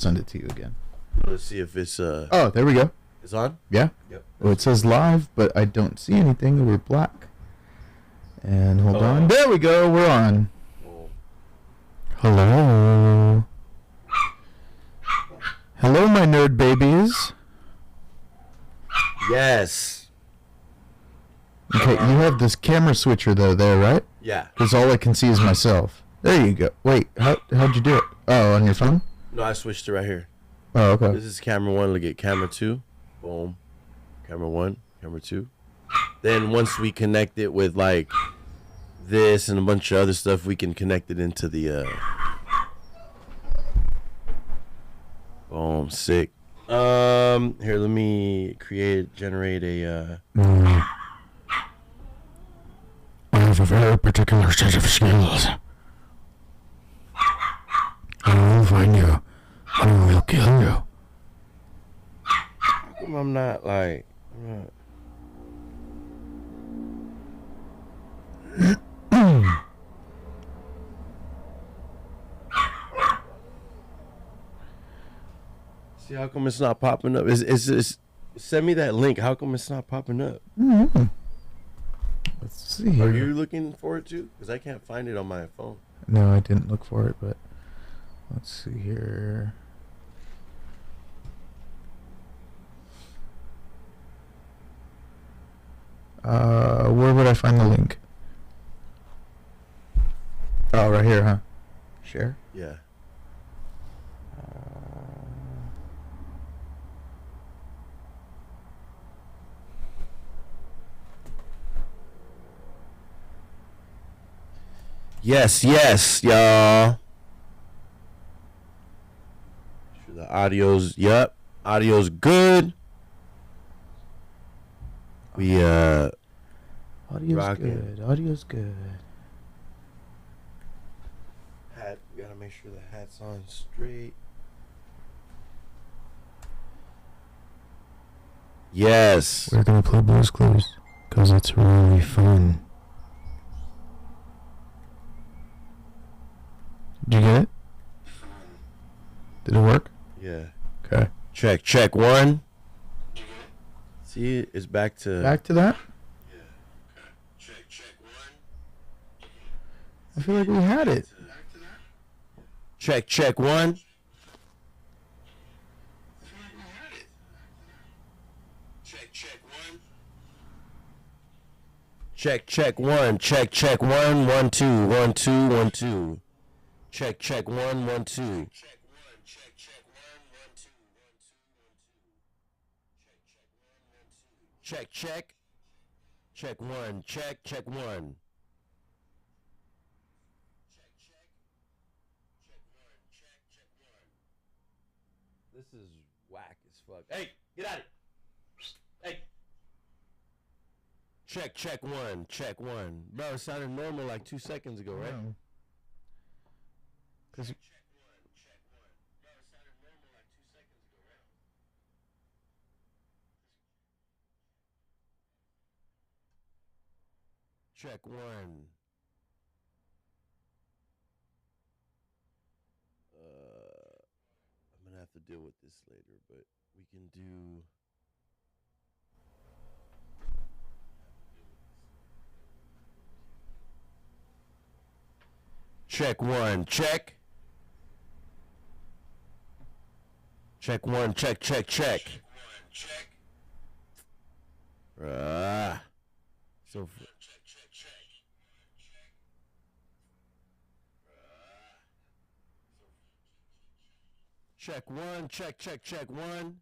send it to you again. Let's see if it's Oh, there we go. It's on? Yeah. Yep. Well, it says live, but I don't see anything. We're black. And hold on. There we go. We're on. Oh. Hello. Hello, my nerd babies. Yes. Okay, you have this camera switcher though there, right? Yeah. Because all I can see is myself. There you go. Wait, how'd you do it? Oh, on your phone? No, I switched it right here. Oh, okay. This is camera 1. Look at camera 2. Boom. Camera 1, camera 2. Then once we connect it with like this and a bunch of other stuff, we can connect it into the boom, sick. Here, let me generate a I have a very particular set of skills. I will find you. I will kill you. How come I'm not like See, how come it's not popping up? Is send me that link. How come it's not popping up? Mm-hmm. Let's see here. Are you looking for it too? Because I can't find it on my phone. No, I didn't look for it, but let's see here. Where would I find the link? Oh, right here, huh? Share? Yeah. Yes, y'all. Sure the audio's audio's good. We Audio's rocking. good. Audio's good. Hat, we gotta make sure the hat's on straight. Yes. We're gonna play Blue's Clues because it's really fun. Did you get it? Did it work? Yeah. Okay. Check 1. See, it's back to Back to that? Yeah. Check 1. I feel like we had it. Check 1. Check 1. Check 1. 1 2 1 2 1 2. Check 1 1 2. Check 1. Check 1. This is whack as fuck. Hey, get out of here. Hey. Check 1. Check 1. Bro, it sounded normal like 2 seconds ago, right? No. Cause Check 1. I'm gonna have to deal with this later, but we can do. Check 1. Check. Check 1. Check. So. Check 1. Check 1. Check 1.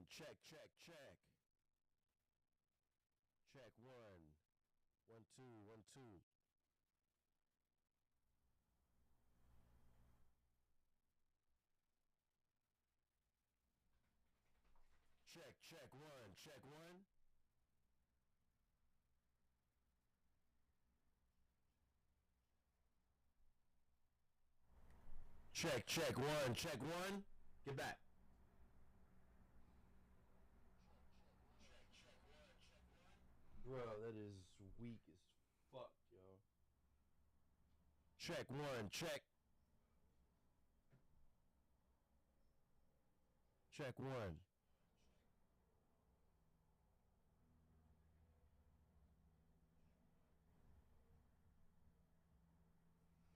Check. Check 1. 1 2 1 2. Check 1. Check 1. Check 1. Check 1. Get back. Bro, that is weak as fuck, yo. Check one, check. Check one.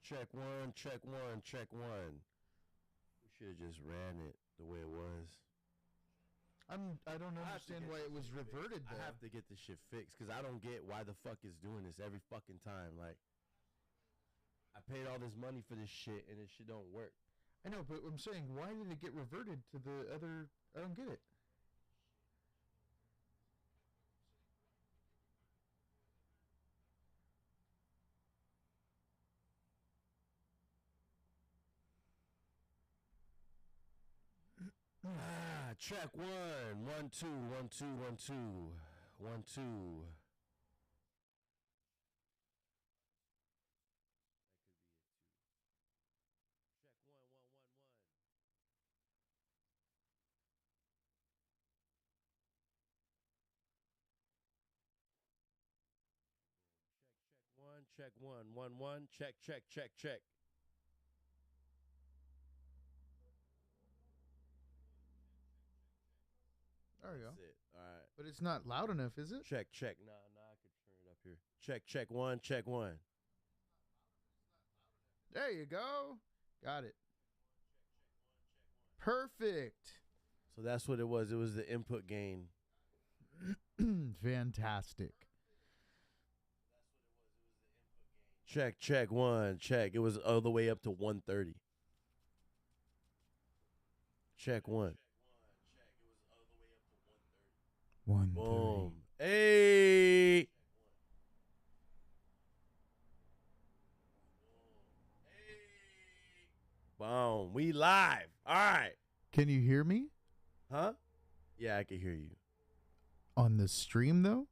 Check one, check one, check one. We should have just ran it the way it was. I don't understand why it was reverted though. I have to get this shit fixed because I don't get why the fuck it's doing this every fucking time. Like, I paid all this money for this shit and this shit don't work. I know, but I'm saying, why did it get reverted to the other? I don't get it. Check one. 1 2 1 2 1 2 1 2. That could be it too. Check 1 1 1 1. Check check 1 check 1 1 1 check check check check. There we go. That's it. All right. But it's not loud enough, is it? Check check. Nah, I could turn it up here. Check check 1 check 1. There you go. Got it. Perfect. So that's what it was. It was the input gain. Fantastic. Check, check, 1, check. It was all the way up to 130. Check 1. 130. Boom. Hey. Boom. We live. All right. Can you hear me? Huh? Yeah, I can hear you. On the stream, though?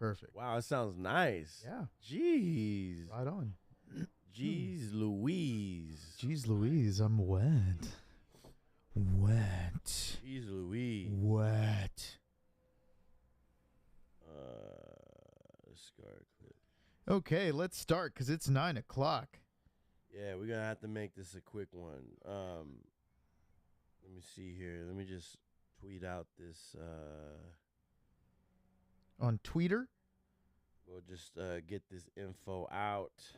Perfect. Wow, it sounds nice. Yeah. Jeez. Right on. Jeez Louise. Jeez Louise, I'm wet. Wet. Jeez Louise. Wet. Scar clip. Okay, let's start because it's 9 o'clock. Yeah, we're gonna have to make this a quick one. Let me see here. Let me just tweet out this. On Twitter? We'll just get this info out.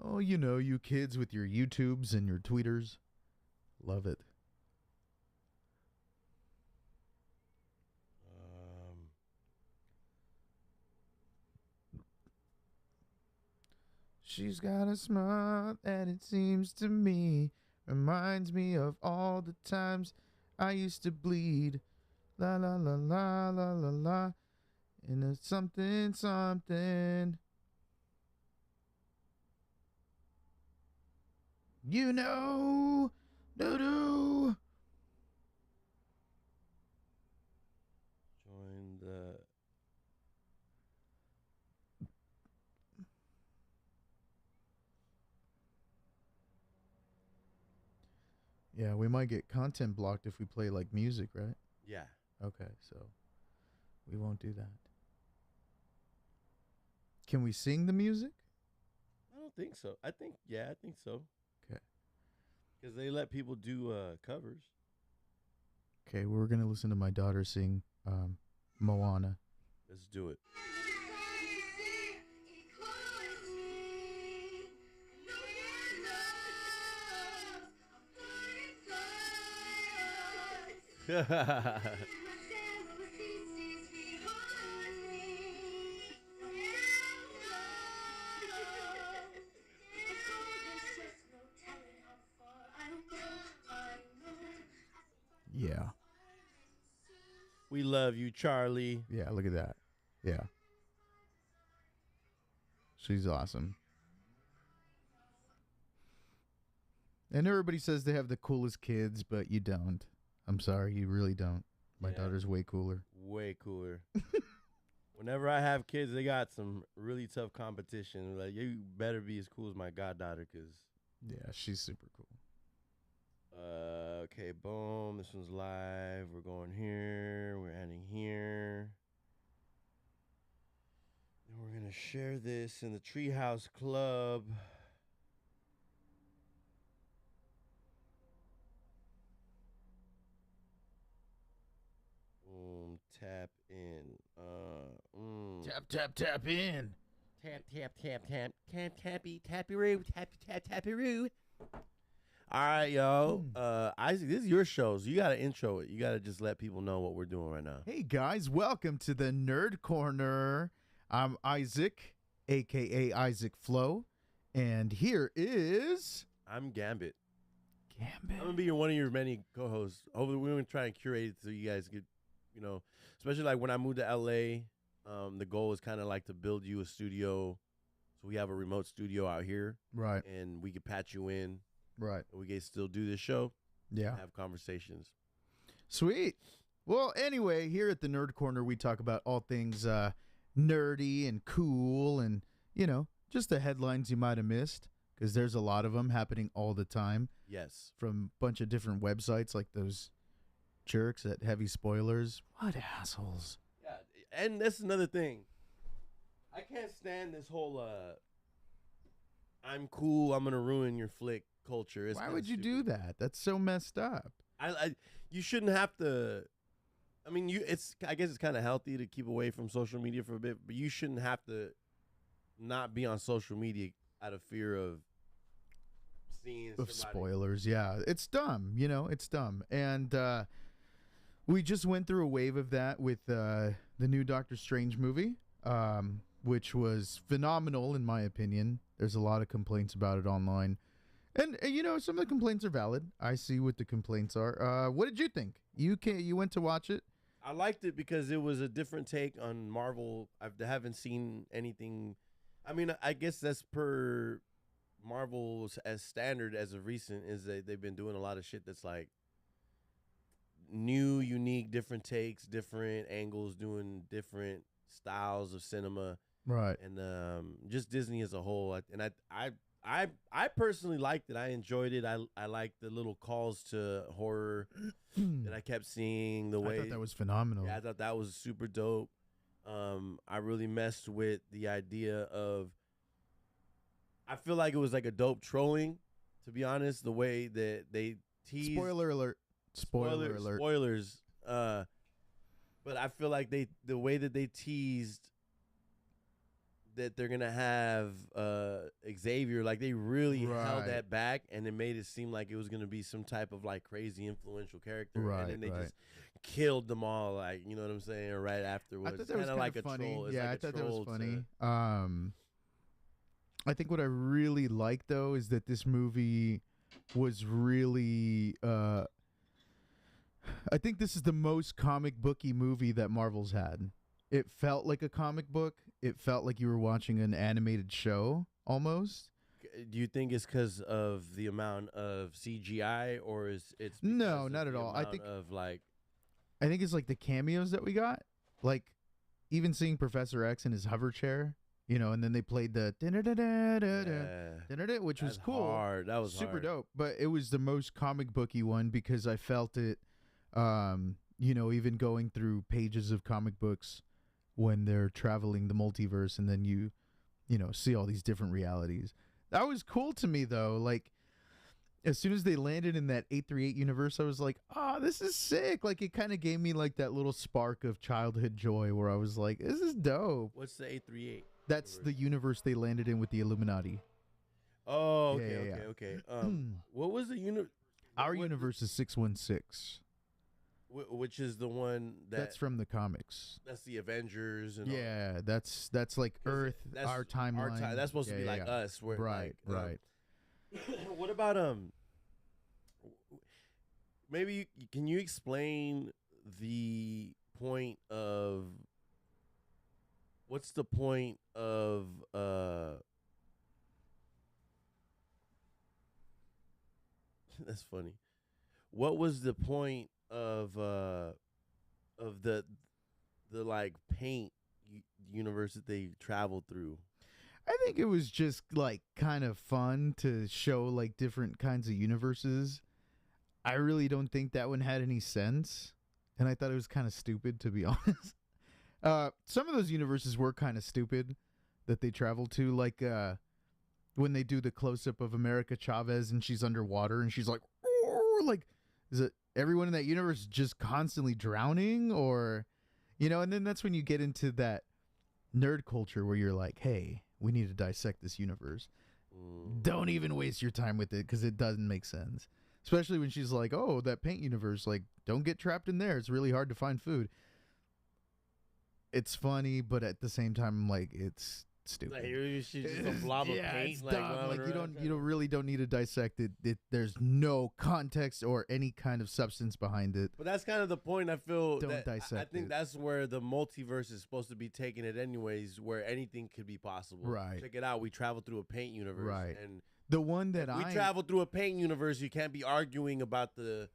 Oh, you know, you kids with your YouTubes and your tweeters. Love it. She's got a smile that it seems to me reminds me of all the times I used to bleed. La la la la la la la. And it's something something. You know, doo-doo. Join the. Yeah, we might get content blocked if we play like music, right? Yeah. Okay, so we won't do that. Can we sing the music? I don't think so. I think so. Okay. Because they let people do covers. Okay, we're going to listen to my daughter sing Moana. Let's do it. Yeah. We love you, Charlie. Yeah, look at that. Yeah. She's awesome. And everybody says they have the coolest kids, but you don't. I'm sorry, you really don't. My daughter's way cooler. Way cooler. Whenever I have kids, they got some really tough competition. Like, you better be as cool as my goddaughter, because... Yeah, she's super cool. Okay, boom. This one's live. We're going here. We're adding here. And we're gonna share this in the Treehouse Club. Boom. Tap in. Tap, tap, tap in. Tap, tap, tap, tap. Tap, tappy, tappy roo. Tappy, tap, tappy roo. All right, yo. Isaac, this is your show, so you gotta intro it. You gotta just let people know what we're doing right now. Hey, guys. Welcome to the Nerd Corner. I'm Isaac, a.k.a. Isaac Flo. And here is... I'm Gambit. Gambit. I'm gonna be one of your many co-hosts. Hopefully, we're gonna try and curate it so you guys could, especially like when I moved to LA. The goal is kind of like to build you a studio, so we have a remote studio out here, Right. and we could patch you in, Right. and we can still do this show, Yeah. have conversations. Sweet. Well, anyway, here at the Nerd Corner, we talk about all things nerdy and cool and, just the headlines you might have missed, because there's a lot of them happening all the time Yes. from a bunch of different websites like those jerks at Heavy Spoilers. What assholes. Yeah, and that's another thing. I can't stand this whole I'm cool, I'm gonna ruin your flick culture. It's Why kinda would you stupid. do that? That's so messed up. You shouldn't have to. I mean, I guess it's kind of healthy to keep away from social media for a bit, but you shouldn't have to not be on social media out of fear of seeing Of somebody. spoilers, yeah. It's dumb, it's dumb. And we just went through a wave of that with the new Doctor Strange movie, which was phenomenal in my opinion. There's a lot of complaints about it online. And some of the complaints are valid. I see what the complaints are. What did you think? You went to watch it? I liked it because it was a different take on Marvel. I haven't seen anything. I mean, I guess that's per Marvel's as standard as of recent is that they've been doing a lot of shit that's like new, unique, different takes, different angles, doing different styles of cinema, Right. and just Disney as a whole. I personally liked it. I enjoyed it. I liked the little calls to horror that I kept seeing. I thought that was phenomenal. Yeah, I thought that was super dope. I really messed with the idea of. I feel like it was like a dope trolling, to be honest. The way that they teased. Spoiler alert. Spoiler alert. Spoilers. But I feel like the way that they teased that they're gonna have Xavier, like they really held that back, and it made it seem like it was gonna be some type of like crazy influential character, Right, and then they right. just killed them all, like, you know what I'm saying, right afterwards. I thought that was kind like of a funny. troll. It's Yeah, like I a thought that was troll funny. I think what I really liked though is that this movie was really. I think this is the most comic booky movie that Marvel's had. It felt like a comic book. It felt like you were watching an animated show almost. Do you think it's because of the amount of CGI, or is it's No, because not of at the all. I amount think of like I think it's like the cameos that we got. Like even seeing Professor X in his hover chair, and then they played the yeah, which was that's cool. hard. That was super hard. dope. But it was the most comic booky one because I felt it even going through pages of comic books when they're traveling the multiverse and then you see all these different realities. That was cool to me though. Like as soon as they landed in that 838 universe, I was like, oh, this is sick. Like it kind of gave me like that little spark of childhood joy where I was like, this is dope. What's the 838? That's the universe they landed in with the Illuminati. Oh, Yeah, okay, yeah, okay. What was the Our universe is 616. Which is the one That's from the comics. That's the Avengers and all. Yeah, that's like Earth, That's our timeline. That's supposed to be like yeah. us. Where, Right, like, right. What about maybe can you explain the point of what's the point of that's funny. What was the point of the like paint universe that they traveled through? I think it was just like kind of fun to show like different kinds of universes. I really don't think that one had any sense, and I thought it was kind of stupid, to be honest. Some of those universes were kind of stupid that they traveled to, like when they do the close up of America Chavez and she's underwater and she's like, is it everyone in that universe just constantly drowning, or, you know? And then that's when you get into that nerd culture where you're like, hey, we need to dissect this universe. Don't even waste your time with it because it doesn't make sense. Especially when she's like, oh, that paint universe, like, don't get trapped in there. It's really hard to find food. It's funny, but at the same time, I'm like, it's stupid. Like, she's just a blob of paint. It's dumb. Like, you really don't need to dissect it. There's no context or any kind of substance behind it. But that's kind of the point. I feel Don't that dissect I think it. that's where the multiverse is supposed to be taking it anyways, where anything could be possible. Right. Check it out. We travel through a paint universe. Right. And The one that we travel through a paint universe, you can't be arguing about the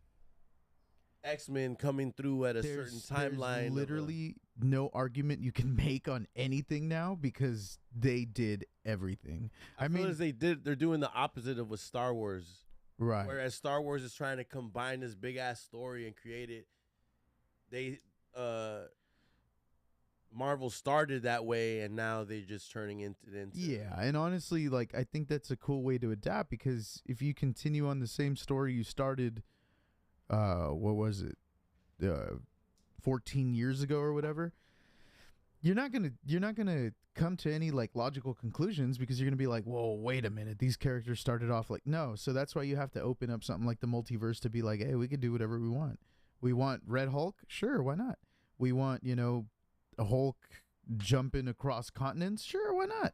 X-Men coming through at a certain timeline. There's literally no argument you can make on anything now because they did everything. I mean, as they're doing the opposite of what Star Wars. Right. Whereas Star Wars is trying to combine this big ass story and create it. They Marvel started that way, and now they're just turning into yeah. And honestly, like, I think that's a cool way to adapt, because if you continue on the same story you started, what was it, 14 years ago or whatever, you're not gonna come to any like logical conclusions, because you're gonna be like, whoa, wait a minute, these characters started off like, no. So that's why you have to open up something like the multiverse to be like, hey, we could do whatever we want. We want Red Hulk, sure, why not? We want, you know, a Hulk jumping across continents, sure, why not?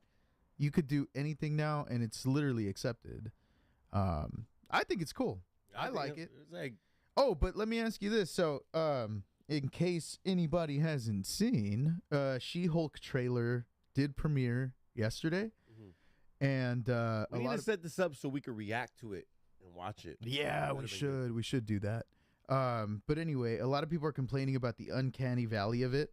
You could do anything now, and it's literally accepted. I think it's cool. I like it. It's like, oh, but let me ask you this. So, in case anybody hasn't seen, She-Hulk trailer did premiere yesterday, and we need to set this up so we can react to it and watch it. Yeah, we should. We should do that. But anyway, a lot of people are complaining about the uncanny valley of it.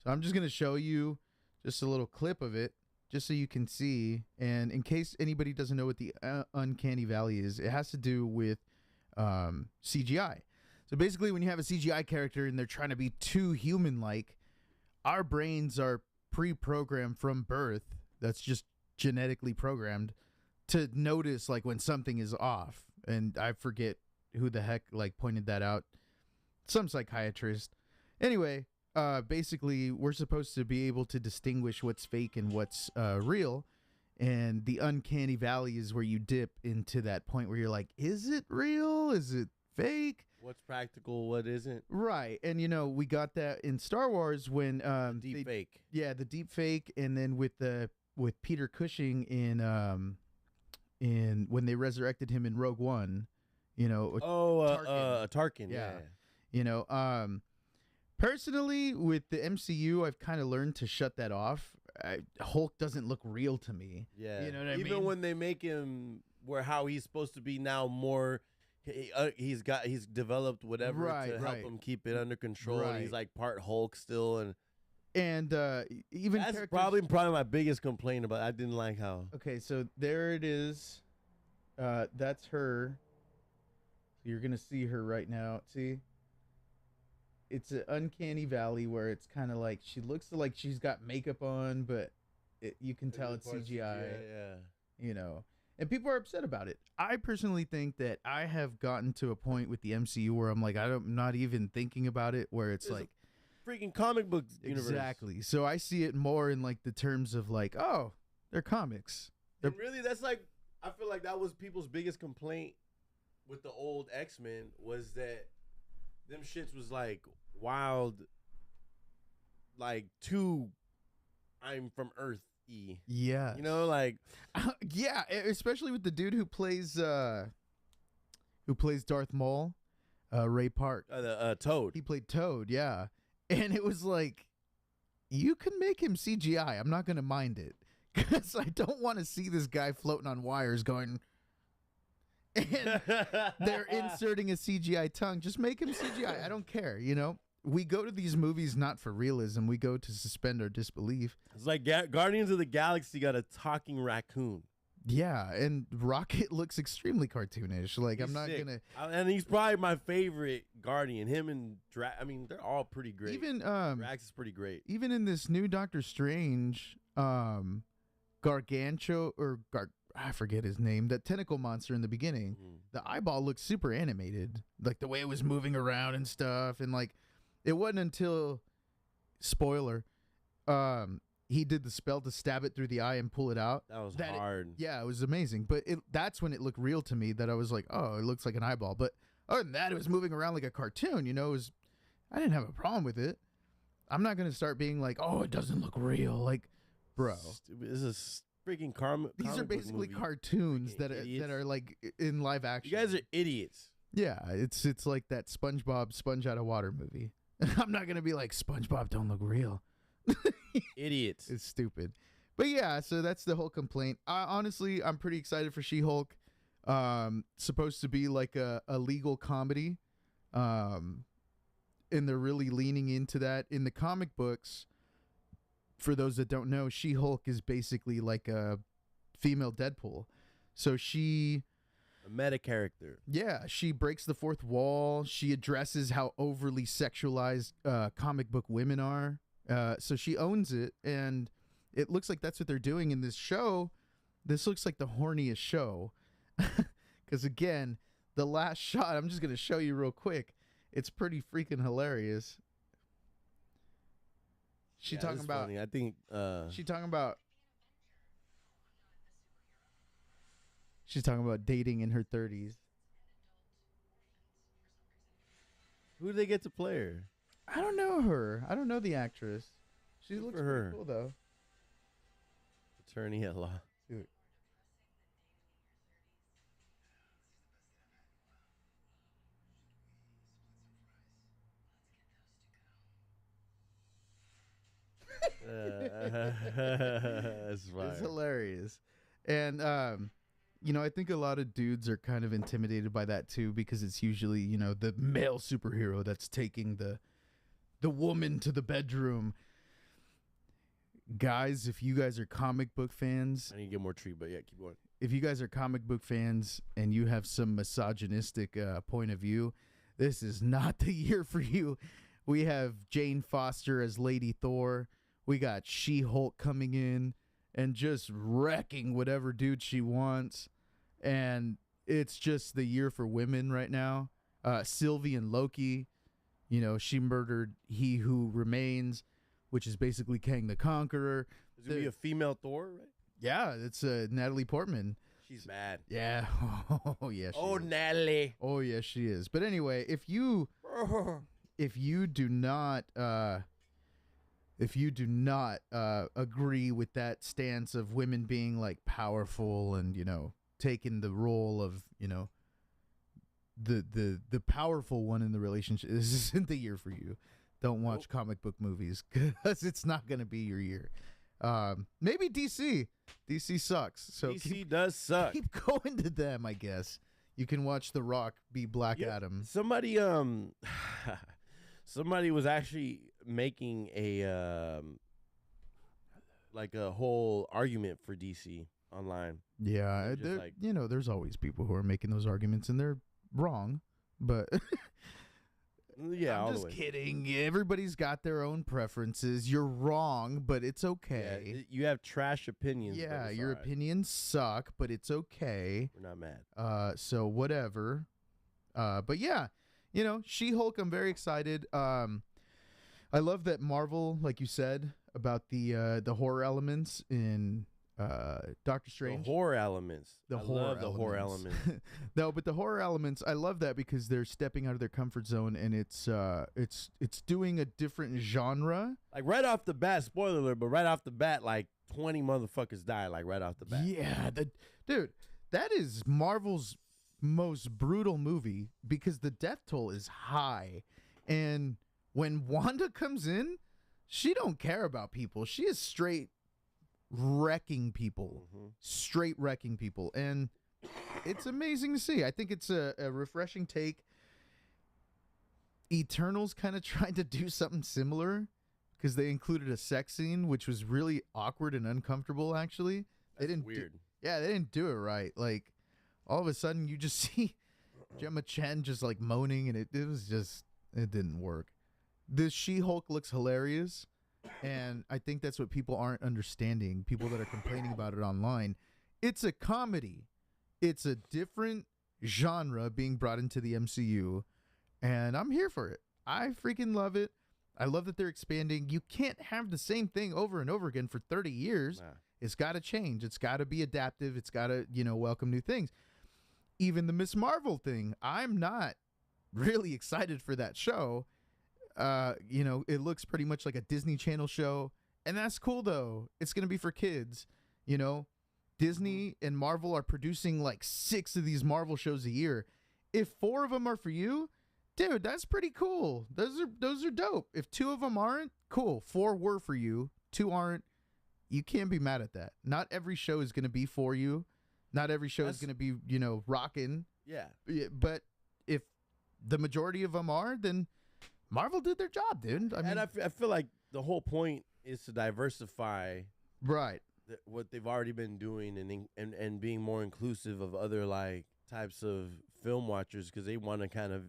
So I'm just going to show you just a little clip of it, just so you can see. And in case anybody doesn't know what the uncanny valley is, it has to do with CGI. So basically, when you have a CGI character and they're trying to be too human-like, our brains are pre-programmed from birth. That's just genetically programmed to notice like when something is off. And I forget who the heck like pointed that out. Some psychiatrist. Anyway, basically, we're supposed to be able to distinguish what's fake and what's real. And the uncanny valley is where you dip into that point where you're like, is it real? Is it fake? What's practical? What isn't? Right. And, you know, we got that in Star Wars when deep fake. Yeah, the deep fake, and then with Peter Cushing in when they resurrected him in Rogue One, you know. Tarkin. Yeah. You know, personally, with the MCU, I've kind of learned to shut that off. Hulk doesn't look real to me. Yeah. You know what I mean? Even when they make him how he's supposed to be now more, he's developed whatever to help him keep it under control. And he's like part Hulk still. And even that's probably my biggest complaint about it. I didn't like how. Okay, so there it is. That's her. So you're going to see her right now. See? It's an uncanny valley where it's kind of like she looks like she's got makeup on, but you can tell it's CGI. Yeah. You know, and people are upset about it. I personally think that I have gotten to a point with the MCU where I'm like, I'm not even thinking about it, where it's like freaking comic book universe. Exactly. So I see it more in like the terms of like, oh, they're comics. And really, that's like, I feel like that was people's biggest complaint with the old X-Men, was that them shits was like wild, like too I'm from Earth-y. Yeah. You know, like yeah, especially with the dude who plays Darth Maul, Ray Park. Toad. He played Toad, yeah. And it was like, you can make him CGI. I'm not going to mind it, because I don't want to see this guy floating on wires going, and they're inserting a CGI tongue. Just make him CGI. I don't care, you know? We go to these movies not for realism. We go to suspend our disbelief. It's like Guardians of the Galaxy got a talking raccoon. Yeah, and Rocket looks extremely cartoonish. Like, He's I'm not sick. gonna And he's probably my favorite Guardian. Him and Drax. I mean, they're all pretty great. even Drax is pretty great. even in this new Doctor Strange, Gargancho I forget his name, that tentacle monster in the beginning. The eyeball looked super animated, like the way it was moving around and stuff. And like, it wasn't until, spoiler, he did the spell to stab it through the eye and pull it out. That was hard. Yeah, it was amazing. But that's when it looked real to me, that I was like, oh, it looks like an eyeball. But other than that, it was moving around like a cartoon. You know, I didn't have a problem with it. I'm not going to start being like, oh, it doesn't look real. Like, bro. This is freaking These are basically cartoons that are like in live action. You guys are idiots. Yeah, it's like that SpongeBob Sponge Out of Water movie. I'm not going to be like, SpongeBob don't look real. Idiots. It's stupid. But yeah, so that's the whole complaint. Honestly, I'm pretty excited for She-Hulk. Supposed to be like a legal comedy. And they're really leaning into that. In the comic books, for those that don't know, She-Hulk is basically like a female Deadpool. So she... a meta character. Yeah, she breaks the fourth wall. She addresses how overly sexualized comic book women are. So she owns it, and it looks like that's what they're doing in this show. This looks like the horniest show. Because, again, the last shot, I'm just going to show you real quick. It's pretty freaking hilarious. She's talking about... funny. I think... She's talking about dating in her 30s. Who do they get to play her? I don't know her. I don't know the actress. She Good looks for pretty her. cool, though. Attorney at law. Dude. That's fine. It's hilarious. And, you know, I think a lot of dudes are kind of intimidated by that, too, because it's usually, you know, the male superhero that's taking the woman to the bedroom. Guys, if you guys are comic book fans... I need to get more tree, but yeah, keep going. If you guys are comic book fans and you have some misogynistic point of view, this is not the year for you. We have Jane Foster as Lady Thor. We got She-Hulk coming in and just wrecking whatever dude she wants. And it's just the year for women right now. Sylvie and Loki, you know, she murdered He Who Remains, which is basically Kang the Conqueror. There's going to be a female Thor, right? Yeah, it's Natalie Portman. She's bad. Yeah. Oh, yeah, she is. Natalie. Oh, yes, she is. But anyway, if you do not agree with that stance of women being like powerful and, you know, taking the role of, you know, the powerful one in the relationship, this isn't the year for you. Don't watch comic book movies because it's not going to be your year. Maybe DC. DC sucks. So DC does suck. Keep going to them, I guess. You can watch The Rock be Black Adam. Somebody somebody was actually making a like a whole argument for DC online. Yeah, like, you know, there's always people who are making those arguments and they're wrong, but yeah, I'm just kidding. Everybody's got their own preferences. You're wrong, but it's okay. Yeah, you have trash opinions. Yeah, your opinions suck, but it's okay. We're not mad. So whatever. But yeah, you know, She-Hulk, I'm very excited. I love that Marvel, like you said, about the horror elements in Doctor Strange. The horror elements. I love the horror elements. No, but the horror elements, I love that because they're stepping out of their comfort zone, and it's doing a different genre. Like right off the bat, spoiler alert, but right off the bat, like 20 motherfuckers die, like right off the bat. Yeah, dude, that is Marvel's most brutal movie because the death toll is high, and when Wanda comes in, she don't care about people. She is straight wrecking people, straight wrecking people, and it's amazing to see. I think it's a refreshing take. Eternals kind of tried to do something similar because they included a sex scene, which was really awkward and uncomfortable. Actually, That's weird. Yeah, they didn't do it right. Like, all of a sudden, you just see Gemma Chen just like moaning, and it didn't work. This She-Hulk looks hilarious, and I think that's what people aren't understanding. People that are complaining about it online. It's a comedy. It's a different genre being brought into the MCU, and I'm here for it. I freaking love it. I love that they're expanding. You can't have the same thing over and over again for 30 years. Nah. It's got to change. It's got to be adaptive. It's got to, welcome new things. Even the Miss Marvel thing, I'm not really excited for that show. It looks pretty much like a Disney Channel show, and that's cool though. It's going to be for kids, Disney and Marvel are producing like 6 of these Marvel shows a year. If 4 of them are for you, dude, that's pretty cool. Those are dope. If 2 of them aren't, cool. 4 were for you, 2 aren't. You can't be mad at that. Not every show is going to be for you. Not every show is going to be, rocking. Yeah. But if the majority of them are, then Marvel did their job, dude. I feel like the whole point is to diversify, right? What they've already been doing, and being more inclusive of other like types of film watchers, because they want to kind of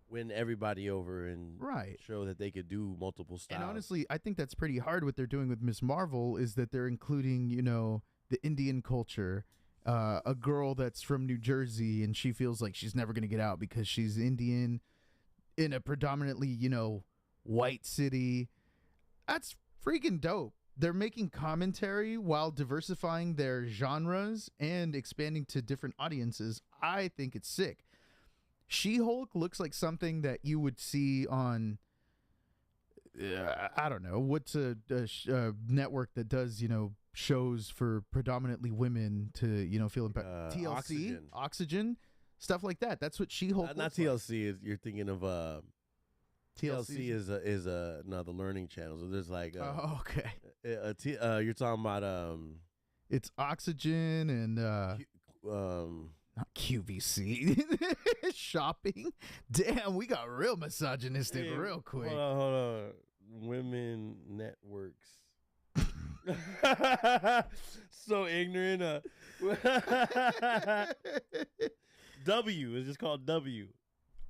win everybody over and show that they could do multiple styles. And honestly, I think that's pretty hard. What they're doing with Miss Marvel is that they're including, the Indian culture. A girl that's from New Jersey, and she feels like she's never going to get out because she's Indian in a predominantly, white city. That's freaking dope. They're making commentary while diversifying their genres and expanding to different audiences. I think it's sick. She-Hulk looks like something that you would see on, I don't know, what's a network that does, shows for predominantly women to, feel impacted. TLC, Oxygen, stuff like that. That's what She-Hulk not TLC. You're thinking of TLC is another learning channel. So there's like okay. You're talking about it's Oxygen and not QVC. Shopping. Damn, we got real misogynistic real quick. Hold on. Women networks. So ignorant. W is just called W.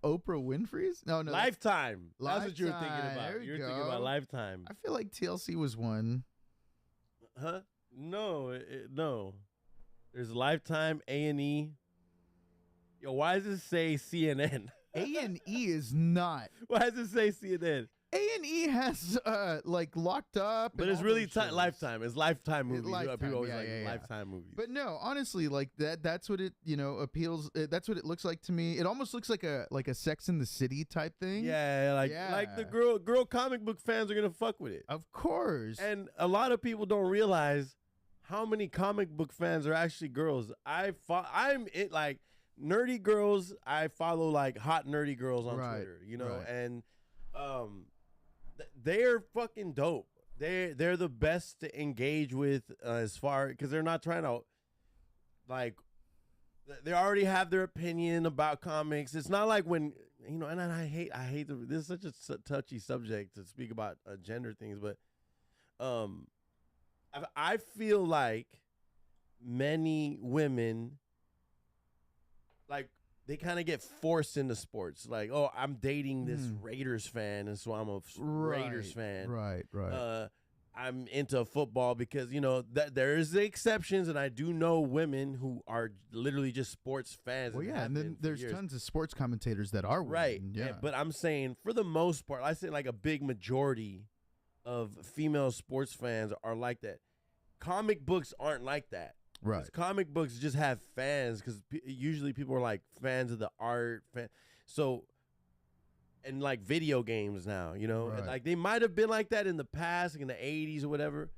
Oprah Winfrey's? No. Lifetime. That's what you were thinking There about. we You're go. thinking about Lifetime. I feel like TLC was one. Huh? No, no. There's Lifetime, A&E. Yo, why does it say CNN? A&E is not. Why does it say CNN? A&E has like Locked Up, but it's really Lifetime. It's Lifetime movies. Lifetime, people always yeah. Lifetime movies. But no, honestly, like that's what it appeals. That's what it looks like to me. It almost looks like a Sex in the City type thing. Yeah, like the girl comic book fans are gonna fuck with it, of course. And a lot of people don't realize how many comic book fans are actually girls. I'm it like nerdy girls. I follow like hot nerdy girls on Twitter, and they're fucking dope. They're the best to engage with as far, because they're not trying to like, they already have their opinion about comics. It's not like when and I hate this is such a touchy subject to speak about gender things, but I feel like many women, like, they kind of get forced into sports. Like, oh, I'm dating this Raiders fan, and so I'm a Raiders fan. Right. I'm into football because, that there is the exceptions, and I do know women who are literally just sports fans. Well, yeah, and then there's tons of sports commentators that are women. Right. Yeah. But I'm saying, for the most part, I say like a big majority of female sports fans are like that. Comic books aren't like that. Right. Comic books just have fans, because usually people are like fans of the art. So, and like video games now, Right. like they might have been like that in the past, like in the 80s or whatever.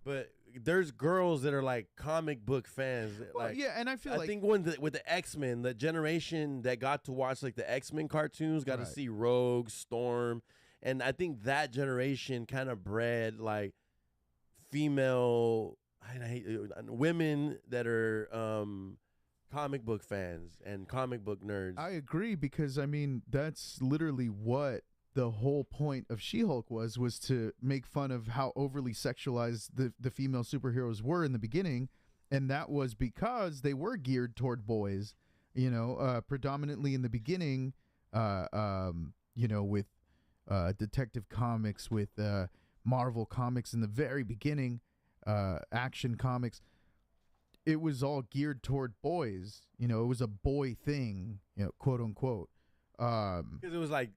But there's girls that are like comic book fans. Well, yeah, and I think with the X-Men, the generation that got to watch like the X-Men cartoons got to see Rogue, Storm. And I think that generation kind of bred like female... I hate women that are comic book fans and comic book nerds. I agree, because I mean that's literally what the whole point of She-Hulk was to make fun of how overly sexualized the female superheroes were in the beginning, And that was because they were geared toward boys, predominantly in the beginning, with Detective Comics, with Marvel Comics in the very beginning, Action Comics. It was all geared toward boys. It was a boy thing, quote unquote. Because it was like,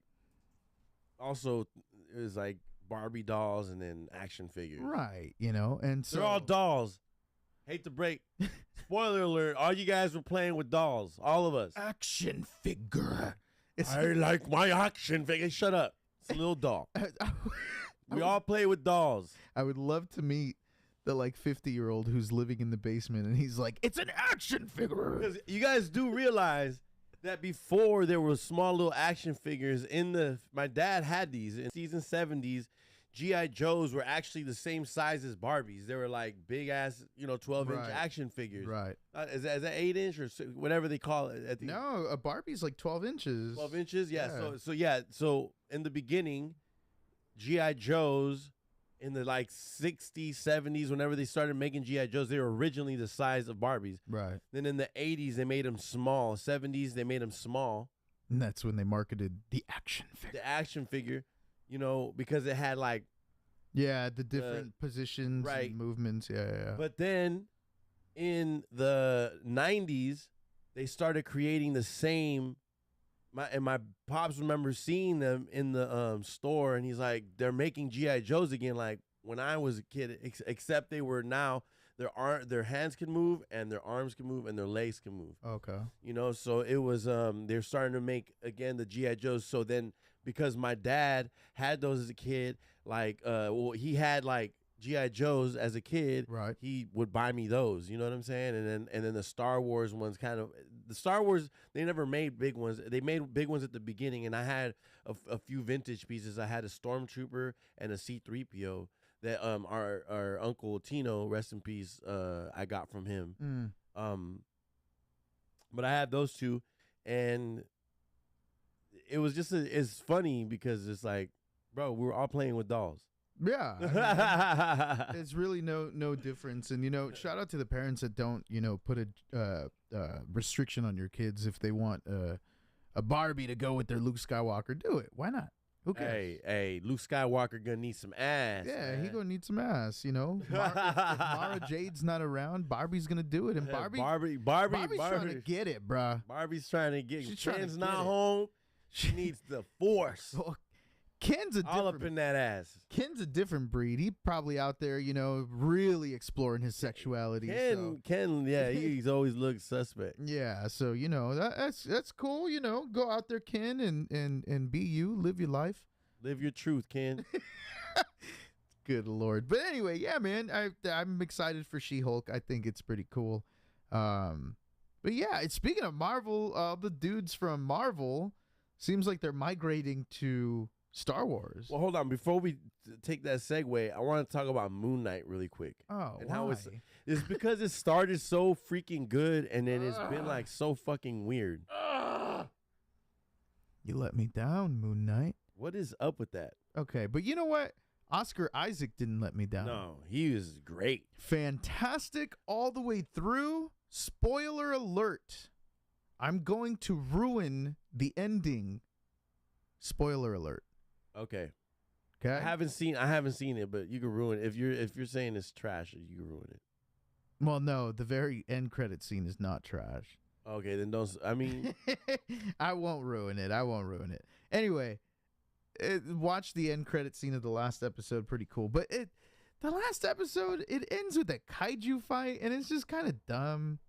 also, it was like Barbie dolls and then action figures. Right, and so they're all dolls. Hate to break. Spoiler alert, all you guys were playing with dolls. All of us. Action figure. I like my action figure. Shut up. It's a little doll. We all play with dolls. I would love to meet the 50-year-old who's living in the basement and he's like, it's an action figure. Because you guys do realize that before there were small little action figures my dad had these in season 70s. G.I. Joes were actually the same size as Barbies. They were like big ass, 12-inch action figures. Right. Is that 8-inch or whatever they call it? No, a Barbie's like 12 inches. 12 inches? Yeah. So in the beginning, G.I. Joes in the 60s, 70s, whenever they started making G.I. Joes, they were originally the size of Barbies. Right. Then in the 80s, they made them small. 70s, they made them small. And that's when they marketed the action figure. The action figure. Because it had the different positions and movements. Yeah. But then in the 90s, they started creating the same. My pops remember seeing them in the store, and he's like, they're making G.I. Joes again, like when I was a kid, except they were now their hands can move and their arms can move and their legs can move. Okay. So it was they're starting to make again the G.I. Joes. So then, because my dad had those as a kid, he had G.I. Joes as a kid, right? He would buy me those, you know what I'm saying? And then the Star Wars ones, the Star Wars, they never made big ones. They made big ones at the beginning, and I had a few vintage pieces. I had a Stormtrooper and a C-3PO that our Uncle Tino, rest in peace, I got from him. But I had those two, and it was just it's funny because it's like, bro, we were all playing with dolls. Yeah, there's really no difference. And shout out to the parents that don't put a restriction on your kids. If they want a Barbie to go with their Luke Skywalker, do it. Why not? Who cares? Hey, Luke Skywalker gonna need some ass. Yeah, man. he gonna need some ass. If Mara Jade's not around, Barbie's gonna do it. And Barbie's trying to get it, bruh. Barbie's trying to get. She's Ken's not home. She needs the force. Well, Ken's all up in that ass. Ken's a different breed. He probably out there, really exploring his sexuality. Ken, yeah, he's always looked suspect. Yeah, so that's cool. Go out there, Ken, and be you. Live your life. Live your truth, Ken. Good Lord. But anyway, yeah, man, I'm excited for She-Hulk. I think it's pretty cool. But yeah, speaking of Marvel, the dudes from Marvel seems like they're migrating to Star Wars. Well, hold on. Before we take that segue, I want to talk about Moon Knight really quick. Oh, and why? How it's because it started so freaking good, and then it's been so fucking weird. You let me down, Moon Knight. What is up with that? Okay, but you know what? Oscar Isaac didn't let me down. No, he was great. Fantastic all the way through. Spoiler alert. I'm going to ruin the ending. Spoiler alert. Okay. Okay. I haven't seen it, but you can ruin it. If you're saying it's trash, you can ruin it. Well, no, the very end credit scene is not trash. Okay, then don't. I mean, I won't ruin it. Anyway, watch the end credit scene of the last episode. Pretty cool. But the last episode, it ends with a kaiju fight, and it's just kind of dumb.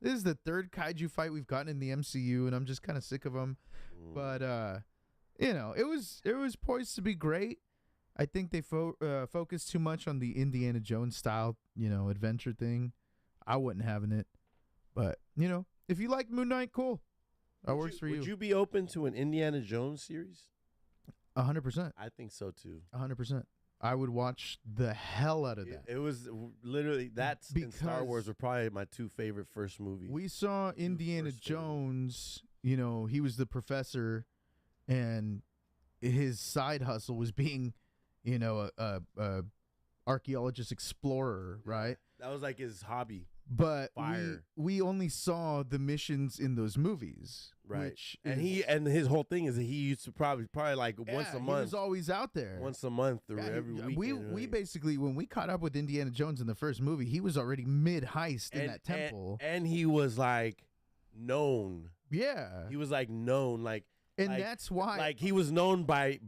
This is the third kaiju fight we've gotten in the MCU, and I'm just kind of sick of them. But it was poised to be great. I think they focused too much on the Indiana Jones style, adventure thing. I wasn't having it. But, if you like Moon Knight, cool. That works for you. Would you be open to an Indiana Jones series? 100%. I think so, too. 100%. I would watch the hell out of that. It was literally, and Star Wars were probably my two favorite first movies. We saw Indiana Jones, he was the professor, and his side hustle was being, a archaeologist explorer, right? That was like his hobby. But Fire. we only saw the missions in those movies, Right. Which And is, his whole thing is that he used to probably like once a He month. was always out there. Once a month or every weekend. We basically, when we caught up with Indiana Jones in the first movie, he was already mid heist in that temple, and he was like known. Yeah, he was like known, and that's why, like he was known by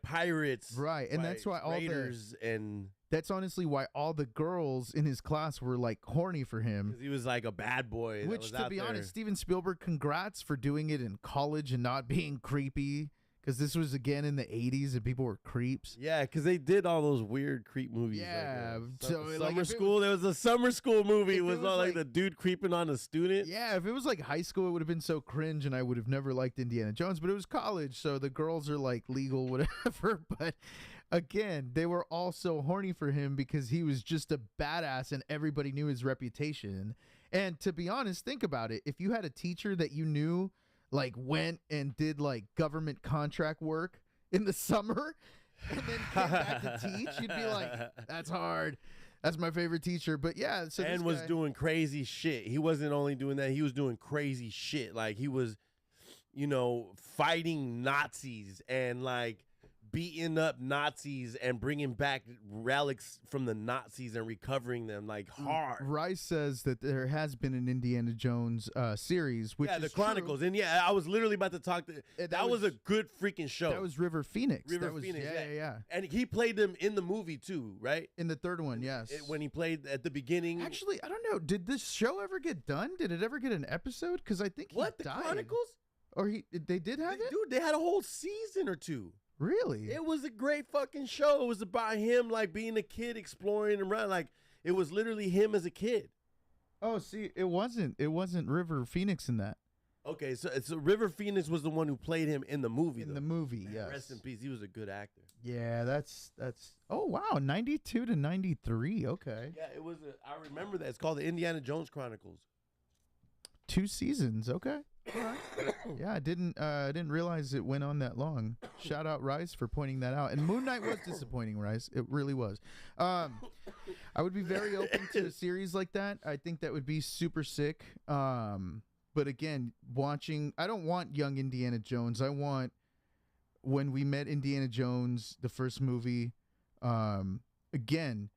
pirates, right? And that's why all raiders and. That's honestly why all the girls in his class were like horny for him. Because he was like a bad boy. Which, to be honest, Steven Spielberg, congrats for doing it in college and not being creepy. Because this was again in the 80s and people were creeps. Yeah, because they did all those weird creep movies. Yeah. Summer School. There was a summer school movie. It was all like the dude creeping on a student. Yeah, if it was like high school, it would have been so cringe and I would have never liked Indiana Jones. But it was college, so the girls are like legal, whatever. But again, they were all so horny for him because he was just a badass and everybody knew his reputation. And to be honest, think about it. If you had a teacher that you knew like went and did like government contract work in the summer and then came back to teach, you'd be like, that's hard. That's my favorite teacher. But yeah, so and was doing crazy shit. He wasn't only doing that, he was doing crazy shit. Like he was, fighting Nazis and like beating up Nazis and bringing back relics from the Nazis and recovering them like hard. Rice says that there has been an Indiana Jones series, which is the Chronicles, true. And I was literally about to talk. That was a good freaking show. That was River Phoenix. Phoenix, yeah. And he played them in the movie too, right? In the third one, yes. When he played at the beginning. Actually, I don't know. Did this show ever get done? Did it ever get an episode? Because I think he died. The Chronicles? Or they did have it? Dude, they had a whole season or two. Really? It was a great fucking show. It was about him like being a kid exploring around. Like it was literally him as a kid. Oh, see, it wasn't River Phoenix in that. Okay, so River Phoenix was the one who played him in the movie. The movie, yes. Rest in peace. He was a good actor. Yeah, that's. Oh wow, 92 to 93. Okay. Yeah, it was. I remember that. It's called the Indiana Jones Chronicles. 2 seasons. Okay. All right. Yeah, I didn't realize it went on that long. Shout out Rice for pointing that out. And Moon Knight was disappointing, Rice. It really was. I would be very open to a series like that. I think that would be super sick. But again, I don't want young Indiana Jones. I want when we met Indiana Jones, the first movie. Again,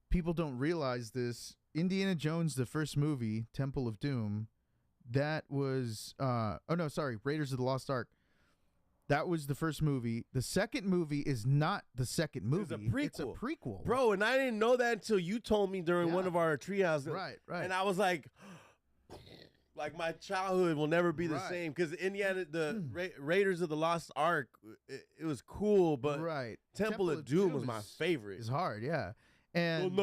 people don't realize this. Indiana Jones, the first movie, Temple of Doom, that was Raiders of the Lost Ark. That was the first movie. The second movie is not the second movie. It's a prequel. Bro, Bro, and I didn't know that until you told me during one of our treehouse. Right. And I was like my childhood will never be the same because Indiana, Raiders of the Lost Ark, it was cool, but Temple of Doom was my favorite. It's hard, yeah. And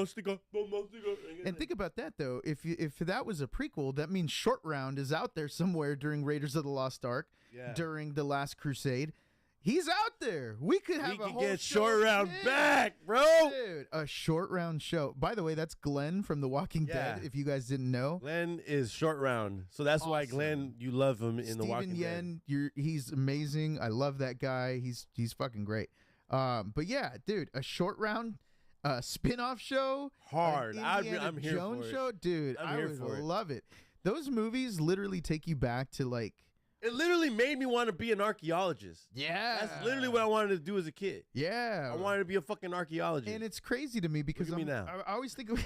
think about that though. If that was a prequel, that means Short Round is out there somewhere during Raiders of the Lost Ark, during the Last Crusade. He's out there. We could have a whole get show. Short Round back, bro. Dude, a Short Round show. By the way, that's Glenn from The Walking Dead. If you guys didn't know, Glenn is Short Round, so that's why Glenn, you love him in The Walking Dead. Yen, he's amazing. I love that guy. He's fucking great. But yeah, dude, a Short Round. Spin-off show, hard. I'm here Jones for show, it. Dude. I would love it. Those movies literally take you back to like. It literally made me want to be an archaeologist. Yeah, that's literally what I wanted to do as a kid. Yeah, I wanted to be a fucking archaeologist. And it's crazy to me because I always think of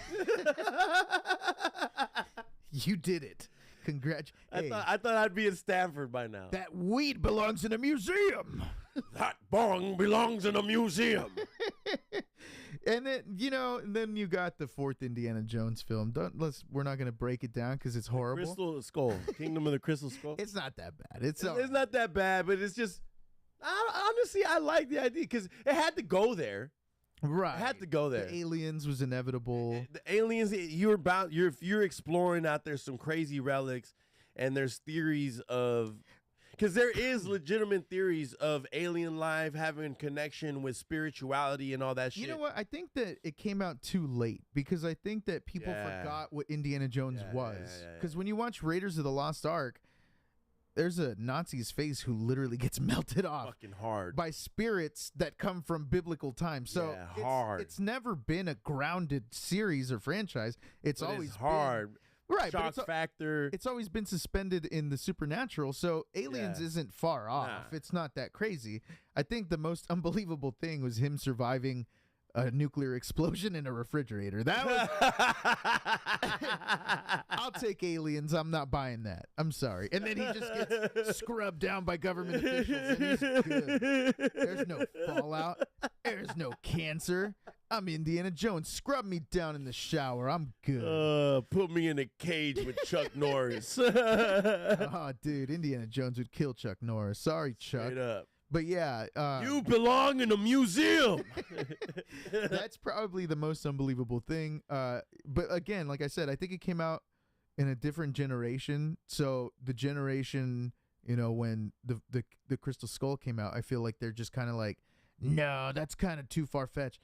you did it. Congratulations. I thought I'd be in Stanford by now. That weed belongs in a museum. That bong belongs in a museum. And then you got the fourth Indiana Jones film. We're not going to break it down because it's horrible. Crystal Skull, Kingdom of the Crystal Skull. It's not that bad. It's not that bad, but it's just honestly, I like the idea because it had to go there. Right, it had to go there. The aliens was inevitable. The aliens, you're exploring out there some crazy relics, and there's theories of. Because there is legitimate theories of alien life having connection with spirituality and all that shit. You know what? I think that it came out too late because I think that people forgot what Indiana Jones was. Because when you watch Raiders of the Lost Ark, there's a Nazi's face who literally gets melted off Fucking hard. by spirits that come from biblical times. So Yeah, hard. It's never been a grounded series or franchise. It's But always it's hard. been, right. Shock factor. It's always been suspended in the supernatural. So Aliens Yeah. isn't far off. Nah. It's not that crazy. I think the most unbelievable thing was him surviving a nuclear explosion in a refrigerator. That was. I'll take Aliens. I'm not buying that. I'm sorry. And then he just gets scrubbed down by government officials, and he's good. There's no fallout. There's no cancer. I'm Indiana Jones. Scrub me down in the shower. I'm good. Put me in a cage with Chuck Norris. Oh, dude, Indiana Jones would kill Chuck Norris. Sorry, Chuck. Straight up. But yeah, You belong in a museum. that's probably the most unbelievable thing. But again, like I said, I think it came out in a different generation. So the generation, when the Crystal Skull came out, I feel like they're just kind of like, no, that's kind of too far fetched.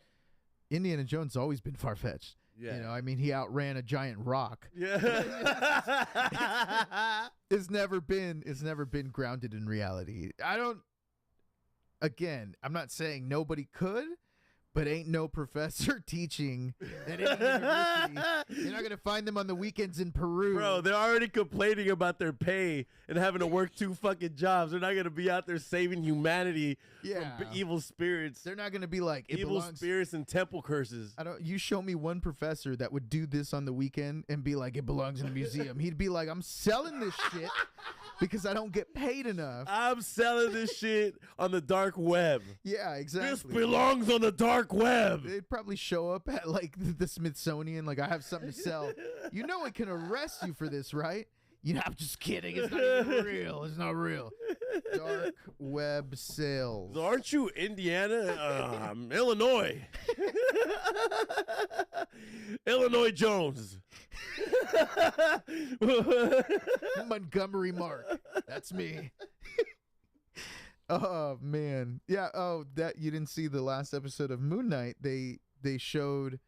Indiana Jones has always been far fetched. Yeah. I mean, he outran a giant rock. Yeah. It's never been grounded in reality. Again, I'm not saying nobody could, but ain't no professor teaching at any university. You're not going to find them on the weekends in Peru. Bro, they're already complaining about their pay and having to work 2 fucking jobs. They're not going to be out there saving humanity from evil spirits. They're not going to be like, evil spirits and temple curses. You show me one professor that would do this on the weekend and be like, it belongs in a museum. He'd be like, I'm selling this shit because I don't get paid enough. I'm selling this shit on the dark web. Yeah, exactly. This belongs on the dark web. They'd probably show up at like the Smithsonian, like, I have something to sell. You know it can arrest you for this, right? I'm just kidding. It's not even real. It's not real. Dark web sales. So aren't you Indiana? Illinois. Illinois Jones. Montgomery Mark. That's me. Oh man. Yeah, that you didn't see the last episode of Moon Knight. They showed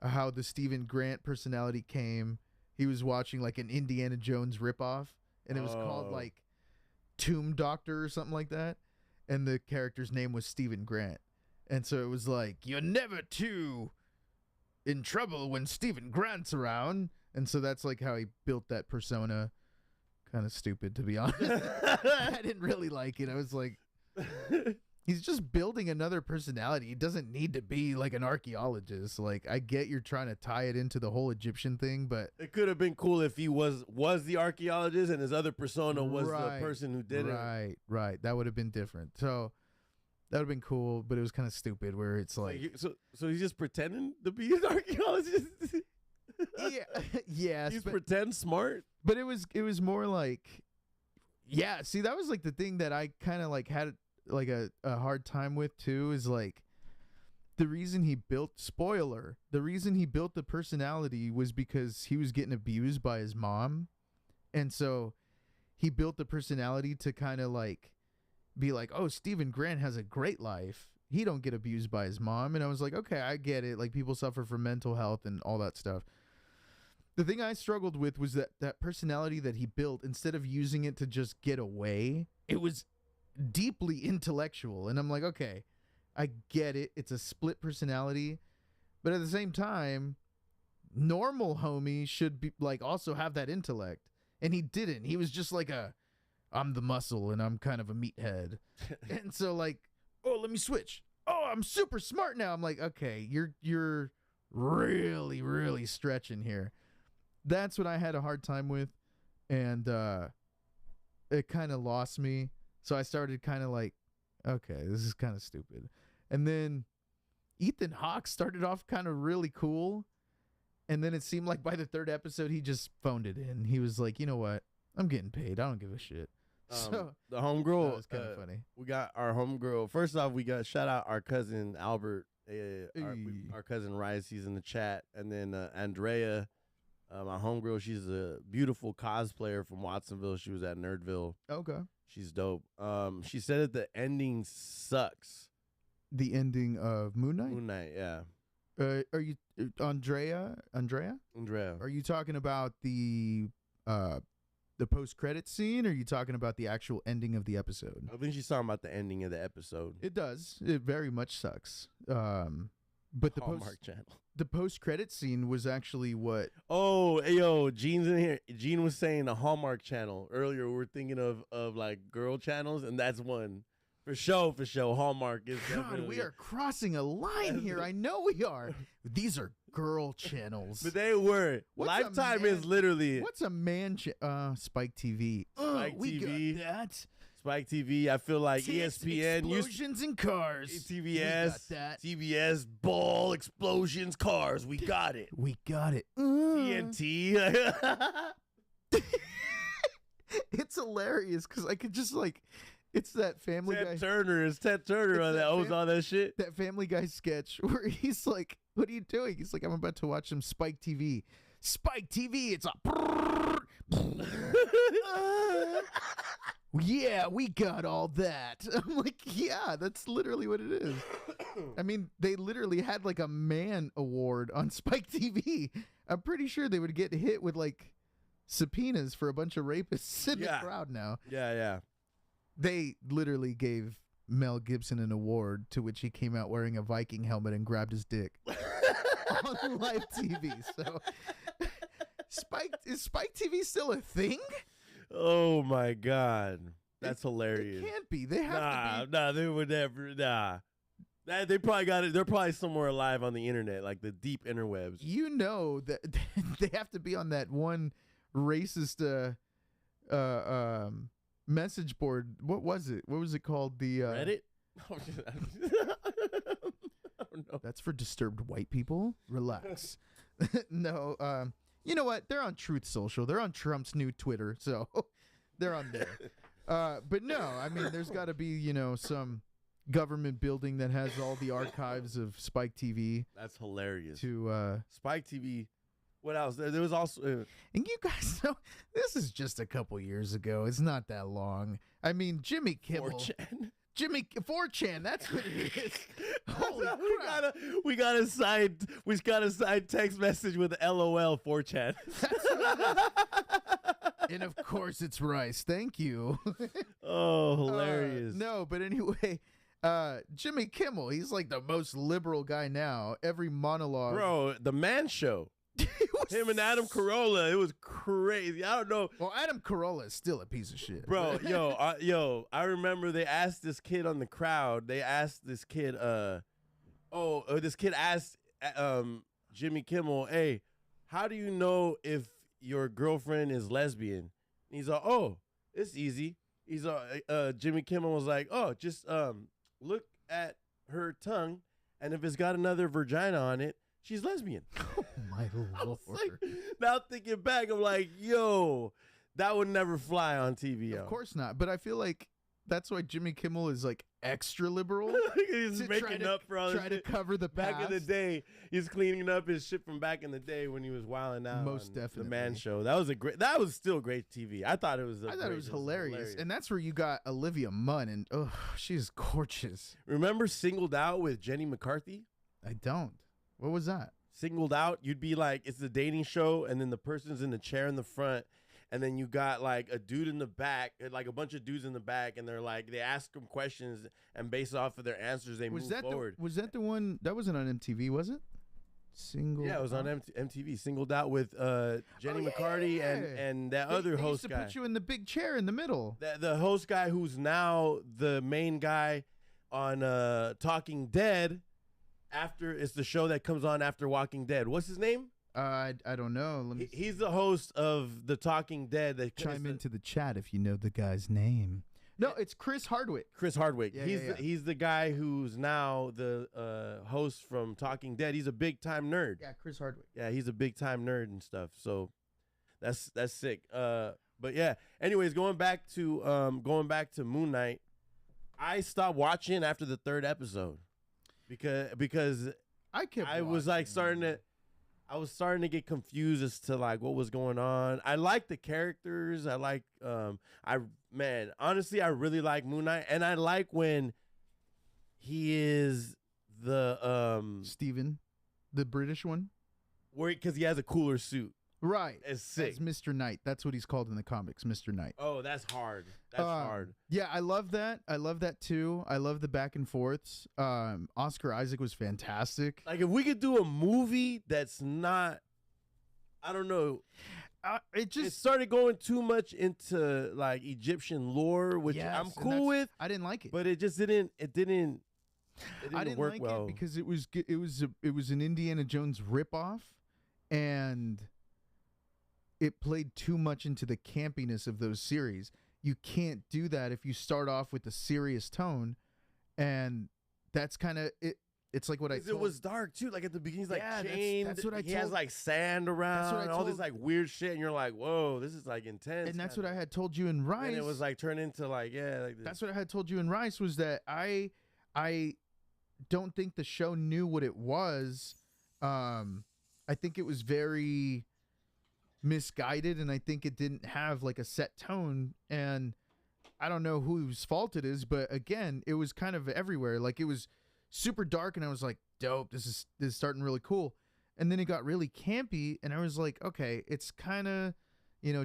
how the Stephen Grant personality came. He was watching like an Indiana Jones ripoff, and it was called like Tomb Doctor or something like that. And the character's name was Stephen Grant. And so it was like, you're never too in trouble when Stephen Grant's around. And so that's like how he built that persona. Kind of stupid, to be honest. I didn't really like it. I was like, he's just building another personality. He doesn't need to be like an archaeologist. Like, I get you're trying to tie it into the whole Egyptian thing, but it could have been cool if he was the archaeologist and his other persona was the person who did it. Right. That would have been different. So that would have been cool, but it was kind of stupid where it's like so he's just pretending to be an archaeologist. Yeah. He's pretend smart. But it was more like, yeah. See, that was like the thing that I kind of like had like a hard time with too. Is like the reason he built the personality was because he was getting abused by his mom, and so he built the personality to kind of like be like, oh, Stephen Grant has a great life. He don't get abused by his mom. And I was like, okay, I get it. Like, people suffer from mental health and all that stuff. The thing I struggled with was that personality that he built, instead of using it to just get away, it was deeply intellectual. And I'm like, okay, I get it. It's a split personality. But at the same time, normal homie should be like also have that intellect. And he didn't. He was just like I'm the muscle and I'm kind of a meathead. And so like, oh, let me switch. Oh, I'm super smart now. I'm like, okay, you're really, really stretching here. That's what I had a hard time with, and it kind of lost me. So I started kind of like, okay, this is kind of stupid. And then Ethan Hawke started off kind of really cool, and then it seemed like by the 3rd episode he just phoned it in. He was like, you know what? I'm getting paid. I don't give a shit. So the homegirl, that was kind of funny. We got our homegirl. First off, we got shout out our cousin Albert, our cousin Rice. He's in the chat, and then Andrea. My homegirl, she's a beautiful cosplayer from Watsonville. She was at Nerdville. Okay. She's dope. She said that the ending sucks. The ending of Moon Knight? Moon Knight, yeah. Are you Andrea? Andrea. Are you talking about the the post-credit scene, or are you talking about the actual ending of the episode? I think she's talking about the ending of the episode. It does. It very much sucks. But Hallmark Channel. The post-credit scene was actually what... Oh, hey, yo, Gene's in here. Gene was saying the Hallmark Channel. Earlier, we were thinking of like girl channels, and that's one. For sure. Hallmark is God, definitely... we are crossing a line here. I know we are. These are girl channels. But they were. Lifetime is literally... What's a man... Spike TV. Spike we TV. got that. Spike TV, I feel like ESPN explosions in cars. TBS, We got that. TBS, ball, explosions, cars. We got it. We got it. TNT. It's hilarious because I could just like... It's that Family Guy. Ted Turner on that owns all that shit. That Family Guy sketch where he's like, "What are you doing?" He's like, "I'm about to watch some Spike TV." Spike TV. It's a. Yeah, we got all that. I'm like, yeah, that's literally what it is. I mean, they literally had like a man award on Spike TV. I'm pretty sure they would get hit with like subpoenas for a bunch of rapists in the crowd now. Yeah. They literally gave Mel Gibson an award to which he came out wearing a Viking helmet and grabbed his dick on live TV. So, is Spike TV still a thing? Oh my God, that's hilarious. It can't be. They have to be. Nah, they would never. Nah, they probably got it. They're probably somewhere alive on the internet, like the deep interwebs. You know that they have to be on that one racist message board. What was it? What was it called? The Reddit? I don't know. That's for disturbed white people. Relax. No, you know what? They're on Truth Social. They're on Trump's new Twitter, so they're on there. But no, I mean, there's got to be, some government building that has all the archives of Spike TV. That's hilarious. To Spike TV. What else? There was also... and you guys know, this is just a couple years ago. It's not that long. I mean, Jimmy Kimmel. 4chan, that's what it is. Holy crap. We got a side text message with LOL 4chan. And of course it's rice. Thank you. Oh, hilarious. No, but anyway, Jimmy Kimmel, he's like the most liberal guy now. Every monologue. Bro, the Man Show. Him and Adam Carolla, it was crazy. I don't know. Well, Adam Carolla is still a piece of shit. Bro, I remember they asked this kid on the crowd. They asked this kid, this kid asked Jimmy Kimmel, "Hey, how do you know if your girlfriend is lesbian?" And he's like, "Oh, it's easy." He's Jimmy Kimmel was like, "Oh, just look at her tongue, and if it's got another vagina on it, she's lesbian." Oh my Lord. Now thinking back, I'm like, yo, that would never fly on TV. Of course not. But I feel like that's why Jimmy Kimmel is like extra liberal. He's making up for all this shit. Try to cover the past. Back in the day, he's cleaning up his shit from back in the day when he was wilding out. Most on definitely. The Man Show. That was still great TV. I thought it was. Hilarious. And that's where you got Olivia Munn, and she's gorgeous. Remember Singled Out with Jenny McCarthy? I don't. What was that? Singled Out, you'd be like, it's a dating show, and then the person's in the chair in the front, and then you got like a dude in the back, like a bunch of dudes in the back, and they're like, they ask them questions, and based off of their answers, they move forward. Was that the one that wasn't on MTV? Was it? Yeah, it was on MTV. Singled Out with Jenny McCarty and that other host guy. They used to guy. put you in the big chair in the middle. The host guy who's now the main guy on Talking Dead. After it's the show that comes on after Walking Dead. What's his name? I don't know. He's the host of the Talking Dead. That chime into the chat if you know the guy's name. No, it's Chris Hardwick. Chris Hardwick. Yeah, he's the guy who's now the host from Talking Dead. He's a big time nerd. Yeah, Chris Hardwick. Yeah, he's a big time nerd and stuff. So that's sick. But yeah. Anyways, going back to Moon Knight, I stopped watching after the 3rd episode. Because I was starting to get confused as to like what was going on. I like the characters. I like honestly, I really like Moon Knight, and I like when he is the Steven, the British one, because he has a cooler suit. Right. As sick. As Mr. Knight. That's what he's called in the comics, Mr. Knight. Oh, that's hard. That's hard. Yeah, I love that. I love that too. I love the back and forths. Oscar Isaac was fantastic. Like, if we could do a movie that's not, I don't know. It started going too much into like Egyptian lore, which I'm cool with. I didn't like it, but it just didn't. It didn't work like well it because it was an Indiana Jones ripoff, and it played too much into the campiness of those series. You can't do that if you start off with a serious tone, and that's kind of it. It's like what I told. It was dark too. Like at the beginning, he's like chained. That's what I told. He has like sand around and all this like weird shit, and you're like, whoa, this is like intense. And that's what I had told you in Rice. And it was like turned into like like this. That's what I had told you in Rice was that I don't think the show knew what it was. I think it was very misguided, and I think it didn't have like a set tone. And I don't know whose fault it is, but again, it was kind of everywhere. Like it was super dark, and I was like, dope, this is starting really cool. And then it got really campy, and I was like, okay, it's kind of,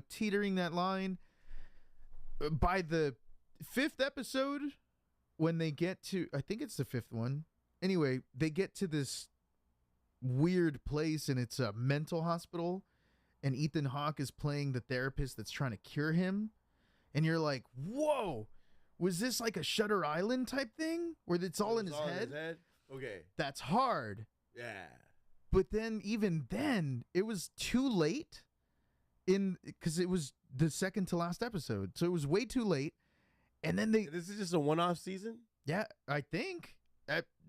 teetering that line. By the 5th episode, when they get to, I think it's the 5th one. Anyway, they get to this weird place, and it's a mental hospital, and Ethan Hawke is playing the therapist that's trying to cure him. And you're like, whoa. Was this like a Shutter Island type thing where it's all in his head? Okay. That's hard. Yeah. But then, even then, it was too late because it was the second to last episode. So it was way too late. And then this is just a one-off season? Yeah, I think.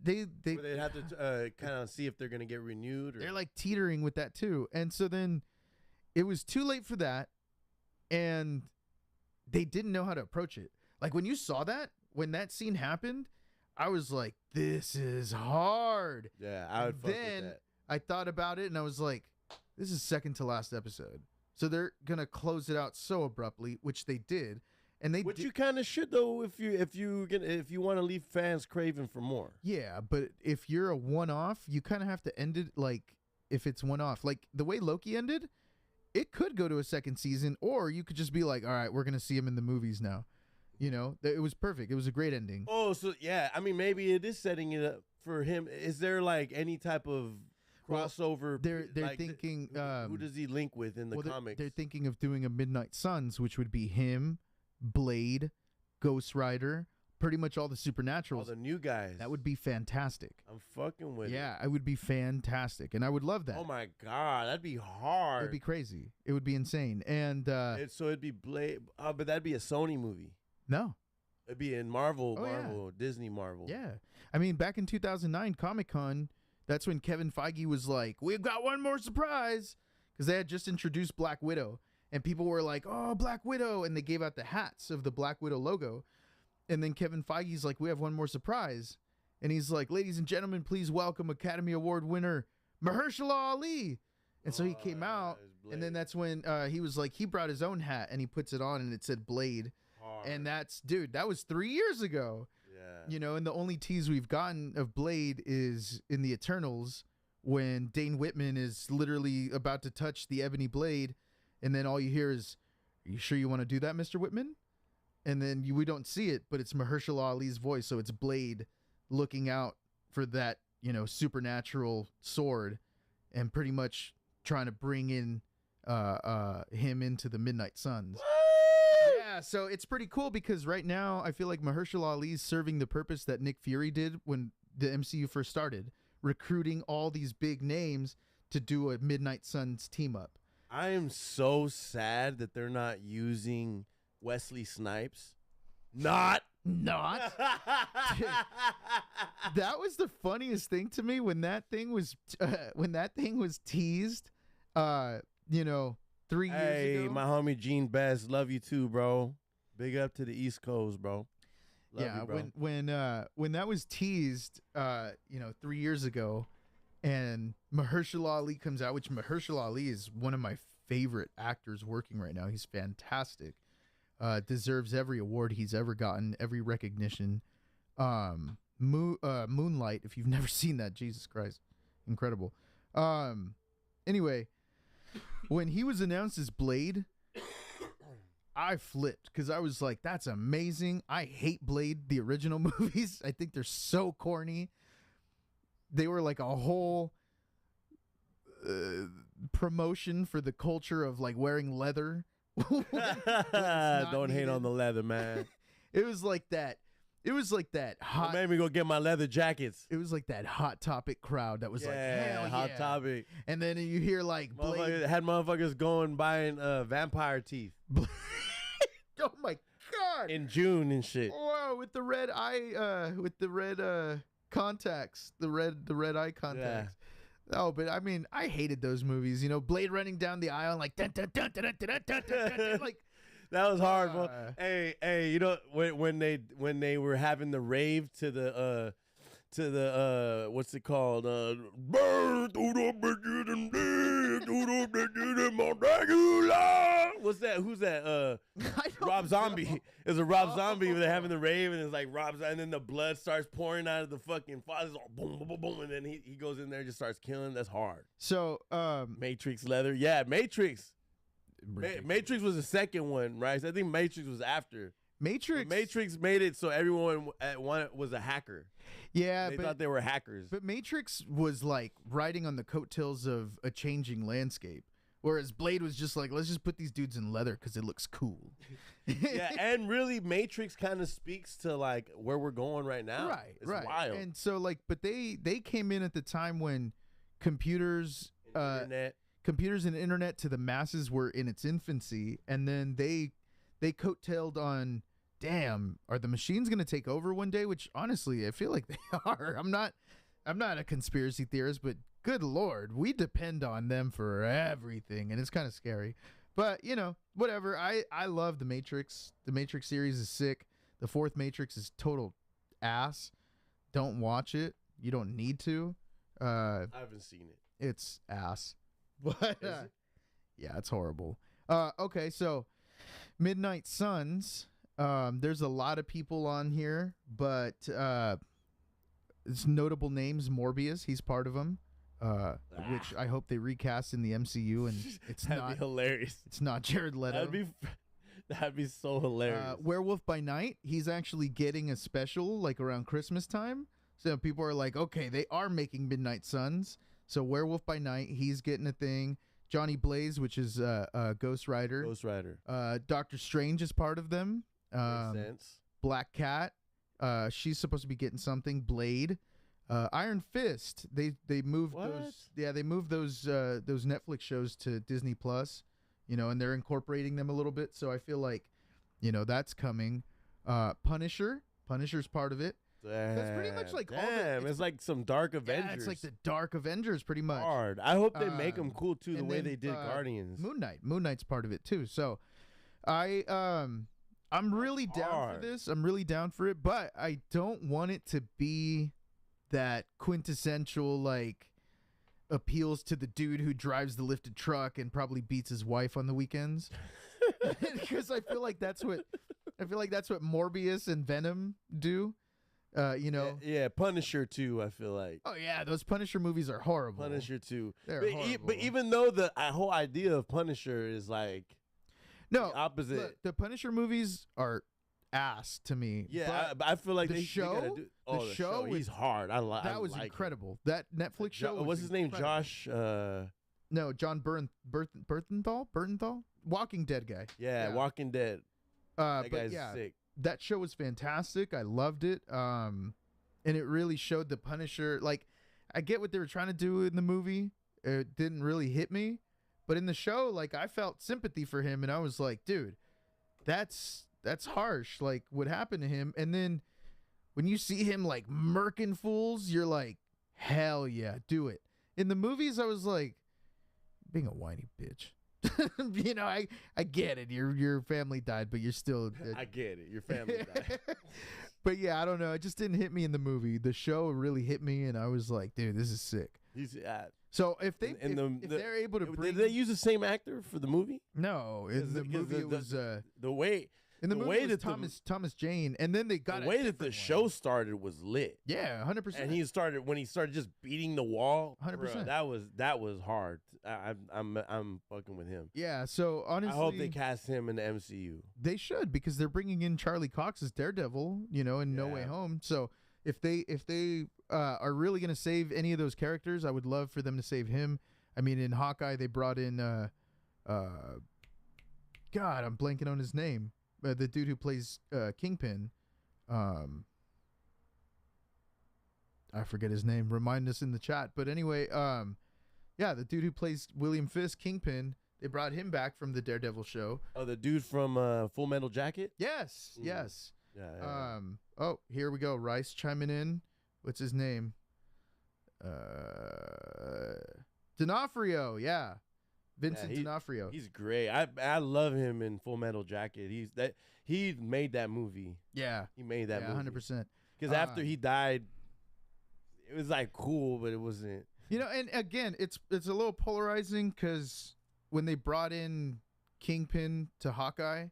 They'd have to kind of see if they're going to get renewed. They're like teetering with that too. And so then it was too late for that. And they didn't know how to approach it. Like when you saw that, when that scene happened, I was like, this is hard. Yeah, I would fuck with that. I thought about it and I was like, this is second to last episode. So they're going to close it out so abruptly, which they did. And they you kind of should though if you want to leave fans craving for more. Yeah, but if you're a one-off, you kind of have to end it like if it's one-off. Like the way Loki ended, it could go to a second season, or you could just be like, all right, we're going to see him in the movies now. It was perfect. It was a great ending. Oh, so yeah. I mean, maybe it is setting it up for him. Is there like any type of crossover? They're like, thinking. Who does he link with in the comics? They're thinking of doing a Midnight Suns, which would be him, Blade, Ghost Rider, pretty much all the Supernaturals. All the new guys. That would be fantastic. I'm fucking with it. Yeah, it would be fantastic, and I would love that. Oh my god, that'd be hard. It'd be crazy. It would be insane. And so it'd be Blade, but that'd be a Sony movie. No. It'd be in Marvel, yeah. Disney Marvel. Yeah. I mean, back in 2009 Comic-Con, that's when Kevin Feige was like, we've got one more surprise, because they had just introduced Black Widow, and people were like, oh, Black Widow, and they gave out the hats of the Black Widow logo. And then Kevin Feige's like, we have one more surprise. And he's like, ladies and gentlemen, please welcome Academy Award winner Mahershala Ali. And so he came out, and then that's when he was like, he brought his own hat, and he puts it on, and it said Blade. And that was 3 years ago. Yeah. And the only tease we've gotten of Blade is in the Eternals when Dane Whitman is literally about to touch the ebony blade, and then all you hear is, are you sure you want to do that, Mr. Whitman? And then we don't see it, but it's Mahershala Ali's voice, so it's Blade looking out for that, supernatural sword and pretty much trying to bring in him into the Midnight Suns. Yeah, so it's pretty cool because right now I feel like Mahershala Ali's serving the purpose that Nick Fury did when the MCU first started, recruiting all these big names to do a Midnight Suns team up. I am so sad that they're not using Wesley Snipes. Not. That was the funniest thing to me when that thing was teased. 3 years ago. Hey, my homie Gene Best, love you too, bro. Big up to the East Coast, bro. Love you, bro. When that was teased, 3 years ago, and Mahershala Ali comes out, which Mahershala Ali is one of my favorite actors working right now. He's fantastic. Deserves every award he's ever gotten, every recognition. Moonlight, if you've never seen that, Jesus Christ, incredible. Anyway, When he was announced as Blade, I flipped because I was like, that's amazing. I hate Blade, the original movies. I think they're so corny. They were like a whole promotion for the culture of like wearing leather. Don't hate on the leather, man. It was like that. It was like that hot. It made me go get my leather jackets. It was like that Hot Topic crowd that was like, hell Hot yeah. Topic. And then you hear like Blade. Had motherfuckers going buying vampire teeth. Oh my god! In June and shit. Whoa, with the red eye, with the red contacts, the red eye contacts. Yeah. Oh, but I mean, I hated those movies. You know, Blade running down the aisle and like dun, dun, dun, dun, dun, dun, dun, dun, dun, like. That was hard, bro. Hey, you know when they were having the rave to the what's it called? What's that? Who's that? Rob Zombie. It's a Rob Zombie where they're having the rave and it's like and then the blood starts pouring out of the fucking father's all boom, boom, boom, boom, and then he goes in there and just starts killing. That's hard. So Matrix leather. Yeah, Matrix. Matrix was the second one, right? So I think Matrix was after. Matrix made it so everyone at one was a hacker. Yeah, they thought they were hackers. But Matrix was like riding on the coattails of a changing landscape, whereas Blade was just like, let's just put these dudes in leather because it looks cool. Yeah, and really, Matrix kind of speaks to like where we're going right now. Right, it's right. Wild. And so like, but they came in at the time when computers, computers and internet to the masses were in its infancy, and then they coattailed on, damn, are the machines going to take over one day? Which honestly, I feel like they are. I'm not a conspiracy theorist, but good Lord, we depend on them for everything, and it's kind of scary. But you know, whatever. I love the Matrix. The Matrix series is sick. The fourth Matrix is total ass. Don't watch it. You don't need to. I haven't seen it. It's ass. But yeah, it's horrible. Okay, so Midnight Suns. There's a lot of people on here, but it's notable names. Morbius, he's part of them. Which I hope they recast in the MCU, and it's That'd be hilarious. It's not Jared Leto. That'd be so hilarious. Werewolf by Night, he's actually getting a special like around Christmas time. So people are like, okay, they are making Midnight Suns. So Werewolf by Night, he's getting a thing. Johnny Blaze, which is Ghost Rider. Ghost Rider. Doctor Strange is part of them. Makes sense. Black Cat, she's supposed to be getting something. Blade, Iron Fist. They moved those. Yeah, they moved those Netflix shows to Disney Plus. You know, and they're incorporating them a little bit. So I feel like, you know, that's coming. Punisher's part of it. That's pretty much like it's like some Dark Avengers. Yeah, it's like the Dark Avengers, pretty much. Hard. I hope they make them cool too, the way they did Guardians. Moon Knight's part of it too. So, I'm really down for this. I'm really down for it, but I don't want it to be that quintessential like appeals to the dude who drives the lifted truck and probably beats his wife on the weekends. Because I feel like that's what Morbius and Venom do. You know, yeah, Punisher too. I feel like. Oh yeah, those Punisher movies are horrible. Punisher too. They're horrible. But even though the whole idea of Punisher is like the opposite. The Punisher movies are ass to me. Yeah, I feel like the show. The show. He's hard. That was incredible. That Netflix show. What's his name? Josh. No, John Bernthal. Walking Dead guy. Yeah, Walking Dead. That guy's sick. That show was fantastic. I loved it. And it really showed the Punisher. Like, I get what they were trying to do in the movie. It didn't really hit me. But in the show, like, I felt sympathy for him. And I was like, dude, that's harsh. Like, what happened to him? And then when you see him, like, murking fools, you're like, hell yeah, do it. In the movies, I was like, being a whiny bitch. You know, I get it. Your family died, but you're still. I get it. Your family died. But yeah, I don't know. It just didn't hit me in the movie. The show really hit me, and I was like, dude, this is sick. So if they're able to bring, did they use the same actor for the movie? No, in the movie it was the way. In the The movie, way it was that Thomas Jane, and then they got the way that the show started was lit. Yeah, 100%. And when he started just beating the wall, 100%. That was hard. I'm fucking with him. Yeah, so honestly, I hope they cast him in the MCU. They should, because they're bringing in Charlie Cox as Daredevil, in No Way Home. So if they are really going to save any of those characters, I would love for them to save him. I mean, in Hawkeye, they brought in God, I'm blanking on his name. The dude who plays Kingpin. I forget his name. Remind us in the chat. But anyway, the dude who plays William Fisk, Kingpin, they brought him back from the Daredevil show. Oh, the dude from Full Metal Jacket? Yes, yes. Yeah. Oh, here we go. Rice chiming in. What's his name? D'Onofrio, yeah. Vincent D'Onofrio. He's great. I love him in Full Metal Jacket. He made that movie. Yeah. He made that movie. 100%. Because after he died, it was like cool, but it wasn't. And again, it's a little polarizing, because when they brought in Kingpin to Hawkeye,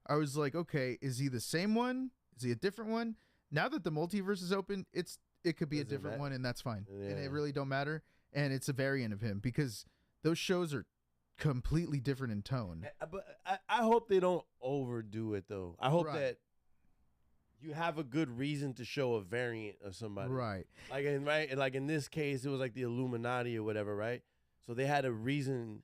I was like, okay, is he the same one? Is he a different one? Now that the multiverse is open, it could be a different one, and that's fine. Yeah. And it really don't matter. And it's a variant of him, because those shows are completely different in tone. But I hope they don't overdo it, though. I hope that you have a good reason to show a variant of somebody. Right. Like in this case, it was like the Illuminati or whatever, right? So they had a reason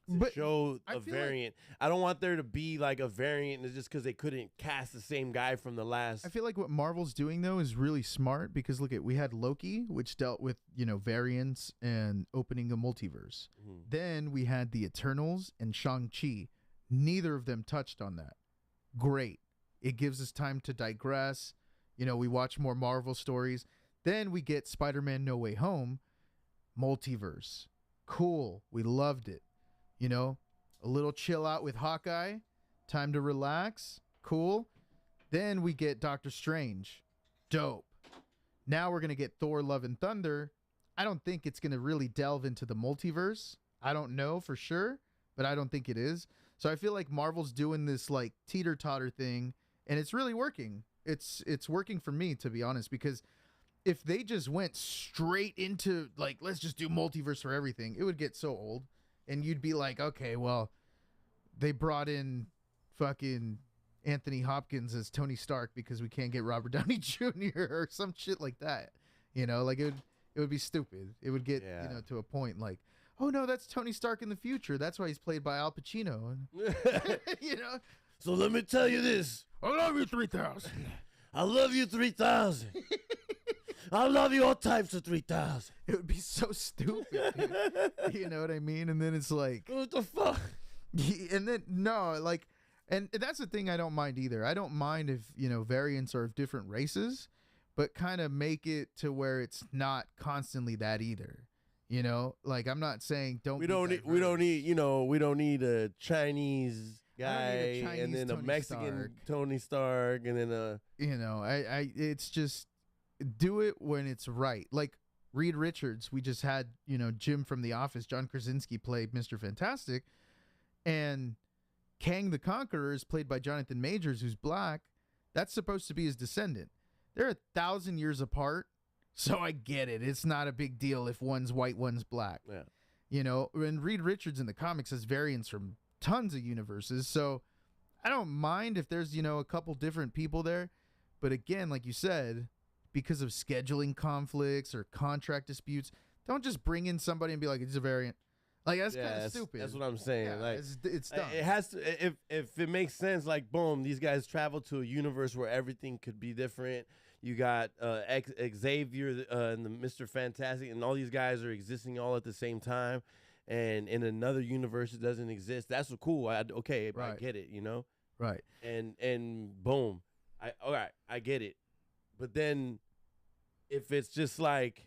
to show a variant. I don't want there to be like a variant just because they couldn't cast the same guy from the last. I feel like what Marvel's doing, though, is really smart, because we had Loki, which dealt with, variants and opening a multiverse. Mm-hmm. Then we had the Eternals and Shang-Chi. Neither of them touched on that. Great. It gives us time to digress. We watch more Marvel stories. Then we get Spider-Man No Way Home, multiverse. Cool. We loved it. A little chill out with Hawkeye, time to relax, cool. Then we get Doctor Strange, dope. Now we're going to get Thor Love and Thunder. I don't think it's going to really delve into the multiverse. I don't know for sure, but I don't think it is. So I feel like Marvel's doing this like teeter-totter thing, and it's really working. It's working for me, to be honest, because if they just went straight into like, let's just do multiverse for everything, it would get so old. And you'd be like, okay, well, they brought in fucking Anthony Hopkins as Tony Stark because we can't get Robert Downey Jr. or some shit like that. Like it would be stupid. It would get, to a point like, oh no, that's Tony Stark in the future. That's why he's played by Al Pacino. So let me tell you this. I love you 3000. I love you 3000. I love you all types of 3,000. It would be so stupid. You know what I mean? And then it's like, what the fuck? And then, no, like, and that's the thing I don't mind either. I don't mind if, variants are of different races, but kind of make it to where it's not constantly that either. Like, I'm not saying we don't need a Chinese guy and then a Mexican Tony Stark and then it's just, do it when it's right. Like Reed Richards, we just had, Jim from The Office, John Krasinski played Mr. Fantastic, and Kang the Conqueror is played by Jonathan Majors, who's black. That's supposed to be his descendant. They're 1,000 years apart, so I get it. It's not a big deal if one's white, one's black. Yeah. And Reed Richards in the comics has variants from tons of universes, so I don't mind if there's, a couple different people there. But again, like you said, because of scheduling conflicts or contract disputes, don't just bring in somebody and be like, it's a variant. Like, that's kind of stupid. That's what I'm saying. Yeah, like, it's dumb. It has to, if it makes sense, like, boom, these guys travel to a universe where everything could be different. You got Xavier and the Mr. Fantastic, and all these guys are existing all at the same time. And in another universe, it doesn't exist. That's cool. I get it, Right. And boom. All right, I get it. But then if it's just like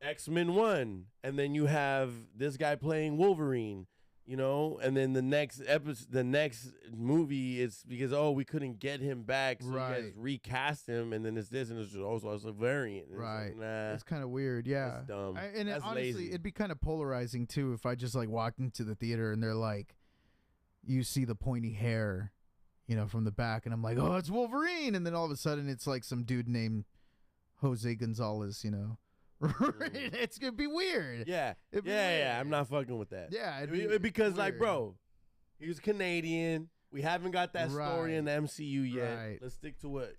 X-Men 1 and then you have this guy playing Wolverine, and then the next movie is because, we couldn't get him back, so you guys recast him, and then it's this, and it's just also a variant. And right. It's like, nah, it's kind of weird, yeah. That's dumb. That's honestly, lazy. It'd be kind of polarizing, too, if I just, like, walked into the theater and they're like, you see the pointy hair from the back, and I'm like, oh, it's Wolverine, and then all of a sudden it's like some dude named Jose Gonzalez, It's gonna be weird. Yeah, It'd be yeah. weird. I'm not fucking with that. Yeah, because weird. like, bro, he was Canadian. We haven't got that story in the MCU yet. Right. Let's stick to what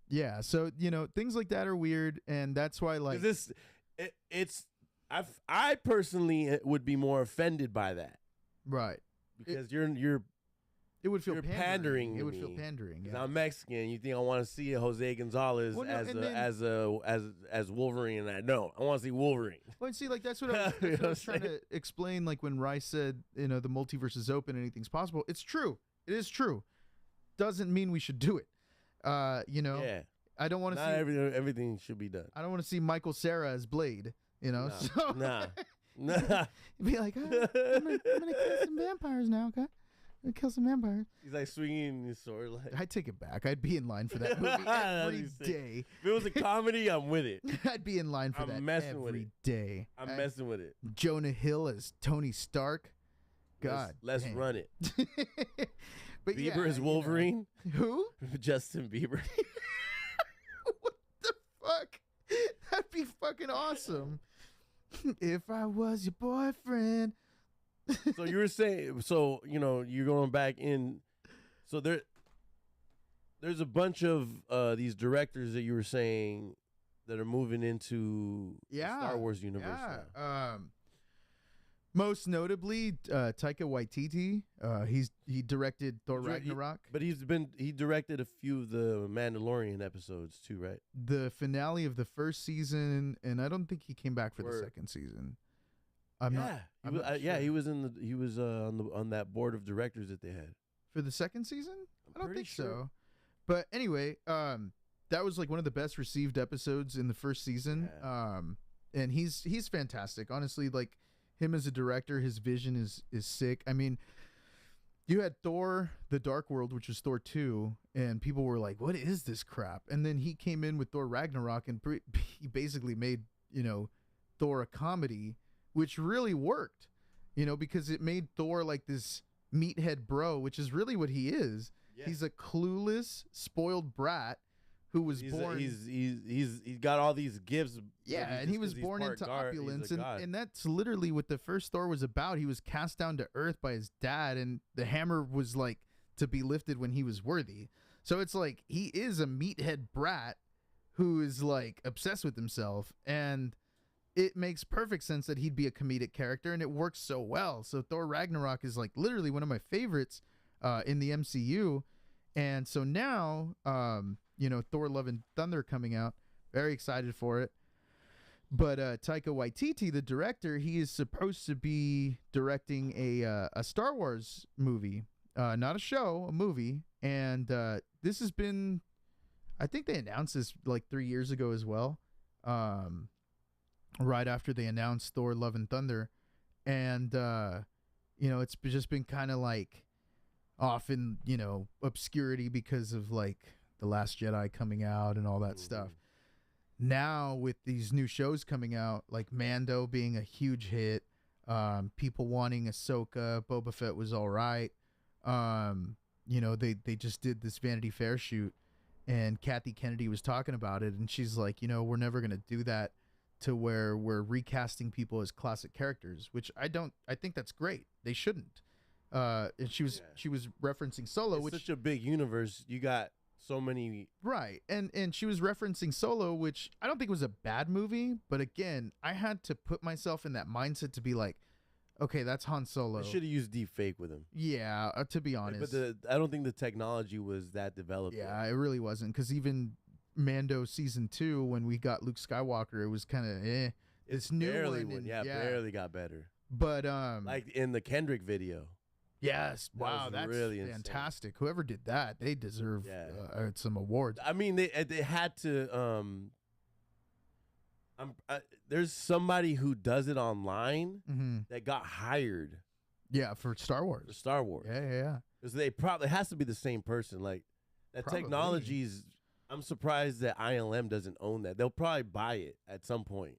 Yeah, so things like that are weird, and that's why like I personally would be more offended by that. Right. Because you're it would feel pandering. It would feel pandering. Yeah. I'm Mexican. You think I want to see a Jose Gonzalez as Wolverine? And I want to see Wolverine. Well, see, like that's what I was trying to explain. Like when Rice said, the multiverse is open, anything's possible. It's true. It is true. Doesn't mean we should do it. Yeah. I don't want to see everything should be done. I don't want to see Michael Cera as Blade. Nah. So Nah. be like, I'm gonna kill some vampires now. Okay. Kill some vampires. He's like swinging his sword. Like, I take it back. I'd be in line for that movie every day. If it was a comedy, I'm with it. I'd be in line for that every day. I'm messing with it. Jonah Hill as Tony Stark. God, let's run it. But Bieber is Wolverine. Who? Justin Bieber. What the fuck? That'd be fucking awesome. If I was your boyfriend. So you were saying, you're going back in. So there's a bunch of these directors that you were saying that are moving into the Star Wars universe now. Most notably, Taika Waititi. He directed Thor Ragnarok. But he directed a few of the Mandalorian episodes too, right? The finale of the first season, and I don't think he came back for the second season. I'm not sure. He was on that board of directors that they had for the second season. I don't think sure. so. But anyway, that was like one of the best received episodes in the first season. Yeah. And he's fantastic. Honestly, like him as a director, his vision is sick. I mean, you had Thor: The Dark World, which was Thor 2, and people were like, "What is this crap?" And then he came in with Thor Ragnarok, and he basically made Thor a comedy, which really worked, because it made Thor like this meathead bro, which is really what he is. Yeah. He's a clueless, spoiled brat who was born. He's got all these gifts. Yeah, and he was born into opulence, and that's literally what the first Thor was about. He was cast down to earth by his dad, and the hammer was like to be lifted when he was worthy. So it's like he is a meathead brat who is like obsessed with himself, and it makes perfect sense that he'd be a comedic character, and it works so well. So Thor Ragnarok is like literally one of my favorites in the MCU. And so now, Thor Love and Thunder coming out. Very excited for it. But Taika Waititi, the director, he is supposed to be directing a Star Wars movie. Not a show, a movie. And this has been, I think they announced this like 3 years ago as well. Right after they announced Thor Love and Thunder. And, it's just been kind of like off in, obscurity because of like The Last Jedi coming out and all that stuff. Now with these new shows coming out, like Mando being a huge hit, people wanting Ahsoka, Boba Fett was all right. They just did this Vanity Fair shoot, and Kathy Kennedy was talking about it, and she's like, we're never going to do that to where we're recasting people as classic characters, which I think that's great. They shouldn't. And she was referencing Solo, it's which such a big universe. You got so many, right? And she was referencing Solo, which I don't think was a bad movie, but again, I had to put myself in that mindset to be like, okay, that's Han Solo. They should have used deep fake with him. Yeah, to be honest, but I don't think the technology was that developed. Yeah, it really wasn't, because even Mando season 2, when we got Luke Skywalker, it was kind of It's new one, barely got better. But like in the Kendrick video. Yes, wow, that's really fantastic. Insane. Whoever did that, they deserve some awards. I mean, they had to. There's somebody who does it online that got hired. Yeah, for Star Wars. For Star Wars. Yeah. Because it has to be the same person. Like that technology's. I'm surprised that ILM doesn't own that. They'll probably buy it at some point.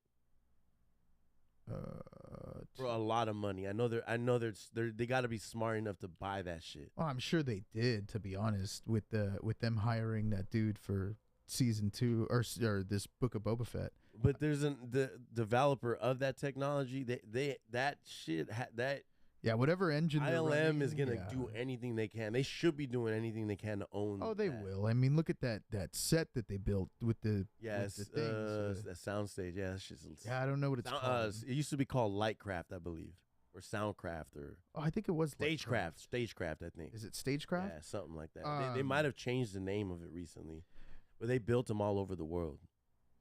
for a lot of money. They got to be smart enough to buy that shit. Well, I'm sure they did, to be honest, with them hiring that dude for season 2 or this Book of Boba Fett. But there's the developer of that technology. That shit that Yeah, whatever engine ILM is gonna do anything they can. They should be doing anything they can to own. Oh, they will. I mean, look at that set that they built with the yes, with the things. that soundstage. Yeah, that's just I don't know what it's called. It used to be called Lightcraft, I believe, or Soundcraft, or I think it was Stagecraft. Stagecraft, I think. Is it Stagecraft? Yeah, something like that. They might have changed the name of it recently, but they built them all over the world.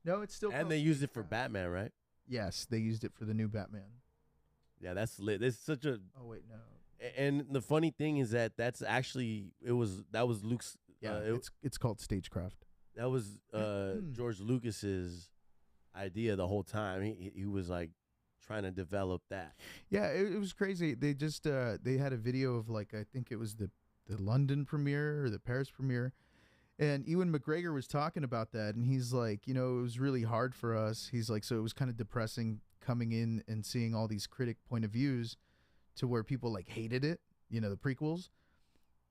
No, it's still. And they used it for Batman, right? Yes, they used it for the new Batman. Yeah, that's lit. It's such a. Oh wait, no. And the funny thing is that was Luke's. Yeah, it's called Stagecraft. That was George Lucas's idea the whole time. He was like trying to develop that. Yeah, it was crazy. They just they had a video of like I think it was the London premiere or the Paris premiere. And Ewan McGregor was talking about that, and he's like, it was really hard for us. He's like, so it was kind of depressing coming in and seeing all these critic point of views to where people like hated it, the prequels.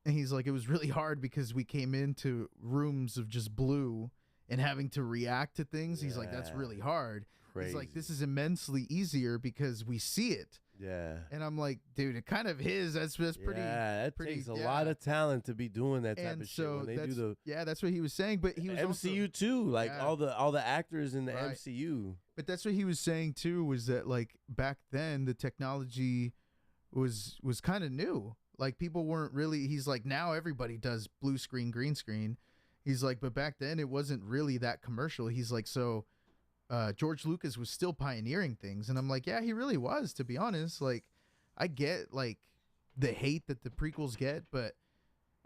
And he's like, it was really hard because we came into rooms of just blue and having to react to things. Yeah. He's like, that's really hard. Crazy. He's like, this is immensely easier because we see it. Yeah. And I'm like, dude, it kind of is. That's pretty. Yeah, it takes a lot of talent to be doing that type of shit. When they do that's what he was saying. But he was MCU also, too, like all the actors in the MCU. But that's what he was saying too, was that like back then the technology was kind of new. Like people weren't really. He's like, now everybody does blue screen, green screen. He's like, but back then it wasn't really that commercial. He's like, so. George Lucas was still pioneering things, and I'm like, yeah, he really was, to be honest. Like, I get like the hate that the prequels get, but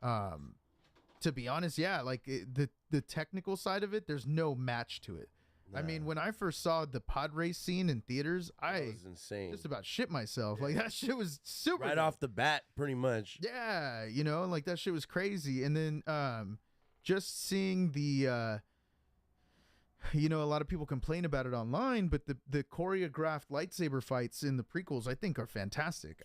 to be honest, yeah, like the technical side of it, there's no match to it. Nah. I mean, when I first saw the pod race scene in theaters, I was insane. Just about shit myself. Yeah. Like that shit was super right off the bat, pretty much. Yeah, like that shit was crazy, and then just seeing the. A lot of people complain about it online, but the choreographed lightsaber fights in the prequels, I think, are fantastic.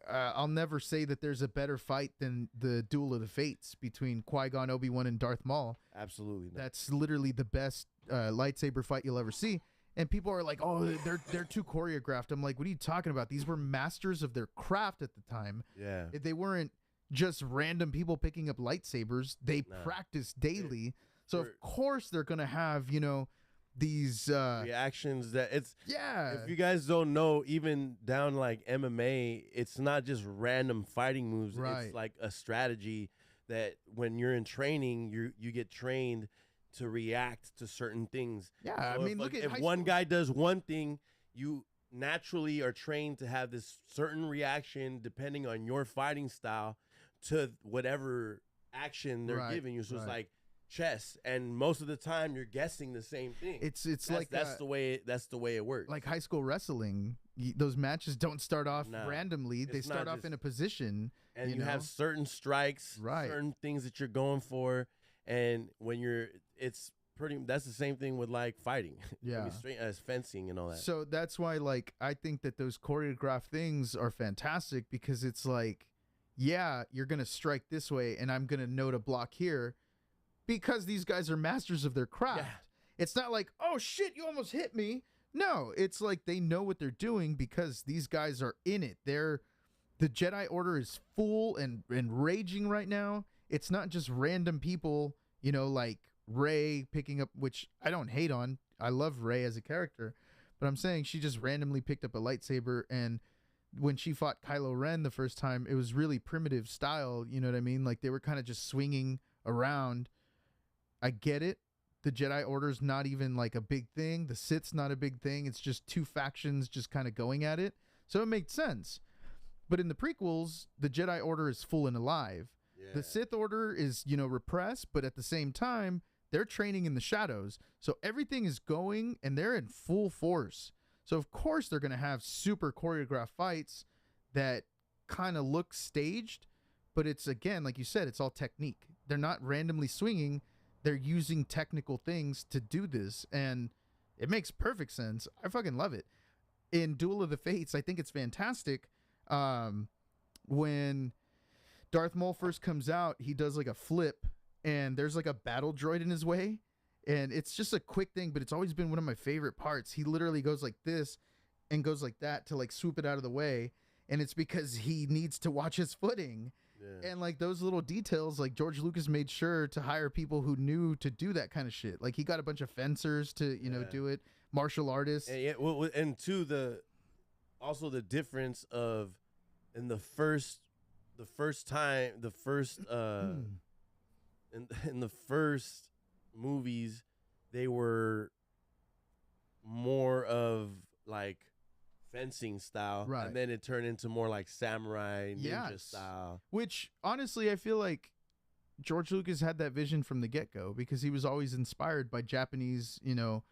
I'll never say that there's a better fight than the Duel of the Fates between Qui-Gon, Obi-Wan, and Darth Maul. Absolutely not. That's literally the best lightsaber fight you'll ever see. And people are like, oh, they're too choreographed. I'm like, what are you talking about? These were masters of their craft at the time. Yeah. They weren't just random people picking up lightsabers. They practiced daily. So of course they're gonna have these reactions that it's yeah. If you guys don't know, even down like MMA, it's not just random fighting moves. Right. It's like a strategy that when you're in training, you get trained to react to certain things. Yeah, so I mean, look at if one guy does one thing, you naturally are trained to have this certain reaction depending on your fighting style to whatever action they're giving you. So it's like chess, and most of the time you're guessing the same thing. It's like that's the way it works. Like high school wrestling, those matches don't start off randomly. They start off in a position, and you have certain strikes, certain things that you're going for, and when that's the same thing with like fighting, as fencing and all that. So that's why like I think that those choreographed things are fantastic, because it's like, yeah, you're gonna strike this way, and I'm gonna know to block here. Because these guys are masters of their craft. Yeah. It's not like, oh shit, you almost hit me. No, it's like they know what they're doing because these guys are in it. The Jedi Order is full and raging right now. It's not just random people, like Rey picking up, which I don't hate on. I love Rey as a character. But I'm saying she just randomly picked up a lightsaber, and when she fought Kylo Ren the first time, it was really primitive style, you know what I mean? Like they were kind of just swinging around. I get it. The Jedi Order's not even like a big thing. The Sith's not a big thing. It's just two factions just kind of going at it. So it makes sense. But in the prequels, the Jedi Order is full and alive. Yeah. The Sith Order is, repressed, but at the same time, they're training in the shadows. So everything is going and they're in full force. So of course they're going to have super choreographed fights that kind of look staged, but it's, again, like you said, it's all technique. They're not randomly swinging. They're using technical things to do this, and it makes perfect sense. I fucking love it. in Duel of the Fates, I think it's fantastic. When Darth Maul first comes out, he does like a flip, and there's like a battle droid in his way, and it's just a quick thing, but it's always been one of my favorite parts. He literally goes like this and goes like that to like swoop it out of the way, and it's because he needs to watch his footing. Yeah. And like those little details, like George Lucas made sure to hire people who knew to do that kind of shit. Like he got a bunch of fencers to, you know, do it, martial artists. And and two, also the difference of in the first in the first movies, they were more of like fencing style, right? And then it turned into more like samurai ninja style. Which honestly, I feel like George Lucas had that vision from the get-go because he was always inspired by Japanese, you know,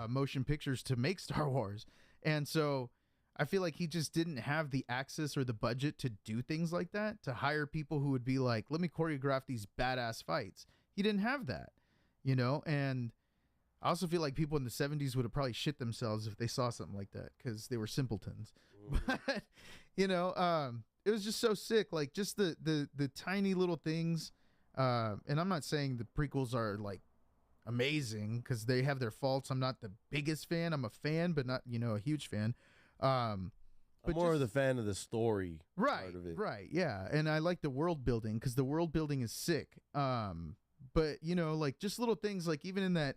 motion pictures to make Star Wars, and so I feel like he just didn't have the access or the budget to do things like that, to hire people who would be like, let me choreograph these badass fights. He didn't have that, you know, and I also feel like people in the 70s would have probably shit themselves if they saw something like that because they were simpletons. But, you know, it was just so sick. Like just the tiny little things. And I'm not saying the prequels are like amazing because they have their faults. I'm not the biggest fan. I'm a fan, but not, you know, a huge fan. But I'm more of the fan of the story part of it. Right, yeah. And I like the world building because the world building is sick. But, you know, like just little things like even in that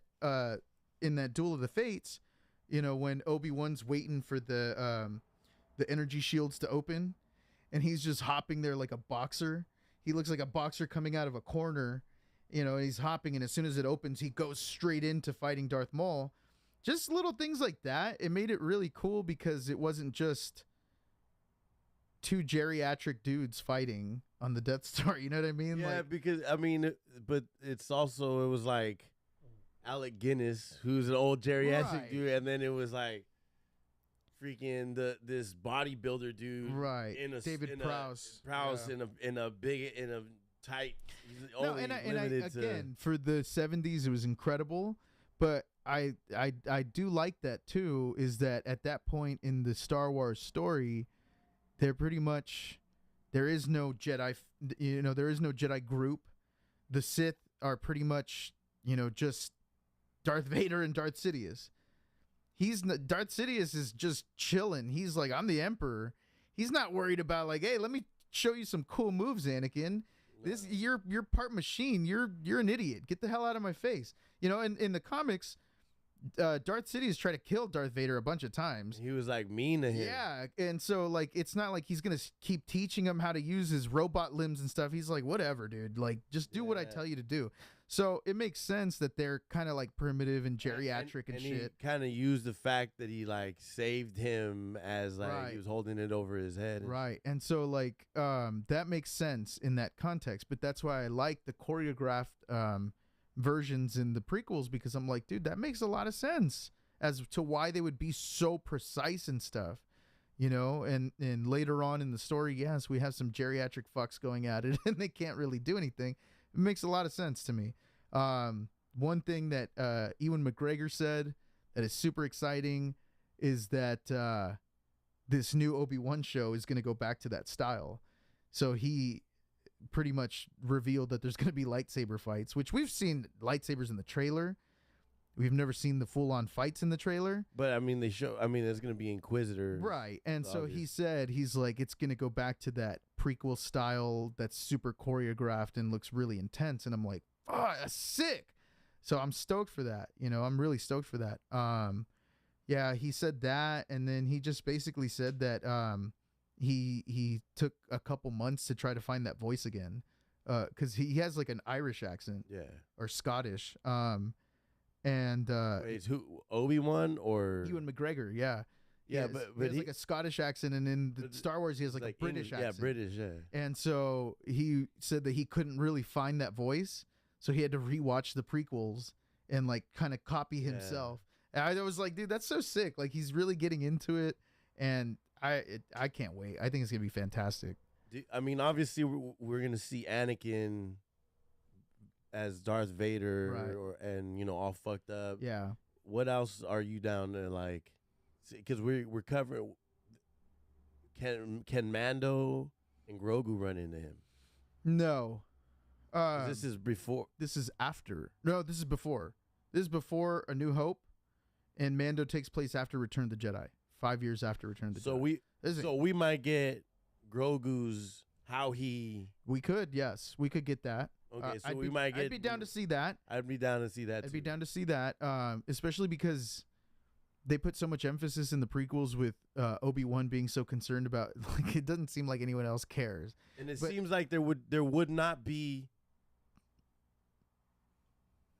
Duel of the Fates, you know, when Obi-Wan's waiting for the energy shields to open and he's just hopping there like a boxer. He looks like a boxer coming out of a corner, you know, and he's hopping, and as soon as it opens, he goes straight into fighting Darth Maul. Just little things like that. It made it really cool because it wasn't just two geriatric dudes fighting on the Death Star. You know what I mean? Yeah, like, because I mean, but it's also, it was like Alec Guinness, who's an old geriatric dude, and then it was like freaking this bodybuilder dude, right? David Prowse in a tight. Again, for the 70s, it was incredible, but I do like that too. Is that at that point in the Star Wars story, there is no Jedi, you know, there is no Jedi group. The Sith are pretty much, you know, just Darth Vader and Darth Sidious. Darth Sidious is just chilling. He's like, I'm the Emperor. He's not worried about like, hey, let me show you some cool moves, Anakin. You're part machine. You're an idiot. Get the hell out of my face. You know, in the comics, Darth Sidious tried to kill Darth Vader a bunch of times. He was like mean to him. Yeah, and so like it's not like he's gonna keep teaching him how to use his robot limbs and stuff. He's like, whatever, dude. Like, just do what I tell you to do. So it makes sense that they're kind of like primitive and geriatric and shit. He kind of used the fact that he like saved him as like he was holding it over his head. Right. And so like that makes sense in that context. But that's why I like the choreographed versions in the prequels, because I'm like, dude, that makes a lot of sense as to why they would be so precise and stuff. You know, and later on in the story, yes, we have some geriatric fucks going at it and they can't really do anything. It makes a lot of sense to me. One thing that Ewan McGregor said that is super exciting is that this new Obi-Wan show is going to go back to that style. So he pretty much revealed that there's going to be lightsaber fights, which we've seen lightsabers in the trailer. We've never seen the full-on fights in the trailer. But, I mean, there's going to be Inquisitor. Right. And so he said, he's like, it's going to go back to that prequel style that's super choreographed and looks really intense. And I'm like, oh, that's sick. So I'm stoked for that. You know, I'm really stoked for that. Yeah, he said that. And then he just basically said that he took a couple months to try to find that voice again. Because he has like an Irish accent. Yeah. Or Scottish. And wait, who, Obi-Wan or Ewan McGregor? Yeah, yeah, but he has like a Scottish accent, and in the Star Wars he has like a British accent. Yeah, British. Yeah. And so he said that he couldn't really find that voice, so he had to rewatch the prequels and like kind of copy himself. And I was like, dude, that's so sick. Like he's really getting into it, and I can't wait. I think it's gonna be fantastic. I mean, obviously we're gonna see Anakin as Darth Vader, and you know, all fucked up. Yeah. What else are you down to like because we're covering. Can Mando and Grogu run into him? No. 'Cause this is before. This is after. No, this is before. This is before A New Hope, and Mando takes place after Return of the Jedi. 5 years after Return of the Jedi. We might get Grogu's how he. We could, yes, we could get that. Okay, so we might get. I'd be down to see that. I'd be down to see that. I'd be down to see that, especially because they put so much emphasis in the prequels with Obi-Wan being so concerned about. Like, it doesn't seem like anyone else cares. And it seems like there would not be.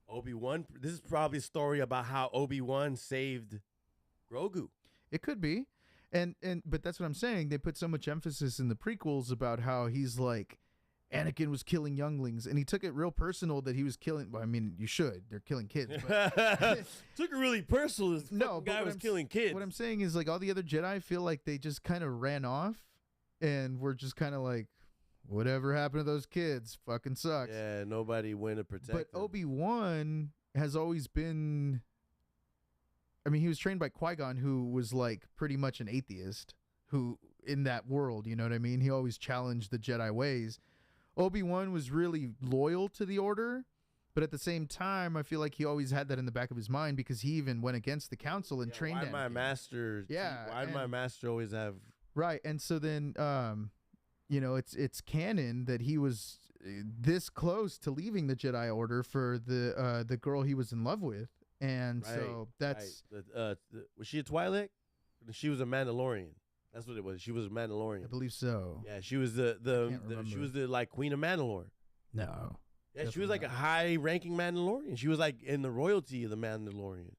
Obi-Wan. This is probably a story about how Obi-Wan saved Grogu. It could be, but that's what I'm saying. They put so much emphasis in the prequels about how he's like, Anakin was killing younglings, and he took it real personal that he was killing. Well, I mean, you should. They're killing kids. But took it really personal. This guy was killing kids. What I'm saying is, like, all the other Jedi feel like they just kind of ran off, and we're just kind of like, whatever happened to those kids fucking sucks. Yeah, nobody went to protect But them. Obi-Wan has always been. I mean, he was trained by Qui-Gon, who was like pretty much an atheist, who in that world, you know what I mean? He always challenged the Jedi ways. Obi-Wan was really loyal to the Order, but at the same time, I feel like he always had that in the back of his mind because he even went against the Council and trained Anakin. My master? Yeah, why did my master always have? Right, and so then, you know, it's canon that he was this close to leaving the Jedi Order for the girl he was in love with, and so that's was she a Twi'lek? She was a Mandalorian. That's what it was. She was a Mandalorian. I believe so. Yeah, she was she was the like Queen of Mandalore. No. Yeah, she was like a high-ranking Mandalorian. She was like in the royalty of the Mandalorian.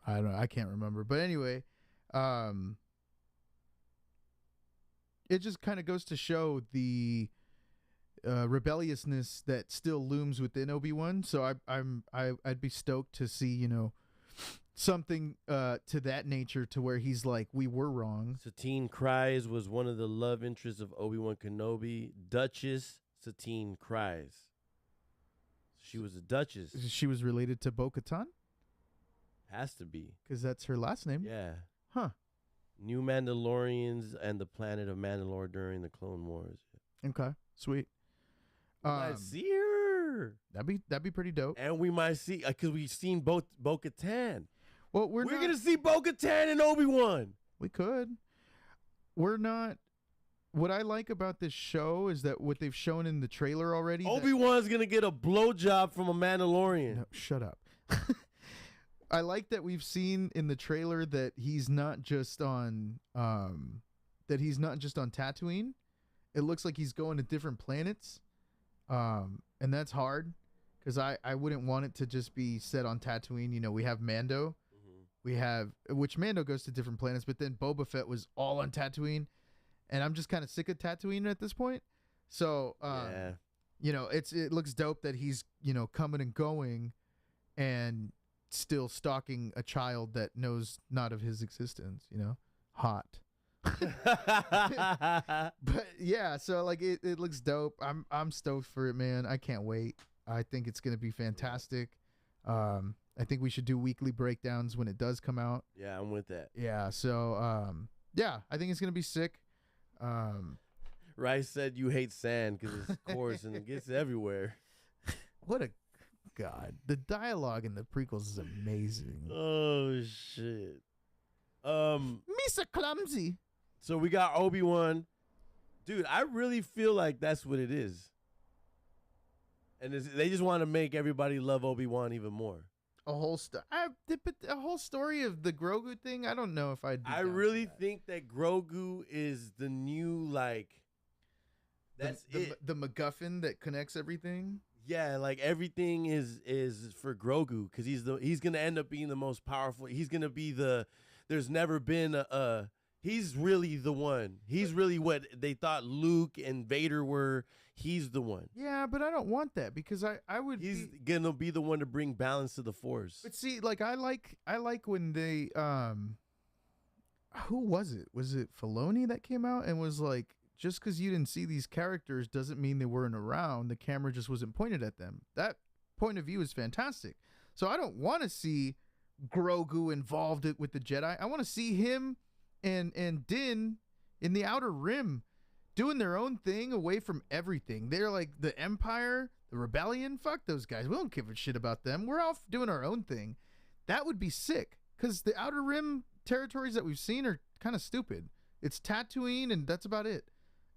I don't know. I can't remember. But anyway, it just kind of goes to show the rebelliousness that still looms within Obi-Wan. So I'd be stoked to see, you know, something to that nature to where he's like, we were wrong. Satine Kryze was one of the love interests of Obi-Wan Kenobi. Duchess Satine Kryze. She was a duchess. She was related to Bo-Katan? Has to be. Because that's her last name. Yeah. Huh. New Mandalorians and the planet of Mandalore during the Clone Wars. Okay. Sweet. We might see her. That'd be pretty dope. And we might see, because we've seen Bo-Katan. Well, we're going to see Bo-Katan and Obi-Wan. We could. We're not. What I like about this show is that what they've shown in the trailer already. Obi-Wan's going to get a blowjob from a Mandalorian. No, shut up. I like that we've seen in the trailer that he's not just on Tatooine. It looks like he's going to different planets. And that's hard because I wouldn't want it to just be set on Tatooine. You know, we have Mando. Which Mando goes to different planets, but then Boba Fett was all on Tatooine, and I'm just kind of sick of Tatooine at this point. So, you know, it looks dope that he's, you know, coming and going, and still stalking a child that knows not of his existence. You know, hot. But yeah, so like it looks dope. I'm stoked for it, man. I can't wait. I think it's gonna be fantastic. I think we should do weekly breakdowns when it does come out. Yeah, I'm with that. Yeah, so yeah, I think it's gonna be sick. Rice said you hate sand because it's coarse and it gets everywhere. What a god! The dialogue in the prequels is amazing. Oh shit. Misa clumsy. So we got Obi-Wan. Dude, I really feel like that's what it is. And they just want to make everybody love Obi-Wan even more. A whole story of the Grogu thing. I don't know if I'd. I really think that Grogu is the new, like, that's the MacGuffin that connects everything. Yeah, like everything is for Grogu because he's gonna end up being the most powerful. He's gonna be there's never been he's really the one. He's really what they thought Luke and Vader were. He's the one. Yeah, but I don't want that because I would. He's gonna be the one to bring balance to the Force. But see, like I like when they who was it? Was it Filoni that came out and was like, just because you didn't see these characters doesn't mean they weren't around. The camera just wasn't pointed at them. That point of view is fantastic. So I don't want to see Grogu involved with the Jedi. I want to see him and Din in the Outer Rim doing their own thing away from everything. They're like the Empire, the Rebellion. Fuck those guys. We don't give a shit about them. We're off doing our own thing. That would be sick, because the Outer Rim territories that we've seen are kind of stupid. It's Tatooine, and that's about it.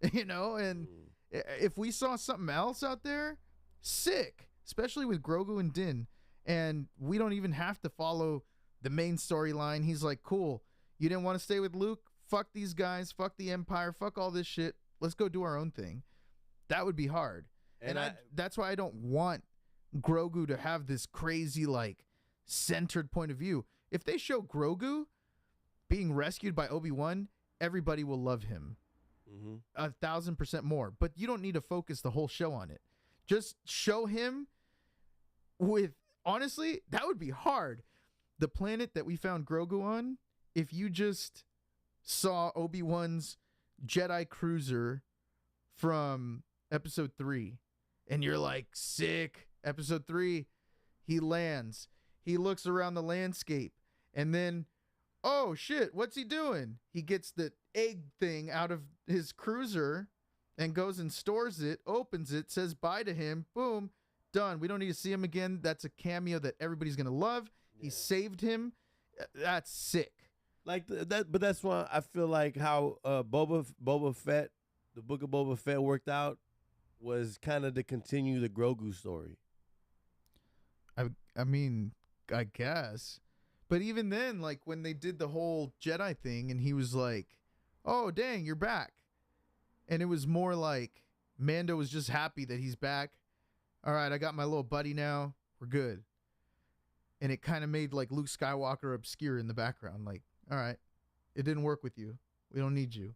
And if we saw something else out there, sick, especially with Grogu and Din. And we don't even have to follow the main storyline. He's like, cool, you didn't want to stay with Luke? Fuck these guys. Fuck the Empire. Fuck all this shit. Let's go do our own thing. That would be hard. And that's why I don't want Grogu to have this crazy, like, centered point of view. If they show Grogu being rescued by Obi-Wan, everybody will love him. 1,000% more. But you don't need to focus the whole show on it. Just show him with, honestly, that would be hard. The planet that we found Grogu on, if you just saw Obi-Wan's Jedi cruiser from episode 3, and you're like, sick. Episode 3, he lands. He looks around the landscape, and then, oh shit, what's he doing? He gets the egg thing out of his cruiser and goes and stores it, opens it, says bye to him, boom, done. We don't need to see him again. That's a cameo that everybody's gonna love. Yeah. He saved him. That's sick. Like that, but that's why I feel like how Boba Fett, the Book of Boba Fett worked out was kind of to continue the Grogu story. I mean, I guess. But even then, like, when they did the whole Jedi thing and he was like, oh, dang, you're back. And it was more like Mando was just happy that he's back. All right, I got my little buddy now. We're good. And it kind of made, like, Luke Skywalker obscure in the background. Like, all right, it didn't work with you. We don't need you.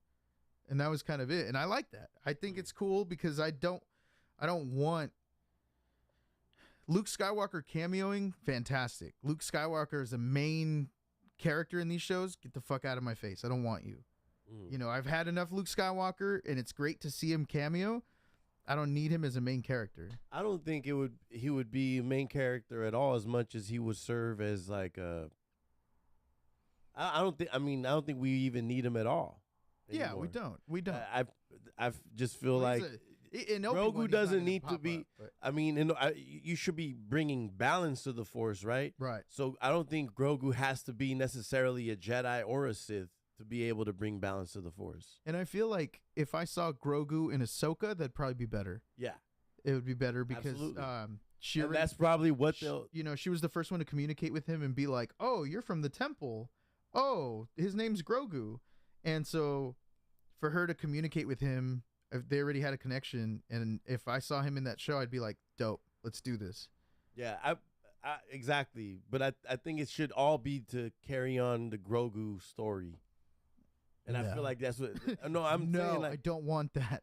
And that was kind of it. And I like that. I think it's cool because I don't want Luke Skywalker cameoing. Fantastic. Luke Skywalker is a main character in these shows. Get the fuck out of my face. I don't want you. I've had enough Luke Skywalker, and it's great to see him cameo. I don't need him as a main character. I don't think he would be a main character at all, as much as he would serve as like a. I don't think we even need him at all anymore. Yeah, we don't. I just feel like Grogu doesn't need to be. You should be bringing balance to the Force, right? Right. So I don't think Grogu has to be necessarily a Jedi or a Sith to be able to bring balance to the Force. And I feel like if I saw Grogu in Ahsoka, that'd probably be better. Yeah, it would be better because and that's probably what they'll. She was the first one to communicate with him and be like, "Oh, you're from the Temple. Oh, his name's Grogu," and so for her to communicate with him, if they already had a connection, and if I saw him in that show, I'd be like, dope, let's do this. Yeah, I exactly. But I think it should all be to carry on the Grogu story. And I feel like that's what. No, saying, like, I don't want that.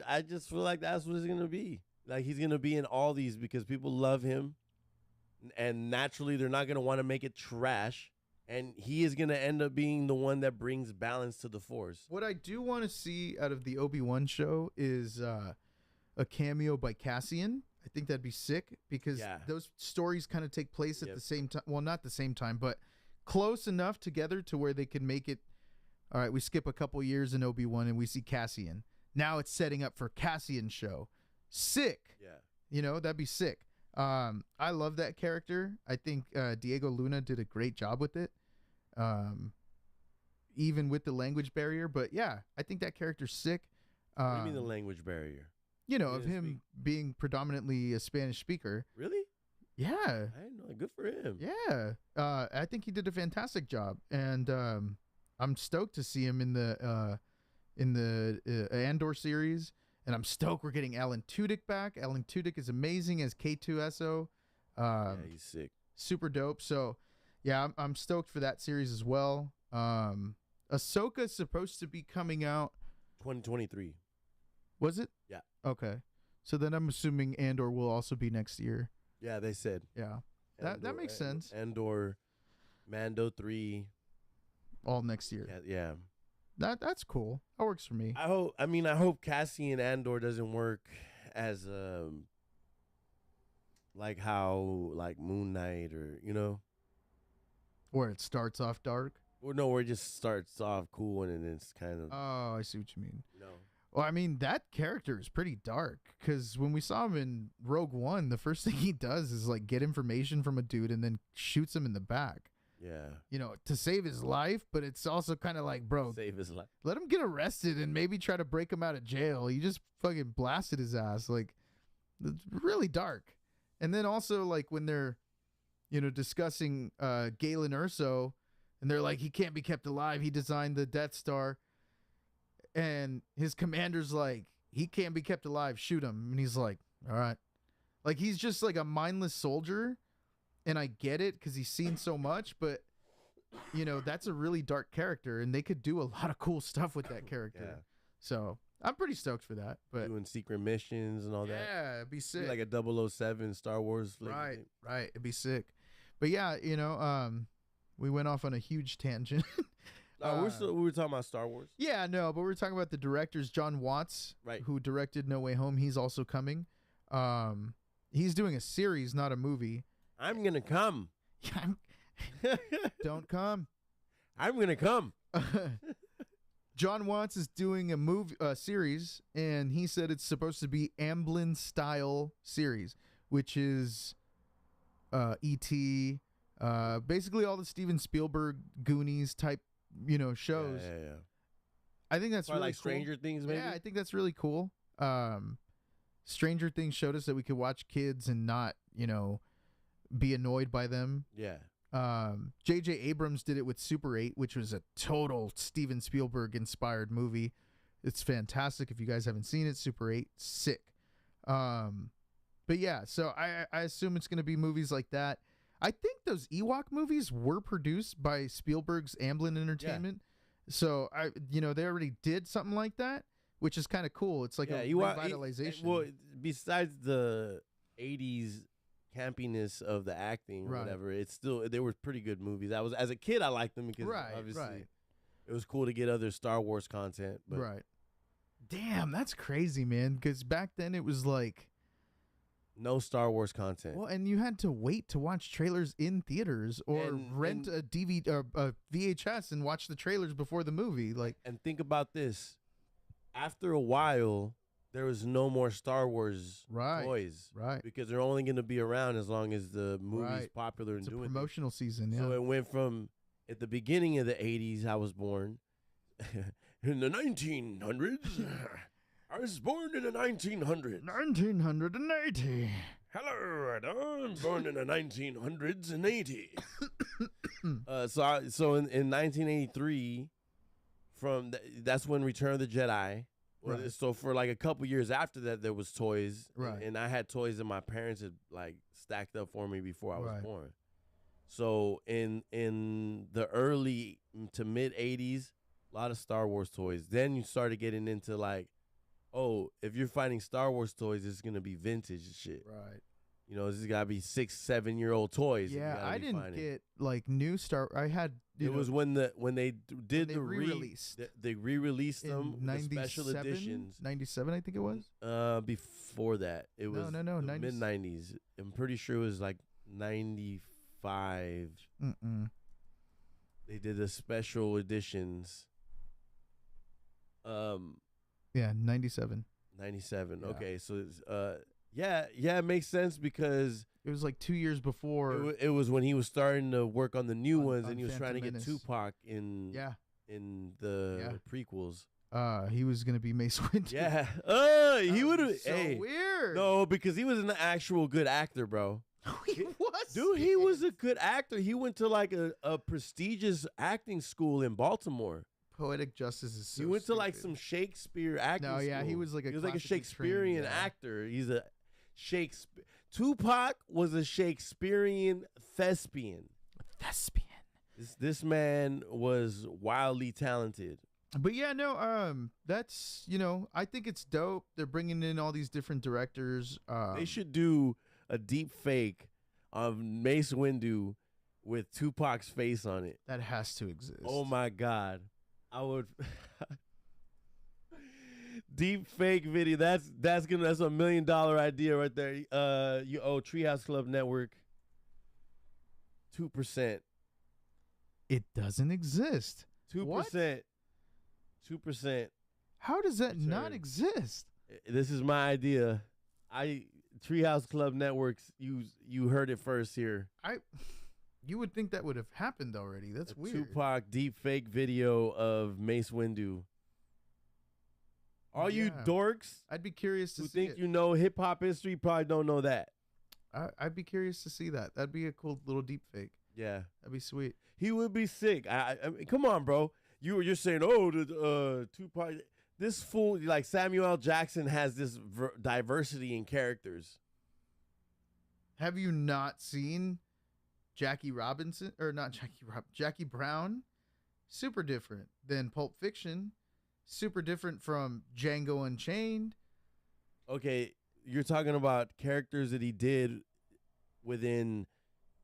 I just feel like that's what it's gonna be. Like, he's gonna be in all these because people love him, and naturally they're not gonna want to make it trash. And he is going to end up being the one that brings balance to the Force. What I do want to see out of the Obi-Wan show is a cameo by Cassian. I think that'd be sick because those stories kind of take place at the same time. Well, not the same time, but close enough together to where they can make it. All right, we skip a couple years in Obi-Wan and we see Cassian. Now it's setting up for Cassian's show. Sick. Yeah. That'd be sick. I love that character. I think Diego Luna did a great job with it, even with the language barrier. But yeah, I think that character's sick. What do you mean the language barrier? Of him being predominantly a Spanish speaker. Really? Yeah. I didn't know. Good for him. Yeah. I think he did a fantastic job, and I'm stoked to see him in the Andor series. And I'm stoked we're getting Alan Tudyk back. Alan Tudyk is amazing as K2SO. Yeah, he's sick. Super dope. So, yeah, I'm stoked for that series as well. Ahsoka is supposed to be coming out 2023. Was it? Yeah. Okay. So then I'm assuming Andor will also be next year. Yeah, they said. Yeah. That makes sense. Andor, Mando 3. All next year. Yeah. That's cool. That works for me. I hope Cassian Andor doesn't work as like how like Moon Knight or Where it starts off dark. Or no, where it just starts off cool and then it's kind of. Oh, I see what you mean. No. Well, I mean, that character is pretty dark because when we saw him in Rogue One, the first thing he does is like get information from a dude and then shoots him in the back. Yeah. To save his life, but it's also kind of like, bro, Save his life. let him get arrested and maybe try to break him out of jail. You just fucking blasted his ass. Like, it's really dark. And then also, like, when they're, discussing Galen Erso, and they're like, he can't be kept alive. He designed the Death Star. And his commander's like, he can't be kept alive. Shoot him. And he's like, all right. Like, he's just like a mindless soldier. And I get it because he's seen so much. But, that's a really dark character. And they could do a lot of cool stuff with that character. Yeah. So I'm pretty stoked for that. But Doing secret missions and all that. yeah, it'd be sick. Like a 007 Star Wars flick. Right. It'd be sick. But yeah, we went off on a huge tangent. We were talking about Star Wars. Yeah, no, but we were talking about the directors. John Watts, right, who directed No Way Home. He's also coming. He's doing a series, not a movie. I'm gonna come. Don't come. I'm gonna come. John Watts is doing a series, and he said it's supposed to be Amblin style series, which is E.T., basically all the Steven Spielberg Goonies type, shows. Yeah. I think that's probably really like Stranger cool. Things, maybe. Yeah, I think that's really cool. Stranger Things showed us that we could watch kids and not, be annoyed by them. Yeah. J.J. Abrams did it with Super 8, which was a total Steven Spielberg inspired movie. It's fantastic. If you guys haven't seen it, Super 8, sick. But yeah, so I assume it's going to be movies like that. I think those Ewok movies were produced by Spielberg's Amblin Entertainment. Yeah. So they already did something like that, which is kind of cool. It's like a revitalization. Well, besides the 80s campiness of the acting or whatever, it's still, they were pretty good movies. As a kid, I liked them because obviously it was cool to get other Star Wars content. But. Right. Damn, that's crazy, man. Because back then it was like no Star Wars content. Well, and you had to wait to watch trailers in theaters or rent a DVD or a VHS and watch the trailers before the movie. Like, and think about this: after a while, there was no more Star Wars toys, right? Because they're only going to be around as long as the movie's popular and it's doing a promotional season. Yeah. So it went from at the beginning of the '80s. I was born in the 1900s. I was born in the 1900s. 1980. Hello, I'm born in the 1900s and 80. So in 1983, that's when Return of the Jedi. Right. So for like a couple years after that, there was toys. Right. And I had toys that my parents had like stacked up for me before I was born. So in the early to mid 80s, a lot of Star Wars toys. Then you started getting into like, oh, if you're finding Star Wars toys, it's gonna be vintage and shit. Right. This has gotta be 6-7-year-old toys. Yeah, I didn't get like new Star. I had. It was when they did the re-released. They re-released them in the special editions. 97, I think it was. Before that, it was no, mid 90s. I'm pretty sure it was like 95. They did the special editions. Yeah, 97. 97. Yeah. Okay, so it's, it makes sense because it was like 2 years before. It was when he was starting to work on the new ones, and he was Phantom trying to get Tupac in the prequels. He was gonna be Mace Windu. Yeah. He would have. So weird. No, because he was an actual good actor, bro. He was. Dude, he was a good actor. He went to like a prestigious acting school in Baltimore. Poetic Justice is so He went stupid. to like some Shakespeare acting school. he was like a Shakespearean actor. He's a Shakespeare. Tupac was a Shakespearean thespian. This man was wildly talented. But yeah, no, that's, I think it's dope. They're bringing in all these different directors. They should do a deep fake of Mace Windu with Tupac's face on it. That has to exist. Oh my God. I would deep fake video. That's a $1 million idea right there. You owe Treehouse Club Network 2%. It doesn't exist. 2%. 2%. How does that not Return. exist? This is my idea. Treehouse Club Networks. You heard it first here. You would think that would have happened already. That's weird. Tupac deep fake video of Mace Windu. All you dorks I'd be curious to who see think it. you know hip hop history probably don't know that. I'd be curious to see that. That'd be a cool little deep fake. Yeah, That'd be sweet. he would be sick. I mean, come on, bro. You're saying, oh, the Tupac. This fool, like Samuel L. Jackson, has this diversity in characters. Have you not seen Jackie Robinson or not Jackie Brown? Super different than Pulp Fiction. Super different from Django Unchained. Okay, you're talking about characters that he did within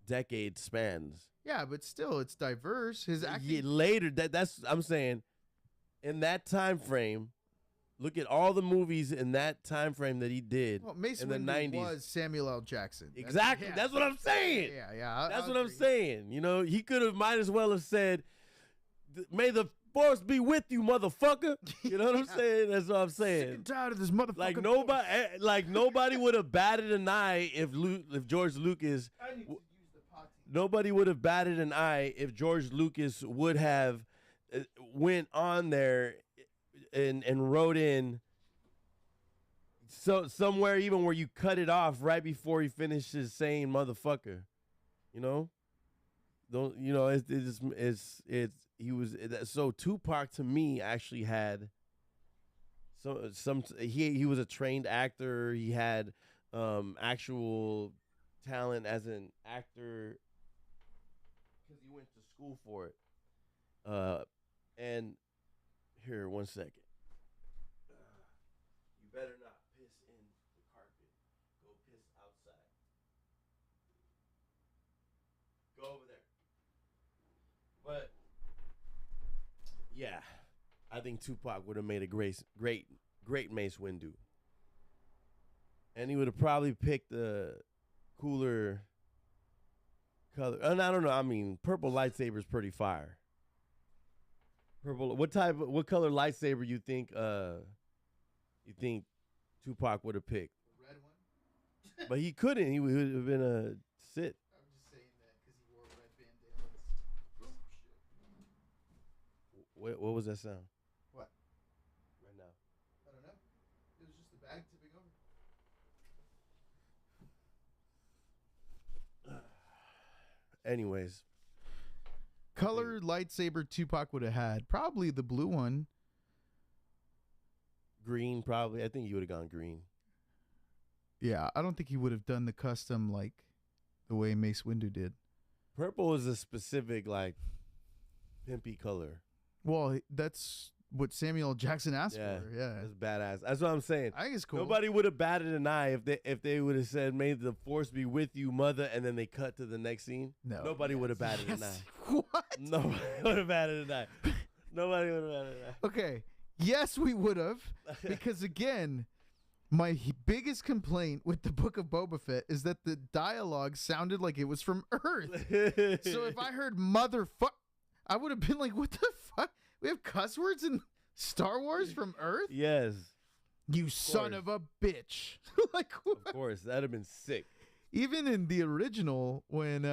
decade spans. Yeah, but still, it's diverse. His acting. Later, that's I'm saying, in that time frame, look at all the movies in that time frame that he did Mace in the Windu 90s. Was Samuel L. Jackson. Exactly. That's what I'm saying. Yeah. That's what I'm saying. You know, he might as well have said, "May the force be with you, motherfucker." You know what I'm saying? That's what I'm saying. Sick and tired of this motherfucker. Like nobody would have batted an eye if George Lucas. Nobody would have batted an eye if George Lucas would have went on there and wrote in somewhere even where you cut it off right before he finishes saying motherfucker. You know? Don't you know? So Tupac to me actually had he was a trained actor. He had actual talent as an actor because he went to school for it. And here, 1 second. You better not piss in the carpet. Go piss outside. Go over there. But yeah, I think Tupac would have made a great Mace Windu, and he would have probably picked a cooler color. And I don't know. I mean, purple lightsaber is pretty fire. Purple. What color lightsaber you think Tupac would have picked? The red one. But he couldn't. He would have been a Sith. I'm just saying that because he wore red bandanas. What was that sound? What? Right now. I don't know. It was just the bag tipping over. Anyways. Color lightsaber Tupac would have had. Probably the blue one. Green, probably. I think you would have gone green. Yeah, I don't think he would have done the custom like the way Mace Windu did. Purple is a specific, like, pimpy color. Well, that's what Samuel L. Jackson asked for. Yeah, that's badass. That's what I'm saying. I think it's cool. Nobody would have batted an eye if they would have said, "May the force be with you, mother," and then they cut to the next scene. No, nobody would have batted an eye. What? Nobody would have batted an eye. Nobody would have batted an eye. Okay, yes, we would have, because again, my biggest complaint with the Book of Boba Fett is that the dialogue sounded like it was from Earth. So if I heard "motherfuck," I would have been like, "What the fuck? We have cuss words in Star Wars from Earth?" Yes. You son of a bitch. Like, what? Of course, that'd have been sick. Even in the original, when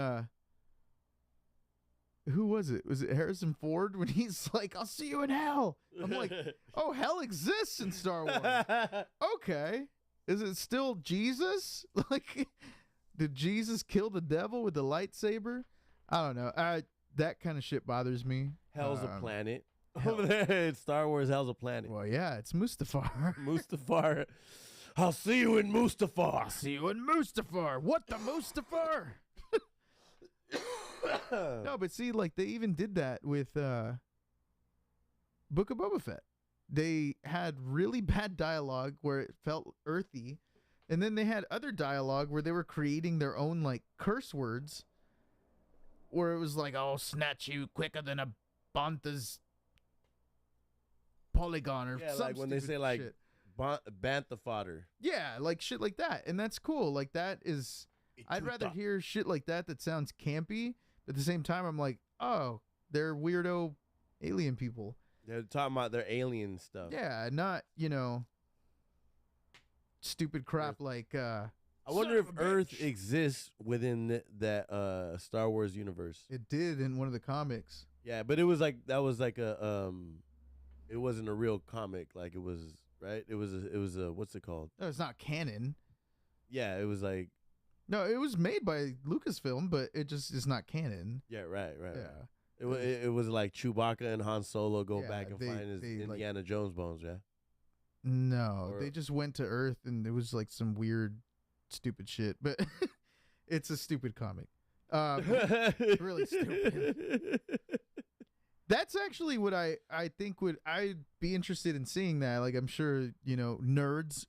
who was it? Was it Harrison Ford when he's like, "I'll see you in hell"? I'm like, oh, hell exists in Star Wars. Okay, is it still Jesus? Like, did Jesus kill the devil with the lightsaber? I don't know. That kind of shit bothers me. Hell's a planet. Over there in Star Wars, hell's a planet. Well, yeah, it's Mustafar. Mustafar. I'll see you in Mustafar. I'll see you in Mustafar. What the Mustafar? No, but see, like, they even did that with Book of Boba Fett. They had really bad dialogue where it felt earthy, and then they had other dialogue where they were creating their own, like, curse words, where it was like, "I'll snatch you quicker than a Banta's polygon," or yeah, some like when they say like shit. Bantha fodder. Yeah, like shit like that, and that's cool. Like, that is, I'd rather hear shit like that sounds campy, but at the same time, I'm like, oh, They're weirdo alien people. They're talking about their alien stuff. Yeah, not, stupid crap like I wonder if Earth exists within that Star Wars universe. It did in one of the comics. Yeah, but it was like that was like a it wasn't a real comic. Like it was right. It was a what's it called? No, it's not canon. Yeah, it was like no, it was made by Lucasfilm, but it just is not canon. Yeah, right. Yeah, it was like Chewbacca and Han Solo go back and find his Indiana Jones bones. Yeah. No, they just went to Earth and it was like some weird, stupid shit. But it's a stupid comic. Really stupid. That's actually what I think I'd be interested in seeing that. Like I'm sure nerds.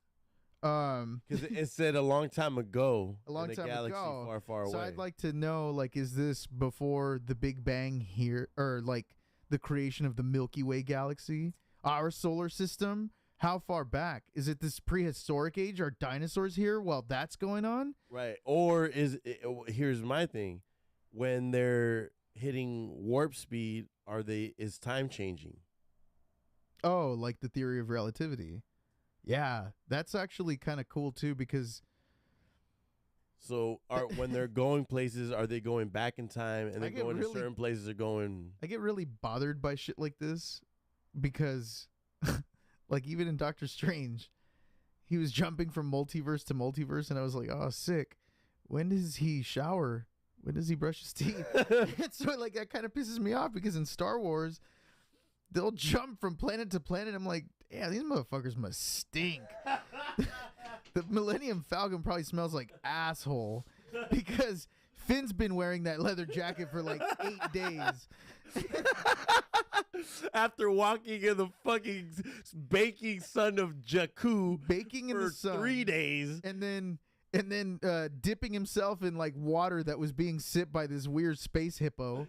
Because it said a long time ago, a long time galaxy ago, far, far away. So I'd like to know, like, is this before the Big Bang here, or like the creation of the Milky Way galaxy, our solar system? How far back is it? This prehistoric age? Are dinosaurs here while that's going on? Right. Or here's my thing: when they're hitting warp speed, is time changing? Oh, like the theory of relativity. Yeah, that's actually kind of cool too because. So when they're going places, are they going back in time and then going to certain places? Are going? I get really bothered by shit like this because, like even in Doctor Strange, he was jumping from multiverse to multiverse, and I was like, oh, sick. When does he shower? When does he brush his teeth? And so like that kind of pisses me off because in Star Wars, they'll jump from planet to planet. I'm like, yeah, these motherfuckers must stink. The Millennium Falcon probably smells like asshole because Finn's been wearing that leather jacket for like 8 days. After walking in the fucking baking sun of Jakku baking in for the sun 3 days. And then dipping himself in like water that was being sipped by this weird space hippo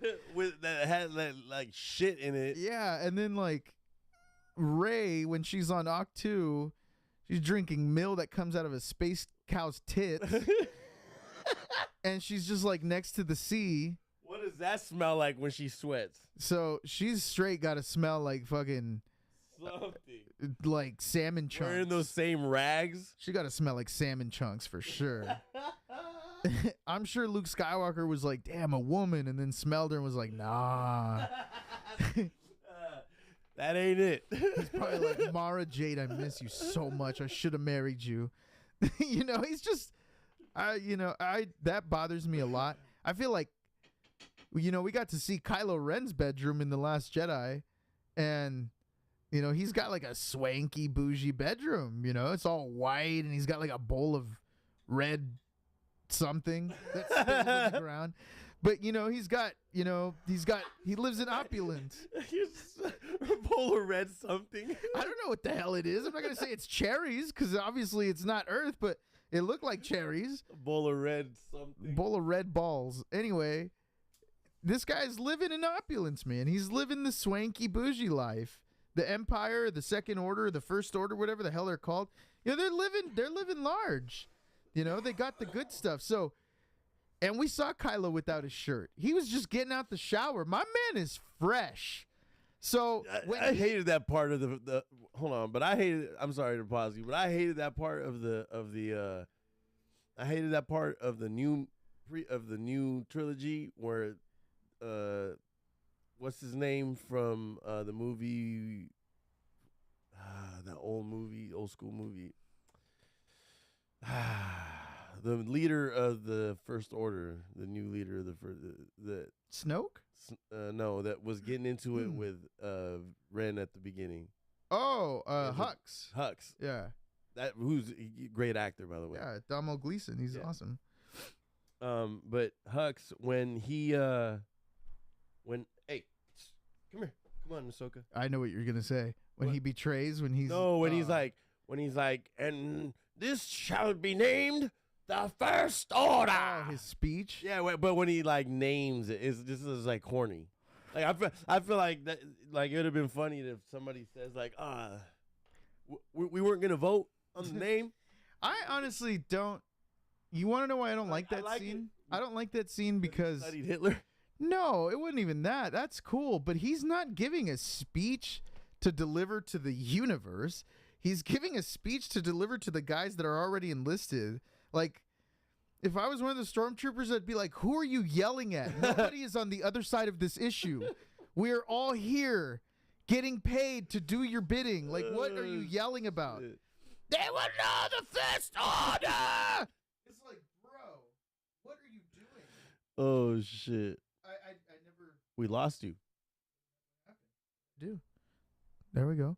that had like shit in it. Yeah, and then like Rey, when she's on Octu, she's drinking milk that comes out of a space cow's tits. And she's just like next to the sea. What does that smell like when she sweats? So she's straight got to smell like fucking something. Like salmon chunks. Wearing those same rags? She got to smell like salmon chunks for sure. I'm sure Luke Skywalker was like, damn, a woman, and then smelled her and was like, nah. That ain't it. He's probably like, Mara Jade, I miss you so much. I should have married you. He's just, that bothers me a lot. I feel like, we got to see Kylo Ren's bedroom in The Last Jedi, and, he's got like a swanky, bougie bedroom, it's all white, and he's got like a bowl of red something that spills on the ground. But, he lives in opulence. A bowl of red something. I don't know what the hell it is. I'm not going to say it's cherries because obviously it's not Earth, but it looked like cherries. A bowl of red something. Bowl of red balls. Anyway, this guy's living in opulence, man. He's living the swanky bougie life. The Empire, the Second Order, the First Order, whatever the hell they're called. They're living large. They got the good stuff. So, and we saw Kylo without his shirt. He was just getting out the shower. My man is fresh. So I hated that part of the hold on, but I'm sorry to pause you, but I hated that part of the I hated that part of the new trilogy where what's his name from the movie that old school movie the leader of the First Order, the new leader of the Snoke? No, that was getting into it with Ren at the beginning. Oh, Hux. Hux. Yeah. Who's a great actor, by the way. Yeah, Domhnall Gleeson. He's awesome. But Hux, when hey, come here. Come on, Ahsoka. I know what you're gonna say. When he betrays, when he's he's like, and this shall be named the First Order. Oh, his speech. Yeah, but when he like names it, this is like corny. Like I feel like that. Like it would have been funny if somebody says like, we weren't gonna vote on the name. I honestly don't. You want to know why I don't like that scene? I don't like that scene because studied Hitler. No, it wasn't even that. That's cool, but he's not giving a speech to deliver to the universe. He's giving a speech to deliver to the guys that are already enlisted. Like, if I was one of the stormtroopers, I'd be like, who are you yelling at? Nobody is on the other side of this issue. We're all here getting paid to do your bidding. Like, what are you yelling about? They will know the first order! It's like, bro, what are you doing? Oh, shit. I never... We lost you. Do. There we go.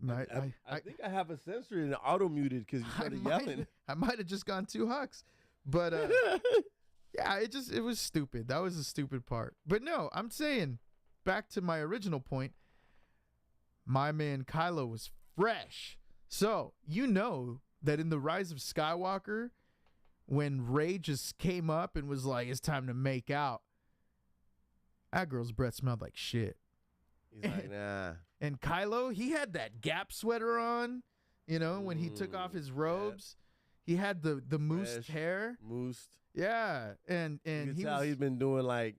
I think I have a sensor and auto muted because you started yelling. I might have just gone 2 hucks. But, yeah, it was stupid. That was the stupid part. But no, I'm saying, back to my original point, my man Kylo was fresh. So, you know that in The Rise of Skywalker, when Rey just came up and was like, it's time to make out, that girl's breath smelled like shit. He's like, nah. And Kylo, he had that Gap sweater on, you know, when he took off his robes. He had the moosed hair. Moosed. Yeah. And you can tell he's been doing like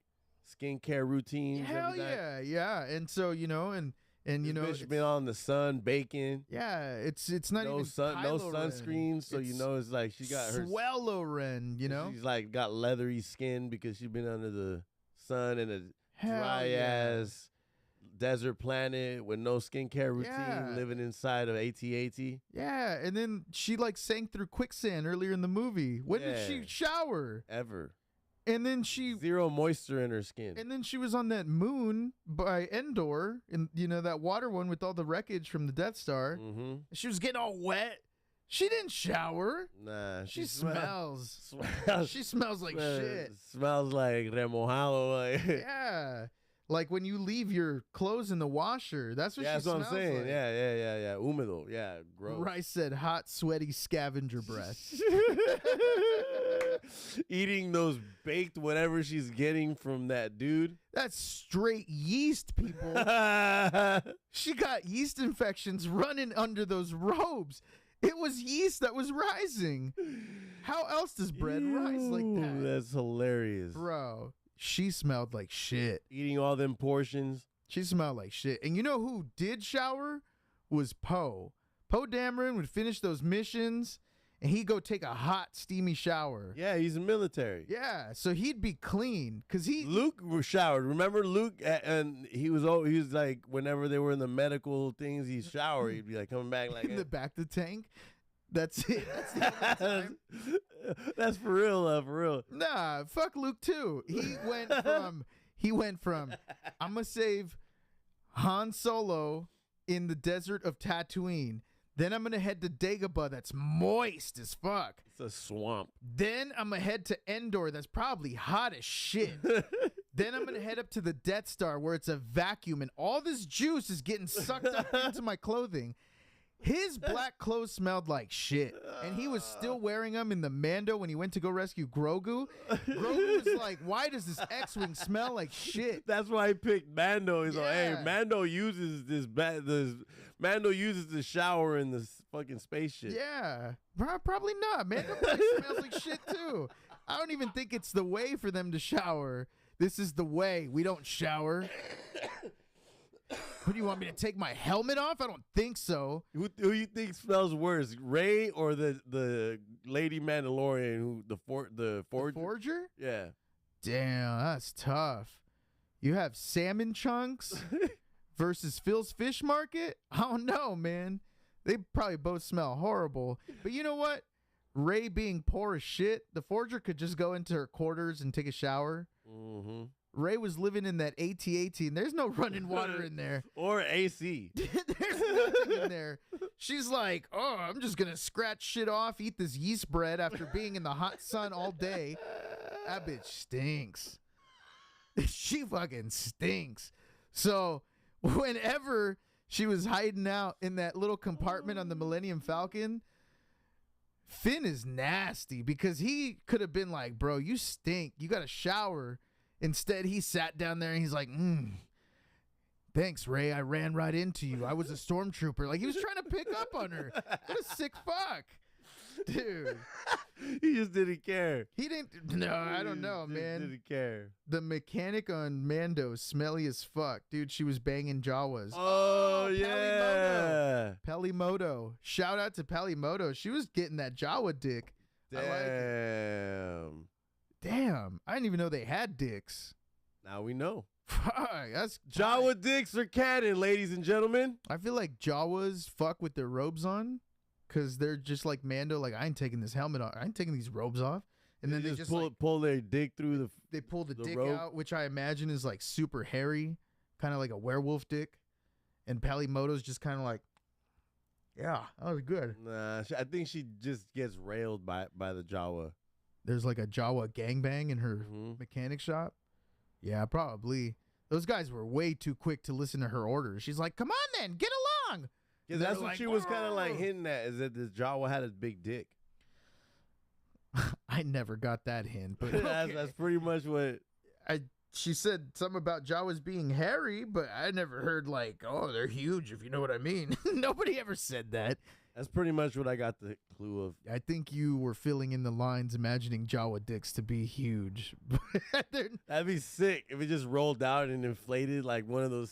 skincare routines. Hell yeah, yeah. And so, you know, and you know, bitch been on the sun baking. Yeah, it's not even sun, no sunscreen, so you know it's like she got her Swello Ren, you know. She's like got leathery skin because she's been under the sun in a dry yeah. ass desert planet with no skincare routine, living inside of AT-AT. Yeah, and then she like sank through quicksand earlier in the movie. When did she shower? Ever. And then she zero moisture in her skin. And then she was on that moon by Endor, and you know that water one with all the wreckage from the Death Star. Mm-hmm. She was getting all wet. She didn't shower. Nah, she smells. She smells like shit. Smells like remojado. Yeah, like when you leave your clothes in the washer. That's what she smells like. That's what I'm saying. Yeah. Húmedo. Yeah, gross. Rice said hot, sweaty scavenger breath. Eating those baked whatever she's getting from that dude. That's straight yeast, people. She got yeast infections running under those robes. It was yeast that was rising. How else does bread rise like that? That's hilarious. Bro, she smelled like shit. Eating all them portions. She smelled like shit. And you know who did shower? Was Poe. Poe Dameron would finish those missions and he'd go take a hot, steamy shower. Yeah, he's a military. Yeah, so he'd be clean because Luke showered. Remember Luke? And he was like, whenever they were in the medical things, he showered. He'd be like coming back like in the back of the tank. That's it. That's the only time. That's for real, for real. Nah, fuck Luke too. He went from I'm gonna save Han Solo in the desert of Tatooine. Then I'm going to head to Dagobah that's moist as fuck. It's a swamp. Then I'm going to head to Endor that's probably hot as shit. Then I'm going to head up to the Death Star where it's a vacuum and all this juice is getting sucked up into my clothing. His black clothes smelled like shit. And he was still wearing them in the Mando when he went to go rescue Grogu. Grogu was like, why does this X-Wing smell like shit? That's why he picked Mando. He's like, hey, Mando uses Mando uses the shower in this fucking spaceship. Yeah. Probably not. Mando probably smells like shit too. I don't even think it's the way for them to shower. This is the way. We don't shower. What do you want me to take my helmet off? I don't think so. Who you think smells worse, Rey or the lady Mandalorian who the forger? The forger? Yeah. Damn, that's tough. You have salmon chunks versus Phil's Fish Market? I don't know, man. They probably both smell horrible. But you know what? Rey being poor as shit, the forger could just go into her quarters and take a shower. Mm-hmm. Rey was living in that AT-AT, and there's no running water in there. Or AC. There's nothing in there. She's like, oh, I'm just going to scratch shit off, eat this yeast bread after being in the hot sun all day. That bitch stinks. She fucking stinks. So whenever she was hiding out in that little compartment on the Millennium Falcon, Finn is nasty because he could have been like, bro, you stink. You got to shower. Instead, he sat down there and he's like, thanks, Rey. I ran right into you. I was a stormtrooper. Like, he was trying to pick up on her. What a sick fuck. Dude. He just didn't care. He didn't. No, I don't know, man. Didn't care. The mechanic on Mando, smelly as fuck. Dude, she was banging Jawas. Oh, yeah. Pelimoto. Shout out to Pelimoto. She was getting that Jawa dick. Damn. I like it. Damn. I didn't even know they had dicks. Now we know. Fuck, that's Jawa dicks are canon, ladies and gentlemen. I feel like Jawas fuck with their robes on because they're just like Mando. Like, I ain't taking this helmet off. I ain't taking these robes off. And then they just pull their dick through the. They pull the dick rope out, which I imagine is like super hairy, kind of like a werewolf dick. And Pelimoto's just kind of like, yeah, that was good. Nah, I think she just gets railed by the Jawa. There's like a Jawa gangbang in her mechanic shop. Yeah, probably. Those guys were way too quick to listen to her orders. She's like, come on then, get along. Yeah, that's what she was kind of like hinting at, is that this Jawa had a big dick. I never got that hint, but okay. that's pretty much what she said something about Jawas being hairy, but I never heard like, oh, they're huge, if you know what I mean. Nobody ever said that. That's pretty much what I got the clue of. I think you were filling in the lines, imagining Jawa dicks to be huge. That'd be sick if it just rolled out and inflated like one of those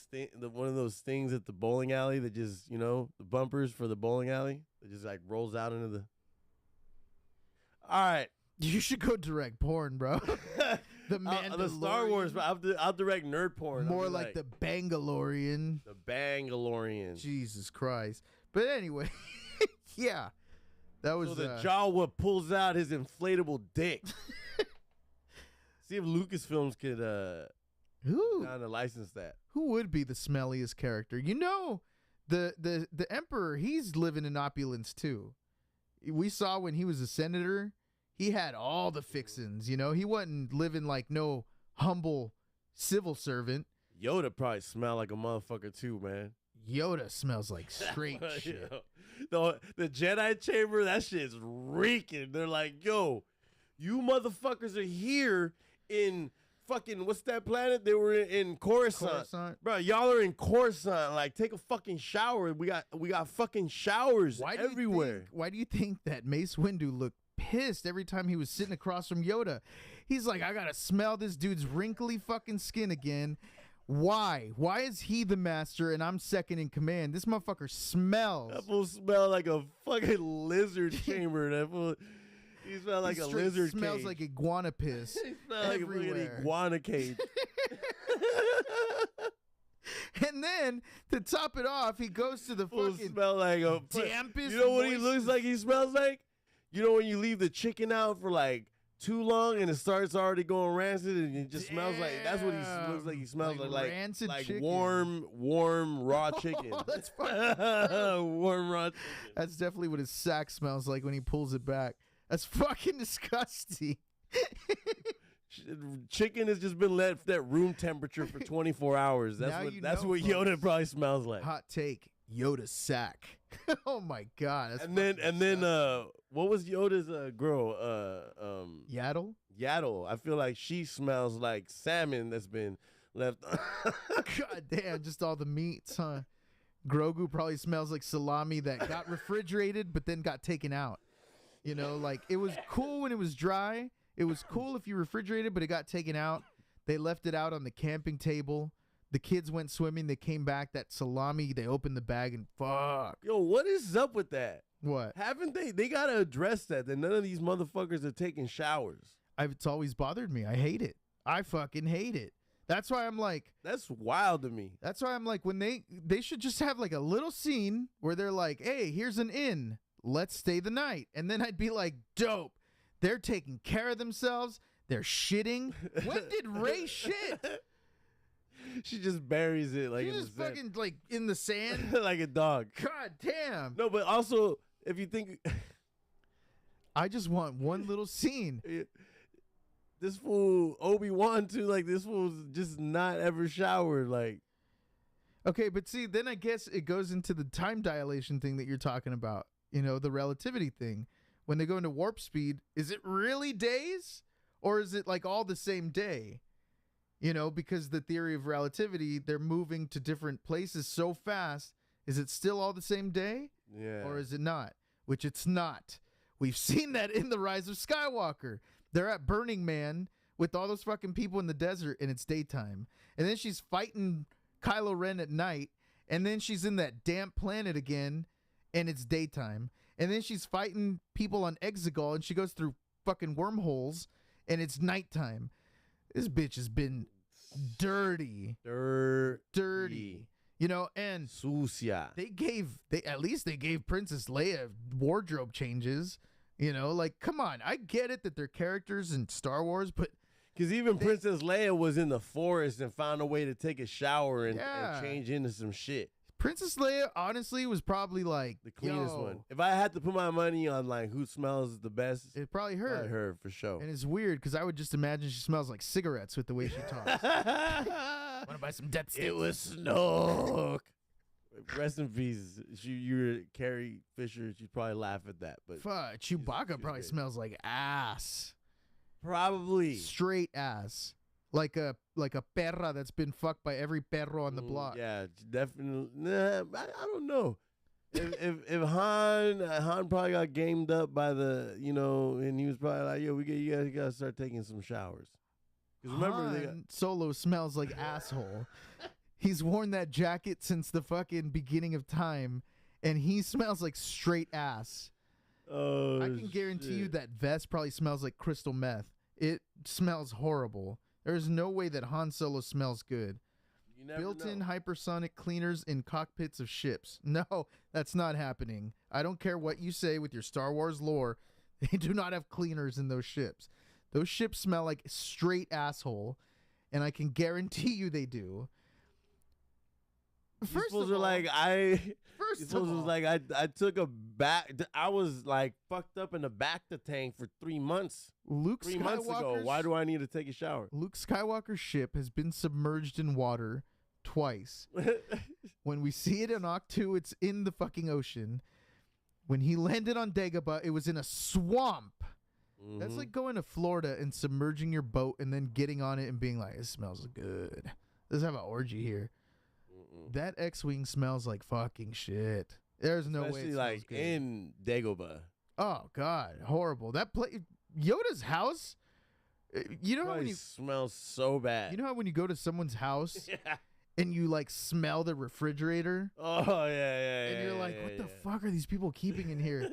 things at the bowling alley that just, the bumpers for the bowling alley that just like rolls out into the. All right, you should go direct porn, bro. The Star Wars, but I'll direct nerd porn. More like the Bangalorian. The Bangalorian. Jesus Christ. But anyway. Yeah, that was. So the Jawa pulls out his inflatable dick. See if Lucasfilms could kind of license that. Who would be the smelliest character? The Emperor. He's living in opulence too. We saw when he was a senator, he had all the fixins. He wasn't living like no humble civil servant. Yoda probably smelled like a motherfucker too, man. Yoda smells like straight shit. The Jedi chamber, that shit's reeking. They're like, yo, you motherfuckers are here in fucking, what's that planet? They were in Coruscant. Bro, y'all are in Coruscant. Like, take a fucking shower. We got fucking showers everywhere. Why do you think that Mace Windu looked pissed every time he was sitting across from Yoda? He's like, I gotta smell this dude's wrinkly fucking skin again. Why? Why is he the master and I'm second in command? This motherfucker smells. That fool smell like a fucking lizard chamber. That fool, he smells like a lizard smells cage. like iguana piss. He smells like a fucking iguana cage. And then to top it off, he goes to the fucking smell like a dampest. You know what he looks like? He smells like. You know when you leave the chicken out for like too long and it starts already going rancid and it just smells like, that's what he looks like. He smells like rancid chicken. warm raw chicken. That's fucking warm raw chicken. That's definitely what his sack smells like when he pulls it back. That's fucking disgusting. Chicken has just been left at room temperature for 24 hours. That's what Yoda probably smells like. Hot take. Yoda's sack. Oh my god. And then what was Yoda's girl? Yaddle? Yaddle. I feel like she smells like salmon that's been left. God damn, just all the meats, huh? Grogu probably smells like salami that got refrigerated but then got taken out. Like it was cool when it was dry. It was cool if you refrigerated, but it got taken out. They left it out on the camping table. The kids went swimming. They came back. That salami, they opened the bag and fuck. Yo, what is up with that? What? Haven't they got to address that none of these motherfuckers are taking showers. It's always bothered me. I hate it. I fucking hate it. That's why I'm like. That's wild to me. That's why I'm like, when they should just have like a little scene where they're like, hey, here's an inn. Let's stay the night. And then I'd be like, dope. They're taking care of themselves. They're shitting. When did Rey shit? She just buries it like in just the fucking like in the sand like a dog. God damn. No, but also if you think, I just want one little scene. This fool Obi-Wan too. Like this fool's just not ever showered. Like, okay, but see, then I guess it goes into the time dilation thing that you're talking about. The relativity thing. When they go into warp speed, is it really days or is it like all the same day? Because the theory of relativity, they're moving to different places so fast. Is it still all the same day? Yeah. Or is it not? Which it's not. We've seen that in The Rise of Skywalker. They're at Burning Man with all those fucking people in the desert, and it's daytime. And then she's fighting Kylo Ren at night, and then she's in that damp planet again, and it's daytime. And then she's fighting people on Exegol, and she goes through fucking wormholes, and it's nighttime. This bitch has been dirty. You know, and Sucia. At least they gave Princess Leia wardrobe changes. You know, like, come on. I get it that they're characters in Star Wars, but because even Princess Leia was in the forest and found a way to take a shower and change into some shit. Princess Leia, honestly, was probably like the cleanest one. If I had to put my money on like who smells the best, it's probably her. Probably her for sure. And it's weird because I would just imagine she smells like cigarettes with the way she talks. Want to buy some death sticks? It was Snoke. Rest in peace. You were Carrie Fisher. She'd probably laugh at that. But fuck, Chewbacca probably smells like ass. Probably straight ass. Like a perra that's been fucked by every perro on the block. Yeah, definitely. Nah, I don't know. If Han probably got gamed up by the, you know, and he was probably like, yo, you guys gotta start taking some showers. Because remember, Solo smells like asshole. He's worn that jacket since the fucking beginning of time, and he smells like straight ass. Oh, I can guarantee you that vest probably smells like crystal meth. It smells horrible. There's no way that Han Solo smells good. Built-in hypersonic cleaners in cockpits of ships. No, that's not happening. I don't care what you say with your Star Wars lore. They do not have cleaners in those ships. Those ships smell like straight asshole, and I can guarantee you they do. First of all, I took a back. I was like fucked up in the bacta tank for 3 months. 3 months ago. Why do I need to take a shower? Luke Skywalker's ship has been submerged in water twice. When we see it in Octo 2, it's in the fucking ocean. When he landed on Dagobah, it was in a swamp. Mm-hmm. That's like going to Florida and submerging your boat and then getting on it and being like, it smells good. Let's have an orgy here. That X-Wing smells like fucking shit. There's no way it like good. In Dagobah. Oh God, horrible. That Yoda's house. You know how when you smells so bad. You know how when you go to someone's house and you like smell the refrigerator. Oh yeah. And you're like, what the fuck are these people keeping in here?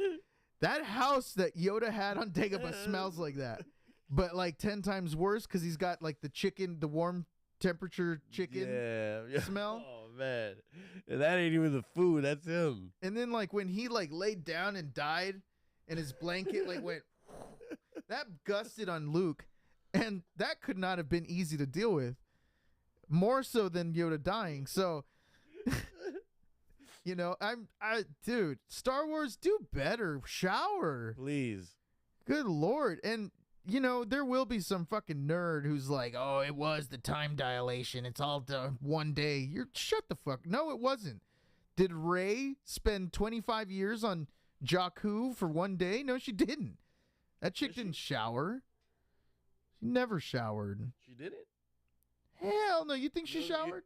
That house that Yoda had on Dagobah smells like that, but like 10 times worse because he's got like the chicken, the warm temperature chicken smell. Oh man, and that ain't even the food, that's him. And then like when he like laid down and died and his blanket like went that gusted on Luke, and that could not have been easy to deal with, more so than Yoda dying. So you know, dude, Star Wars, do better. Shower, please. Good Lord. And you know, there will be some fucking nerd who's like, oh, it was the time dilation. It's all done one day. Shut the fuck. No, it wasn't. Did Rey spend 25 years on Jakku for one day? No, she didn't. That chick didn't shower. She never showered. She didn't? Hell no. You think she showered?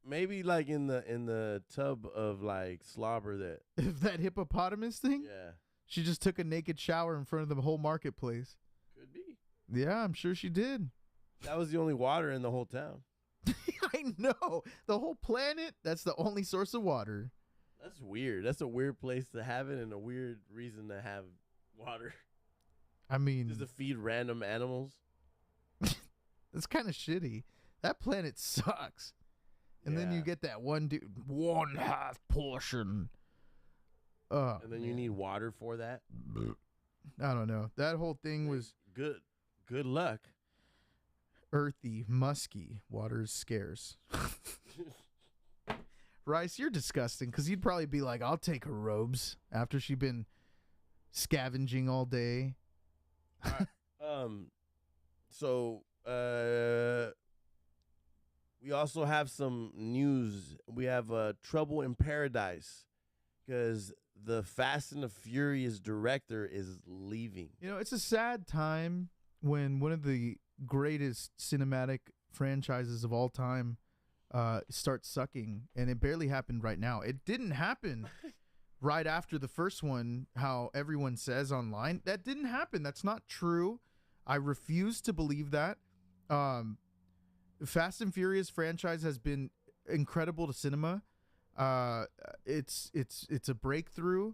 Maybe like in the tub of like slobber that hippopotamus thing? Yeah. She just took a naked shower in front of the whole marketplace. Could be. Yeah, I'm sure she did. That was the only water in the whole town. I know. The whole planet, that's the only source of water. That's weird. That's a weird place to have it and a weird reason to have water. I mean, just to feed random animals. It's kind of shitty. That planet sucks. And then you get that one dude, 1/2 portion. And then you need water for that? I don't know. That whole thing was good luck. Earthy, musky. Water is scarce. Rice, you're disgusting because you'd probably be like, I'll take her robes after she'd been scavenging all day. We also have some news. We have trouble in paradise because the Fast and the Furious director is leaving. You know, it's a sad time when one of the greatest cinematic franchises of all time starts sucking, and it barely happened right now. It didn't happen right after the first one, how everyone says online. That didn't happen. That's not true. I refuse to believe that. Fast and Furious franchise has been incredible to cinema. It's a breakthrough.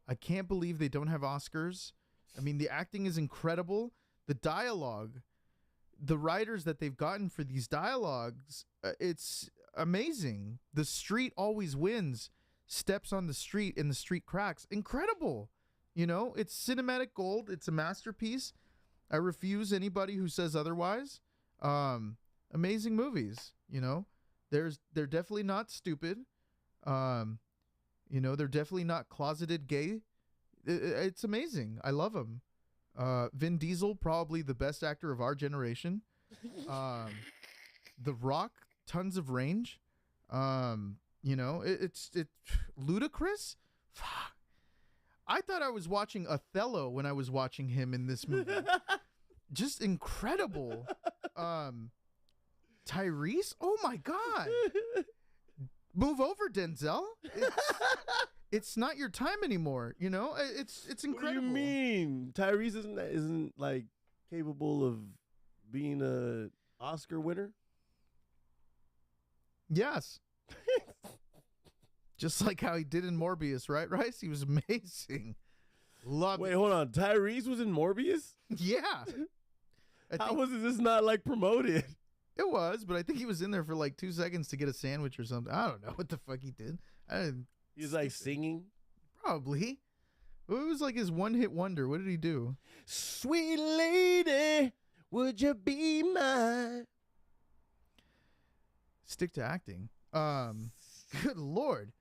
I can't believe they don't have Oscars. I mean, the acting is incredible. The dialogue, the writers that they've gotten for these dialogues, it's amazing. The street always wins. Steps on the street and the street cracks. Incredible. You know, it's cinematic gold. It's a masterpiece. I refuse anybody who says otherwise. Amazing movies, you know. They're definitely not stupid. You know, they're definitely not closeted gay. It's amazing. I love them. Vin Diesel, probably the best actor of our generation. The Rock, tons of range. You know, it's ludicrous. I thought I was watching Othello when I was watching him in this movie. Just incredible. Tyrese, oh my God. Move over, Denzel. It's not your time anymore, you know? It's incredible. What do you mean? Tyrese isn't like capable of being a Oscar winner? Yes. Just like how he did in Morbius, right, Rice? He was amazing. Love Wait, it. hold on. Tyrese was in Morbius? Yeah. How was this not like promoted? It was, but I think he was in there for like 2 seconds to get a sandwich or something. I don't know what the fuck he did. He was like singing? Probably. It was like his one-hit wonder. What did he do? Sweet lady, would you be mine? Stick to acting. Good Lord.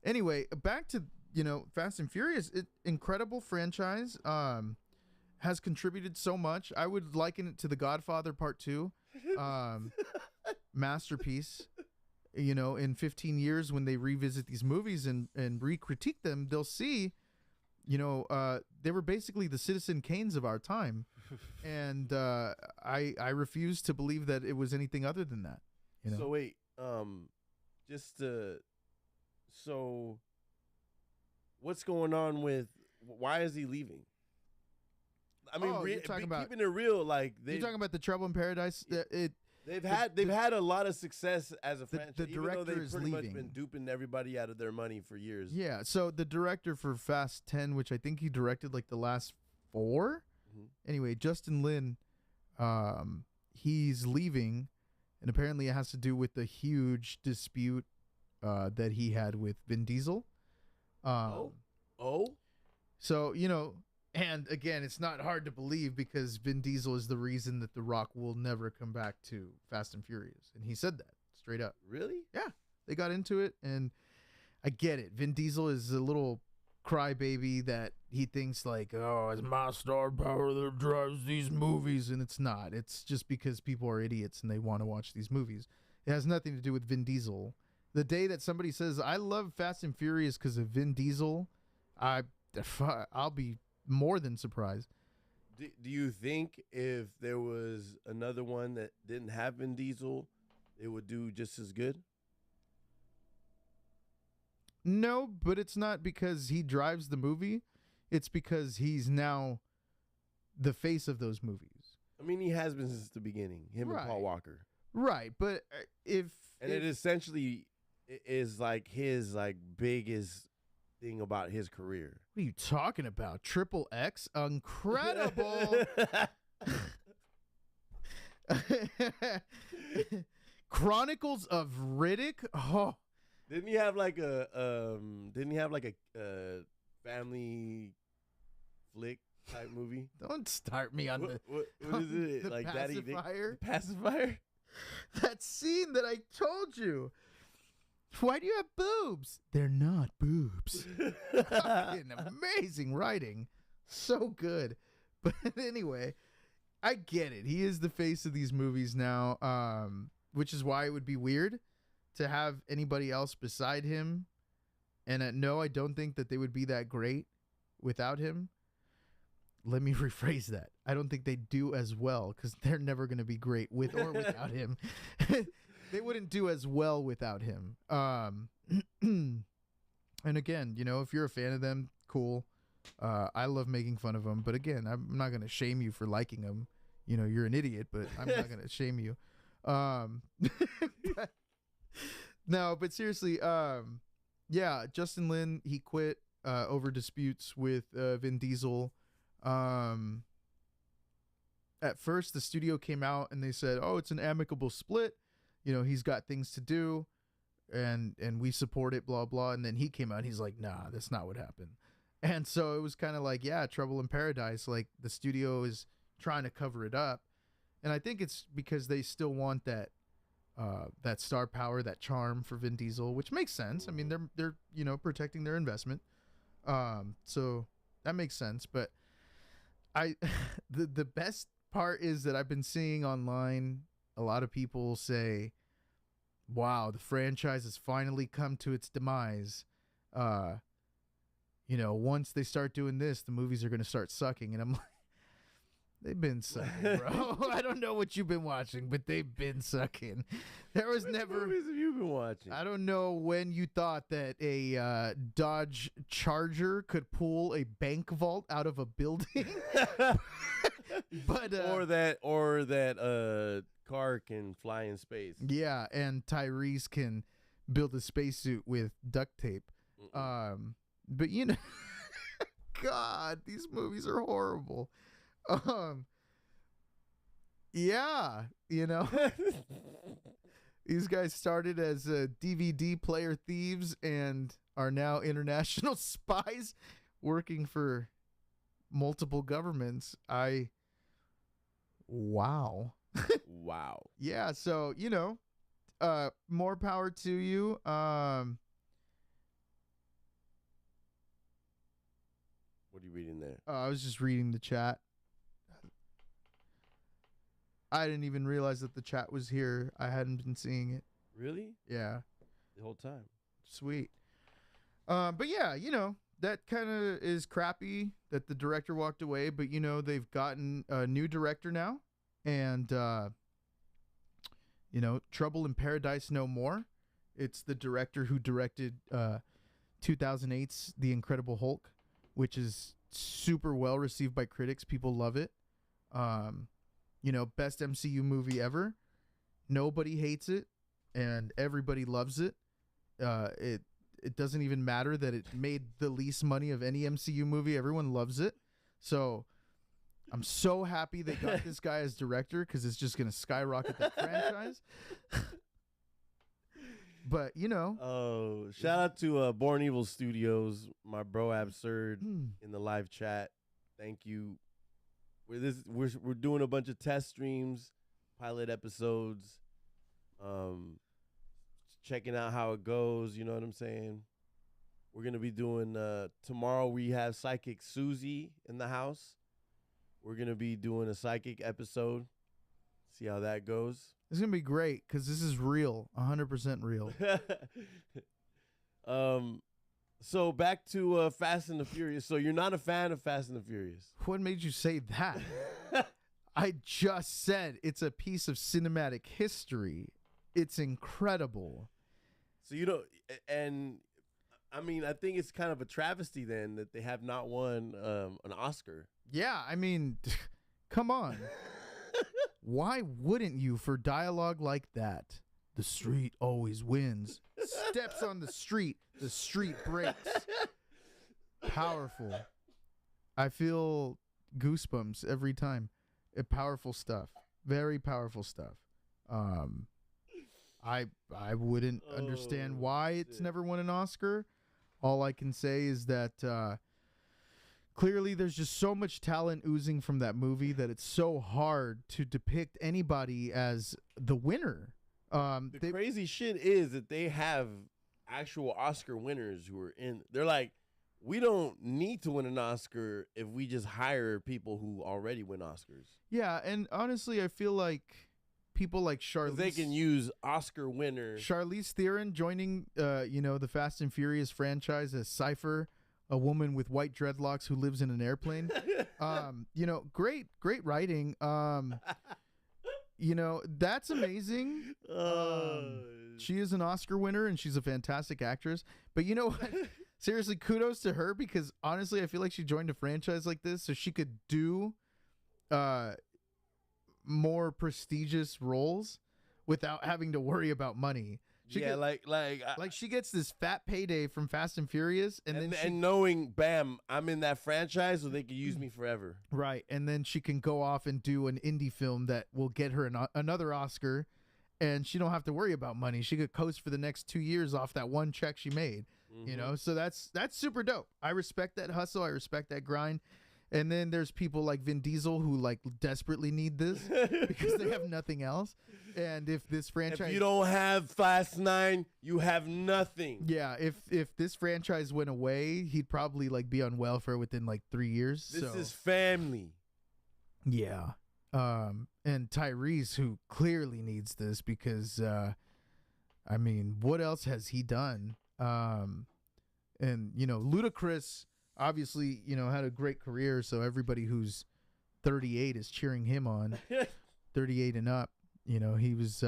Anyway, back to, you know, Fast and Furious. Incredible franchise. Has contributed so much. I would liken it to The Godfather Part 2. Masterpiece. You know, in 15 years when they revisit these movies and re-critique them, they'll see, you know, they were basically the Citizen Kanes of our time. And I refuse to believe that it was anything other than that. You know? So wait, so what's going on with, why is he leaving? I mean, you're talking about, keeping it real, like you're talking about the Trouble in Paradise. They've had a lot of success as a franchise. The director even though they've is pretty leaving. much been duping everybody out of their money for years. Yeah. So the director for Fast 10, which I think he directed like the last 4. Mm-hmm. Anyway, Justin Lin, he's leaving, and apparently it has to do with the huge dispute that he had with Vin Diesel. So, you know, and again, it's not hard to believe because Vin Diesel is the reason that The Rock will never come back to Fast and Furious. And he said that straight up. Really? Yeah. They got into it, and I get it. Vin Diesel is a little crybaby that he thinks like, oh, it's my star power that drives these movies, and it's not. It's just because people are idiots and they want to watch these movies. It has nothing to do with Vin Diesel. The day that somebody says, I love Fast and Furious because of Vin Diesel, I'll be more than surprised. Do you think if there was another one that didn't have Vin Diesel, it would do just as good? No, but it's not because he drives the movie. It's because he's now the face of those movies. I mean, he has been since the beginning, him and Paul Walker. Right, but it essentially is like his like biggest thing about his career. What are you talking about? Triple X? Incredible. Chronicles of Riddick? Oh. Didn't he have like a family flick type movie? Don't start me on what is it? The Like pacifier? Pacifier? That scene that I told you. Why do you have boobs? They're not boobs. Fucking amazing writing. So good. But anyway, I get it. He is the face of these movies now, which is why it would be weird to have anybody else beside him. And no, I don't think that they would be that great without him. Let me rephrase that. I don't think they do as well because they're never going to be great with or without him. They wouldn't do as well without him. And again, if you're a fan of them, cool. I love making fun of them, but again, I'm not gonna shame you for liking them. You're an idiot, but I'm not gonna shame you. No, but seriously, yeah, Justin Lin, he quit over disputes with Vin Diesel. At first, the studio came out and they said, "Oh, it's an amicable split. He's got things to do, and we support it." Blah blah. And then he came out. And he's like, "Nah, that's not what happened." And so it was kind of like, yeah, Trouble in Paradise. Like the studio is trying to cover it up, and I think it's because they still want that star power, that charm for Vin Diesel, which makes sense. I mean, they're protecting their investment, so that makes sense. But the best part is that I've been seeing online a lot of people say, "Wow, the franchise has finally come to its demise." Once they start doing this, the movies are going to start sucking, and I'm like, they've been sucking, bro. I don't know what you've been watching, but they've been sucking. There was Which never. movies have you been watching? I don't know when you thought that a Dodge Charger could pull a bank vault out of a building, but or that car can fly in space. Yeah, and Tyrese can build a spacesuit with duct tape. But God, these movies are horrible. Yeah, these guys started as DVD player thieves and are now international spies working for multiple governments. Wow. Wow. Yeah, so, more power to you. What are you reading there? I was just reading the chat. I didn't even realize that the chat was here. I hadn't been seeing it. Really? Yeah. The whole time. Sweet. But yeah, that kind of is crappy that the director walked away, but they've gotten a new director now, and Trouble in Paradise No More. It's the director who directed 2008's The Incredible Hulk, which is super well received by critics. People love it. Best MCU movie ever. Nobody hates it, and everybody loves it. It doesn't even matter that it made the least money of any MCU movie. Everyone loves it. So I'm so happy they got this guy as director, because it's just going to skyrocket that franchise. But, Oh, shout out to Born Evil Studios, my bro Absurd in the live chat. Thank you. We're doing a bunch of test streams, pilot episodes, checking out how it goes. You know what I'm saying? We're gonna be doing tomorrow. We have Psychic Susie in the house. We're gonna be doing a psychic episode. See how that goes. It's gonna be great because this is real, 100% real. So back to Fast and the Furious. So you're not a fan of Fast and the Furious? What made you say that? I just said it's a piece of cinematic history. It's incredible. So you don't, and I mean, I think it's kind of a travesty then that they have not won an Oscar. Yeah, I mean, come on. Why wouldn't you for dialogue like that? The street always wins. Steps on the street breaks. Powerful. I feel goosebumps every time. Powerful stuff. Very powerful stuff. I wouldn't understand why it's never won an Oscar. All I can say is that clearly there's just so much talent oozing from that movie that it's so hard to depict anybody as the winner. The crazy shit is that they have actual Oscar winners who are in. They're like, we don't need to win an Oscar if we just hire people who already win Oscars. Yeah, and honestly, I feel like people like Charlize, they can use Oscar winner Charlize Theron joining, the Fast and Furious franchise as Cypher, a woman with white dreadlocks who lives in an airplane. Great writing. That's amazing. She is an Oscar winner and she's a fantastic actress. But you know what? seriously, kudos to her, because honestly, I feel like she joined a franchise like this so she could do more prestigious roles without having to worry about money. Like she gets this fat payday from Fast and Furious, and knowing, bam, I'm in that franchise, so they can use me forever. Right, and then she can go off and do an indie film that will get her another Oscar, and she don't have to worry about money. She could coast for the next 2 years off that one check she made. You know, so that's super dope. I respect that hustle. I respect that grind. And then there's people like Vin Diesel who like desperately need this because they have nothing else. And if this franchise, if you don't have Fast 9, you have nothing. Yeah, if this franchise went away, he'd probably like be on welfare within like 3 years. This is family. Yeah. And Tyrese, who clearly needs this because I mean, what else has he done? And you know, Ludacris obviously, you know, had a great career, so everybody who's 38 is cheering him on. 38 and up, you know, he was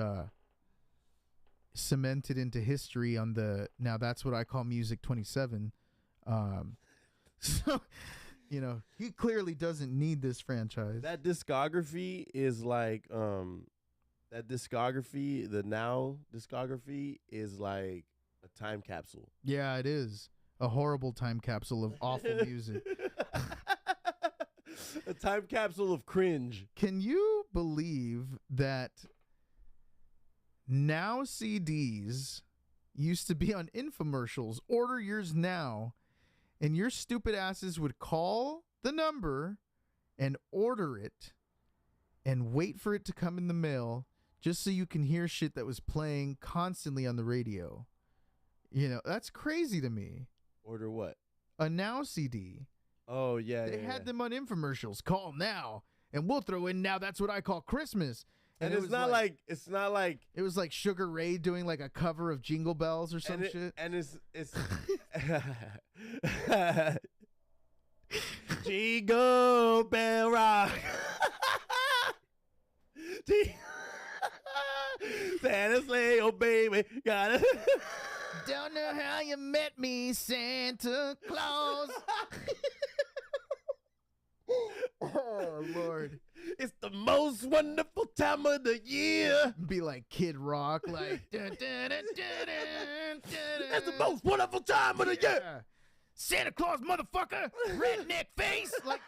cemented into history on the Now That's What I Call Music 27. So, you know, he clearly doesn't need this franchise. That discography is like that discography, the Now discography is like a time capsule. Yeah, it is. A horrible time capsule of awful music. A time capsule of cringe. Can you believe that Now CDs used to be on infomercials? Order yours now, and your stupid asses would call the number and order it and wait for it to come in the mail just so you can hear shit that was playing constantly on the radio. You know, that's crazy to me. Order what? A Now CD. Oh, yeah. They had them on infomercials. Call now, and we'll throw in Now That's What I Call Christmas. And it's not like it was like Sugar Ray doing like a cover of Jingle Bells or some shit. And it's Jingle Bell Rock. Santa's sleigh, oh baby, got it. Don't know how you met me, Santa Claus. Oh, Lord. It's the most wonderful time of the year. Be like Kid Rock, like. Dun, dun, dun, dun, dun, dun, That's the most wonderful time of the year. Santa Claus, motherfucker. Redneck face. Like,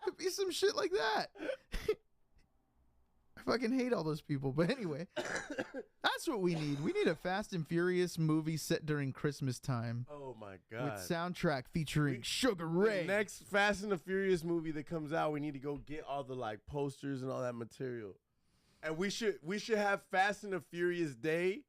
it'd be some shit like that. I fucking hate all those people. But anyway, that's what we need. We need a Fast and Furious movie set during Christmas time. Oh, my God. With soundtrack featuring Sugar Ray. The next Fast and the Furious movie that comes out, we need to go get all the like posters and all that material. And we should have Fast and the Furious Day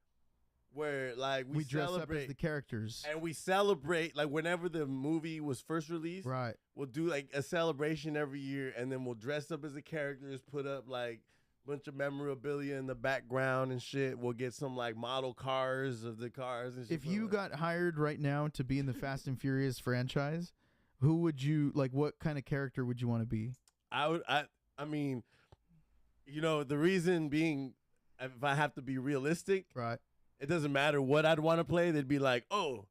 where like we dress up as the characters. And we celebrate like whenever the movie was first released. Right. We'll do like a celebration every year, and then we'll dress up as the characters, put up like bunch of memorabilia in the background and shit. We'll get some like model cars of the cars and shit. If you got hired right now to be in the Fast and Furious franchise, who would you like? What kind of character would you want to be? I mean, you know, the reason being, if I have to be realistic, right? It doesn't matter what I'd want to play. They'd be like, oh,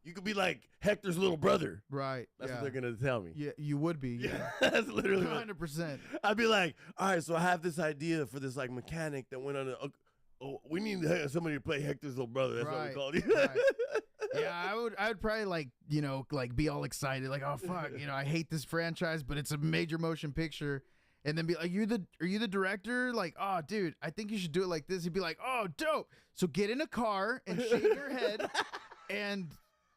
you could be like Hector's little brother. Right. That's what they're going to tell me. Yeah, you would be. Yeah. That's literally 100%. I'd be like, all right, so I have this idea for this like mechanic that went on we need somebody to play Hector's little brother. That's what we called you. Right. Yeah, I would probably like, you know, like be all excited. Like, oh, fuck, you know, I hate this franchise, but it's a major motion picture. And then be like, are you the director? Like, oh, dude, I think you should do it like this. He'd be like, oh, dope. So get in a car and shave your head and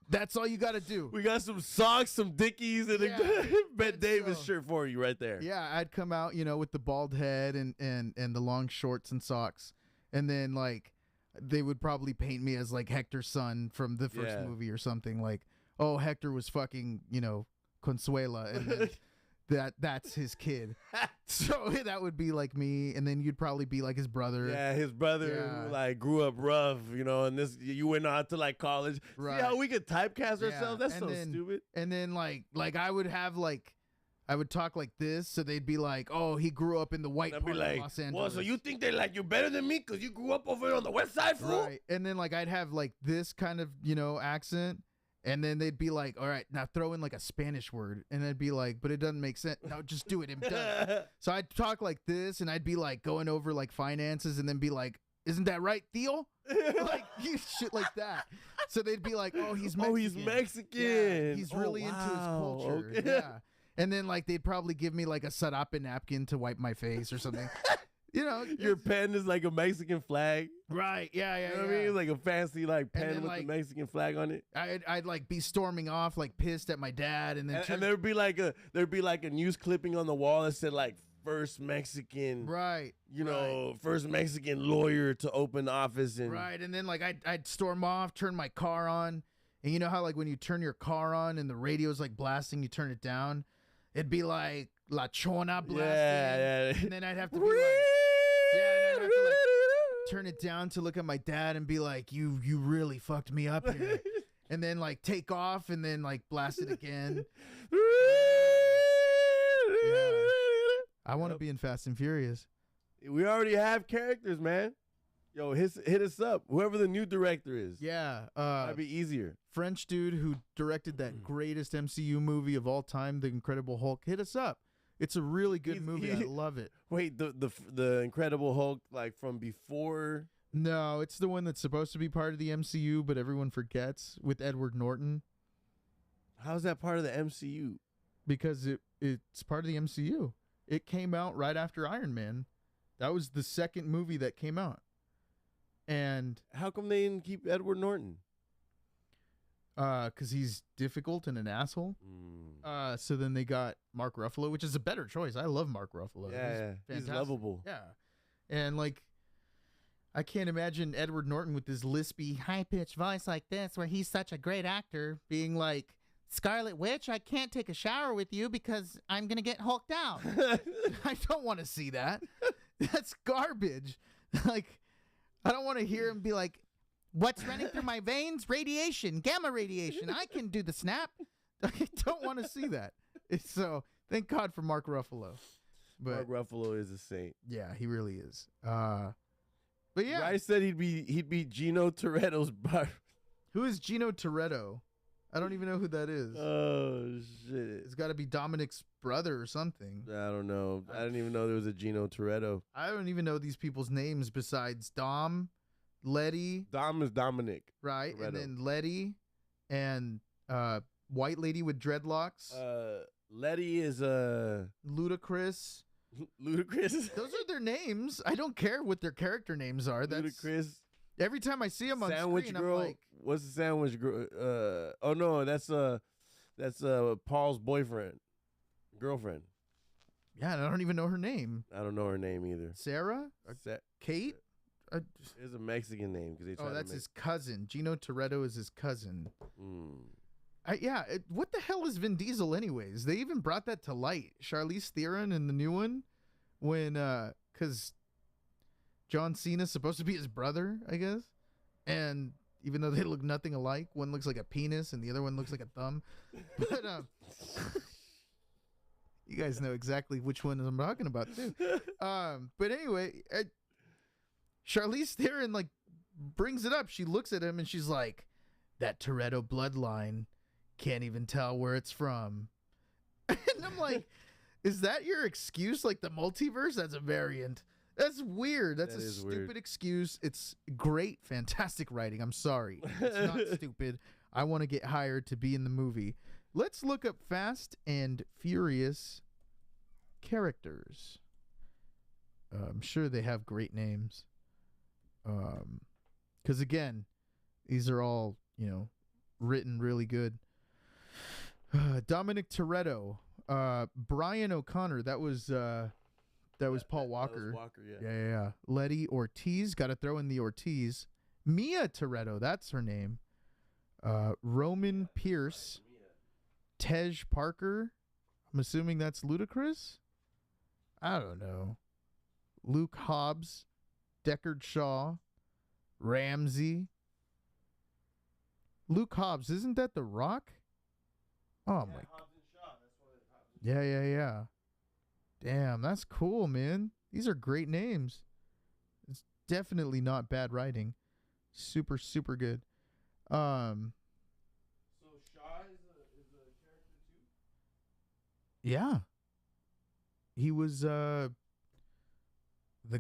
that's all you got to do. We got some socks, some Dickies, and a Ben Davis shirt for you right there. Yeah, I'd come out, you know, with the bald head and the long shorts and socks. And then, like, they would probably paint me as, like, Hector's son from the first movie or something. Like, oh, Hector was fucking, you know, Consuela. And then that's his kid. So that would be, like, me. And then you'd probably be, like, his brother. Yeah, his brother who, like, grew up rough, you know, and you went on to, like, college. Right. See how we could typecast ourselves? That's stupid. And then, like I would have, like, I would talk like this, so they'd be like, "Oh, he grew up in the white part of Los Angeles." Well, so you think they like you better than me because you grew up over on the west side, fool? Right. And then like I'd have like this kind of, you know, accent, And then they'd be like, all right, now throw in like a Spanish word. And I'd be like, but it doesn't make sense. No, just do it. It does. So I'd talk like this, and I'd be like going over like finances, and then be like, isn't that right, Theo? Like shit like that. So they'd be like, oh, he's Mexican. Oh, he's Mexican. Yeah, he's really into his culture. Okay. Yeah. And then like they'd probably give me like a sarape napkin to wipe my face or something. You know, your pen is like a Mexican flag. Right. Yeah. You know what I mean? Like a fancy like pen with like, the Mexican flag on it. I'd like be storming off, like pissed at my dad, and then and there'd be like a news clipping on the wall that said like first Mexican, right? You know, first Mexican lawyer to open the office, and right. And then like I'd storm off, turn my car on, and you know how like when you turn your car on and the radio's like blasting, you turn it down, it'd be like La Chona blasting, yeah. And then I'd have to be like. Yeah, and I'd have to like turn it down to look at my dad and be like, "You really fucked me up here," and then like take off and then like blast it again. Yeah. I want to be in Fast and Furious. We already have characters, man. Yo, hit us up. Whoever the new director is. Yeah, that'd be easier. French dude who directed that greatest MCU movie of all time, The Incredible Hulk. Hit us up. It's a really good movie. I love it. Wait, the Incredible Hulk, like from before? No, it's the one that's supposed to be part of the MCU, but everyone forgets, with Edward Norton. How's that part of the MCU? Because it's part of the MCU. It came out right after Iron Man. That was the second movie that came out. And how come they didn't keep Edward Norton? Because he's difficult and an asshole. So then they got Mark Ruffalo, which is a better choice. I love Mark Ruffalo. Yeah, he's lovable. Yeah. And like, I can't imagine Edward Norton with this lispy, high-pitched voice like this, where he's such a great actor, being like, Scarlet Witch, I can't take a shower with you because I'm going to get hulked out. I don't want to see that. That's garbage. Like, I don't want to hear him be like, what's running through my veins? Radiation, gamma radiation. I can do the snap. I don't want to see that. So thank God for Mark Ruffalo. But, Mark Ruffalo is a saint. Yeah, he really is. But yeah, I said he'd be Gino Toretto's bar. Who is Gino Toretto? I don't even know who that is. Oh shit! It's got to be Dominic's brother or something. I don't know. I didn't even know there was a Gino Toretto. I don't even know these people's names besides Dom, Letty. Dom is Dominic, right? Toretto. And then Letty, and white lady with dreadlocks. Letty is Ludacris. Ludacris. Those are their names. I don't care what their character names are. That's Ludacris. Every time I see them on Sandwich screen, girl. I'm like, what's the Sandwich girl? Oh no, that's Paul's girlfriend. Yeah, and I don't even know her name. I don't know her name either. Sarah? Kate? It's a Mexican name because they. Oh, that's his cousin. Gino Toretto is his cousin. What the hell is Vin Diesel, anyways? They even brought that to light. Charlize Theron in the new one, when because John Cena's supposed to be his brother, I guess, and even though they look nothing alike, one looks like a penis and the other one looks like a thumb. But you guys know exactly which one I'm talking about too. But anyway, Charlize Theron like brings it up. She looks at him and she's like, "That Toretto bloodline, can't even tell where it's from." And I'm like, "Is that your excuse? Like the multiverse? That's a variant. That's weird. That's a stupid excuse. It's great, fantastic writing. I'm sorry. It's not stupid. I want to get hired to be in the movie." Let's look up Fast and Furious characters. I'm sure they have great names. Because again, these are all, written really good. Dominic Toretto, Brian O'Connor. That was Paul Walker. That was Walker, yeah. Yeah. Letty Ortiz. Got to throw in the Ortiz. Mia Toretto. That's her name. Roman Pierce. Tej Parker. I'm assuming that's Ludacris. I don't know. Luke Hobbs. Deckard Shaw. Ramsey. Luke Hobbs. Isn't that The Rock? Oh, my God. Yeah. Damn, that's cool, man. These are great names. It's definitely not bad writing. Super, super good. Yeah. He was the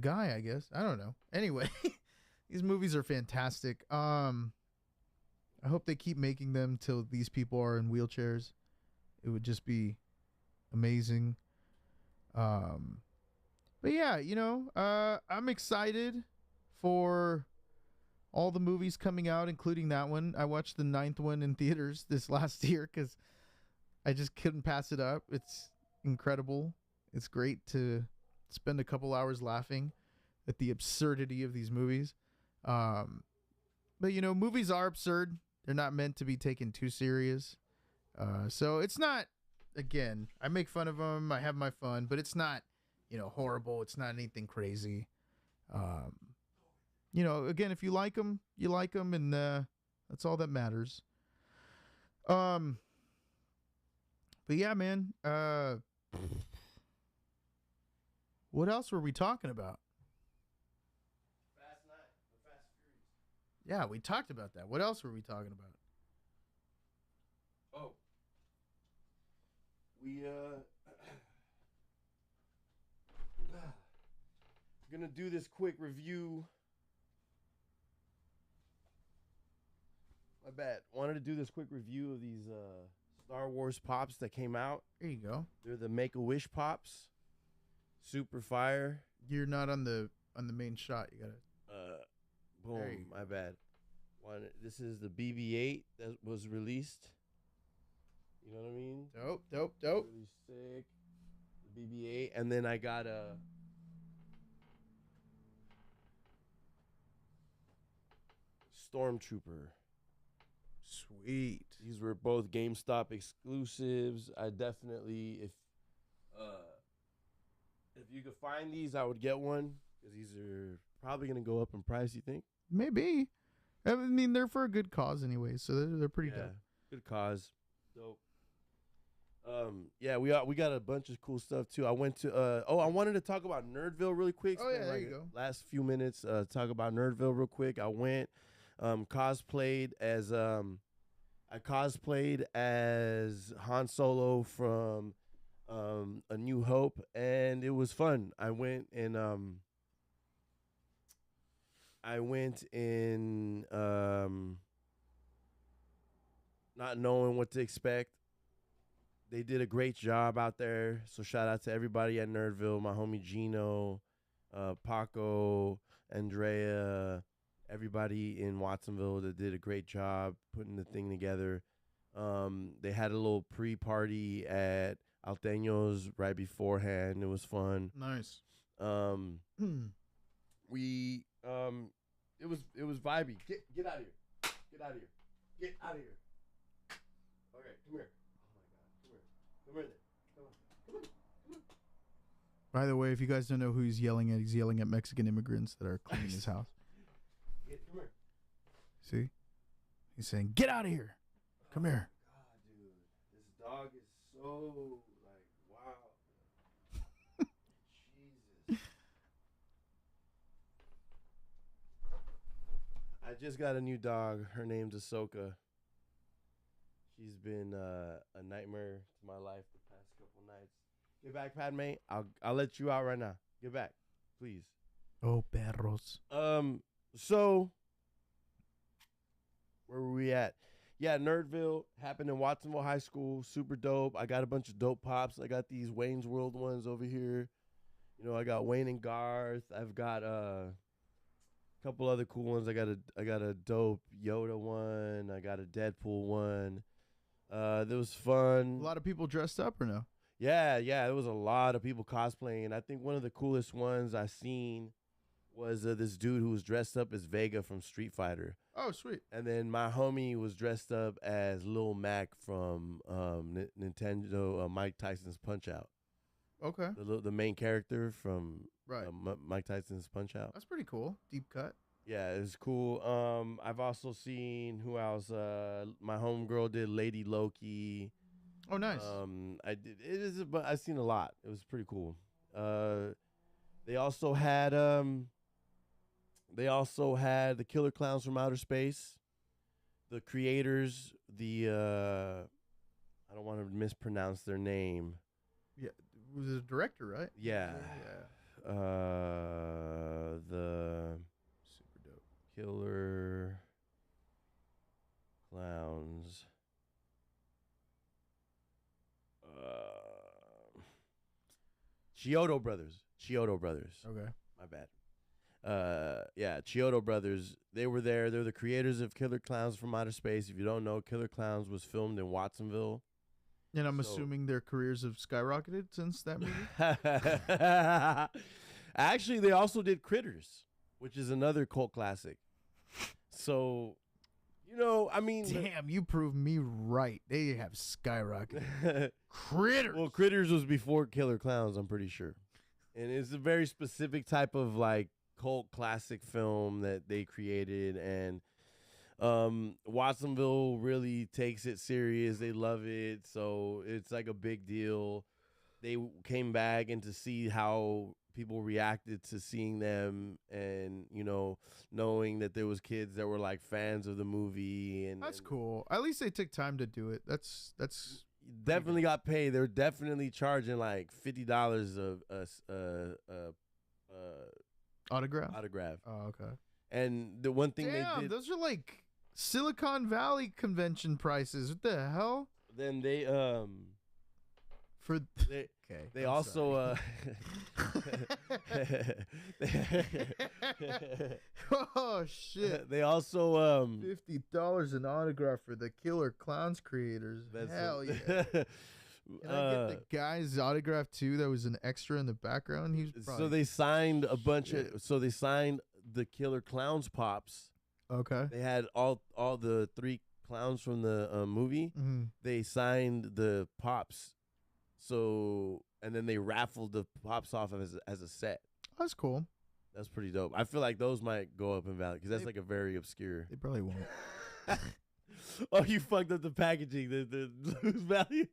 guy, I guess. I don't know. Anyway, these movies are fantastic. I hope they keep making them till these people are in wheelchairs. It would just be amazing. Um, but yeah, I'm excited for all the movies coming out, including that one. I watched the ninth one in theaters this last year because I just couldn't pass it up. It's incredible. It's great to spend a couple hours laughing at the absurdity of these movies. Um, but movies are absurd. They're not meant to be taken too serious. So it's not. Again, I make fun of them. I have my fun, but it's not, horrible. It's not anything crazy. Um, again, if you like them, you like them, and that's all that matters. Um, but yeah, man. What else were we talking about? Fast 9, the Fast and Furious. Yeah, we talked about that. What else were we talking about? Oh, we gonna do this quick review. My bad. Wanted to do this quick review of these Star Wars pops that came out. There you go. They're the Make-A-Wish pops. Super fire. You're not on the main shot. You gotta. Boom. My bad. This is the BB-8 that was released. You know what I mean? Dope. Really sick. The BB-8, and then I got a Stormtrooper. Sweet. These were both GameStop exclusives. I definitely, if you could find these, I would get one because these are probably gonna go up in price. You think? Maybe. I mean, they're for a good cause anyway, so they're pretty dope. Good cause. Dope. Yeah, we got a bunch of cool stuff too. I went to I wanted to talk about Nerdville really quick. Oh yeah, there you go. Last few minutes, talk about Nerdville real quick. I went, cosplayed as I cosplayed as Han Solo from A New Hope, and it was fun. I went in not knowing what to expect. They did a great job out there. So shout out to everybody at Nerdville, my homie Gino, Paco, Andrea, everybody in Watsonville that did a great job putting the thing together. They had a little pre-party at Alteño's right beforehand. It was fun. Nice. We it was vibey. Get out of here. Get out of here. Get out of here. Okay, come here. Oh my god, come here. Come here then. Come on. By the way, if you guys don't know who he's yelling at Mexican immigrants that are cleaning his house. Come here. See? He's saying, "Get out of here. Come here." God, dude. This dog is so wow. Jesus. I just got a new dog. Her name's Ahsoka. She's been a nightmare to my life the past couple nights. Get back, Padme. I'll let you out right now. Get back, please. Oh, perros. So where were we at? Yeah, Nerdville happened in Watsonville High School. Super dope. I got a bunch of dope pops. I got these Wayne's World ones over here. You know, I got Wayne and Garth. I've got a couple other cool ones. I got a dope Yoda one. I got a Deadpool one. That was fun. A lot of people dressed up or no? Yeah. There was a lot of people cosplaying. I think one of the coolest ones I seen was this dude who was dressed up as Vega from Street Fighter. Oh, sweet. And then my homie was dressed up as Lil Mac from Nintendo Mike Tyson's Punch-Out. Okay. The main character from right. Mike Tyson's Punch-Out. That's pretty cool. Deep cut. Yeah, it was cool. I've also seen who else. My homegirl did Lady Loki. Oh, nice. I've seen a lot. It was pretty cool. They also had the Killer Clowns from Outer Space. The creators, I don't want to mispronounce their name. Yeah, it was a director, right? Yeah. Yeah. The Super dope. Killer Clowns. Chiodo Brothers. Chiodo Brothers. Okay. My bad. Yeah, Chiodo Brothers. They were there. They're the creators of Killer Clowns from Outer Space. If you don't know, Killer Clowns was filmed in Watsonville. And I'm assuming their careers have skyrocketed since that movie. Actually, they also did Critters, which is another cult classic. So, I mean, damn, you proved me right. They have skyrocketed. Critters. Well, Critters was before Killer Clowns, I'm pretty sure. And it's a very specific type of like cult classic film that they created, and Watsonville really takes it serious. They love it, so it's like a big deal. They came back and to see how people reacted to seeing them, and knowing that there was kids that were like fans of the movie, and that's cool. At least they took time to do it. That's definitely got paid. They're definitely charging like $50 of autograph. Oh, okay. And the one thing they did, those are like Silicon Valley convention prices. What the hell? then they For they, okay, they I'm also oh shit! they also $50 an autograph for the Killer Clowns creators. Hell yeah! Can I get the guy's autograph too? That was an extra in the background. He was so they signed a bunch of. So they signed the Killer Clowns pops. Okay. They had all the 3 clowns from the movie. Mm-hmm. They signed the pops. So and then they raffled the pops off as a set. That's cool. That's pretty dope. I feel like those might go up in value because that's like a very obscure. They probably won't. Oh, you fucked up the packaging. The lose value.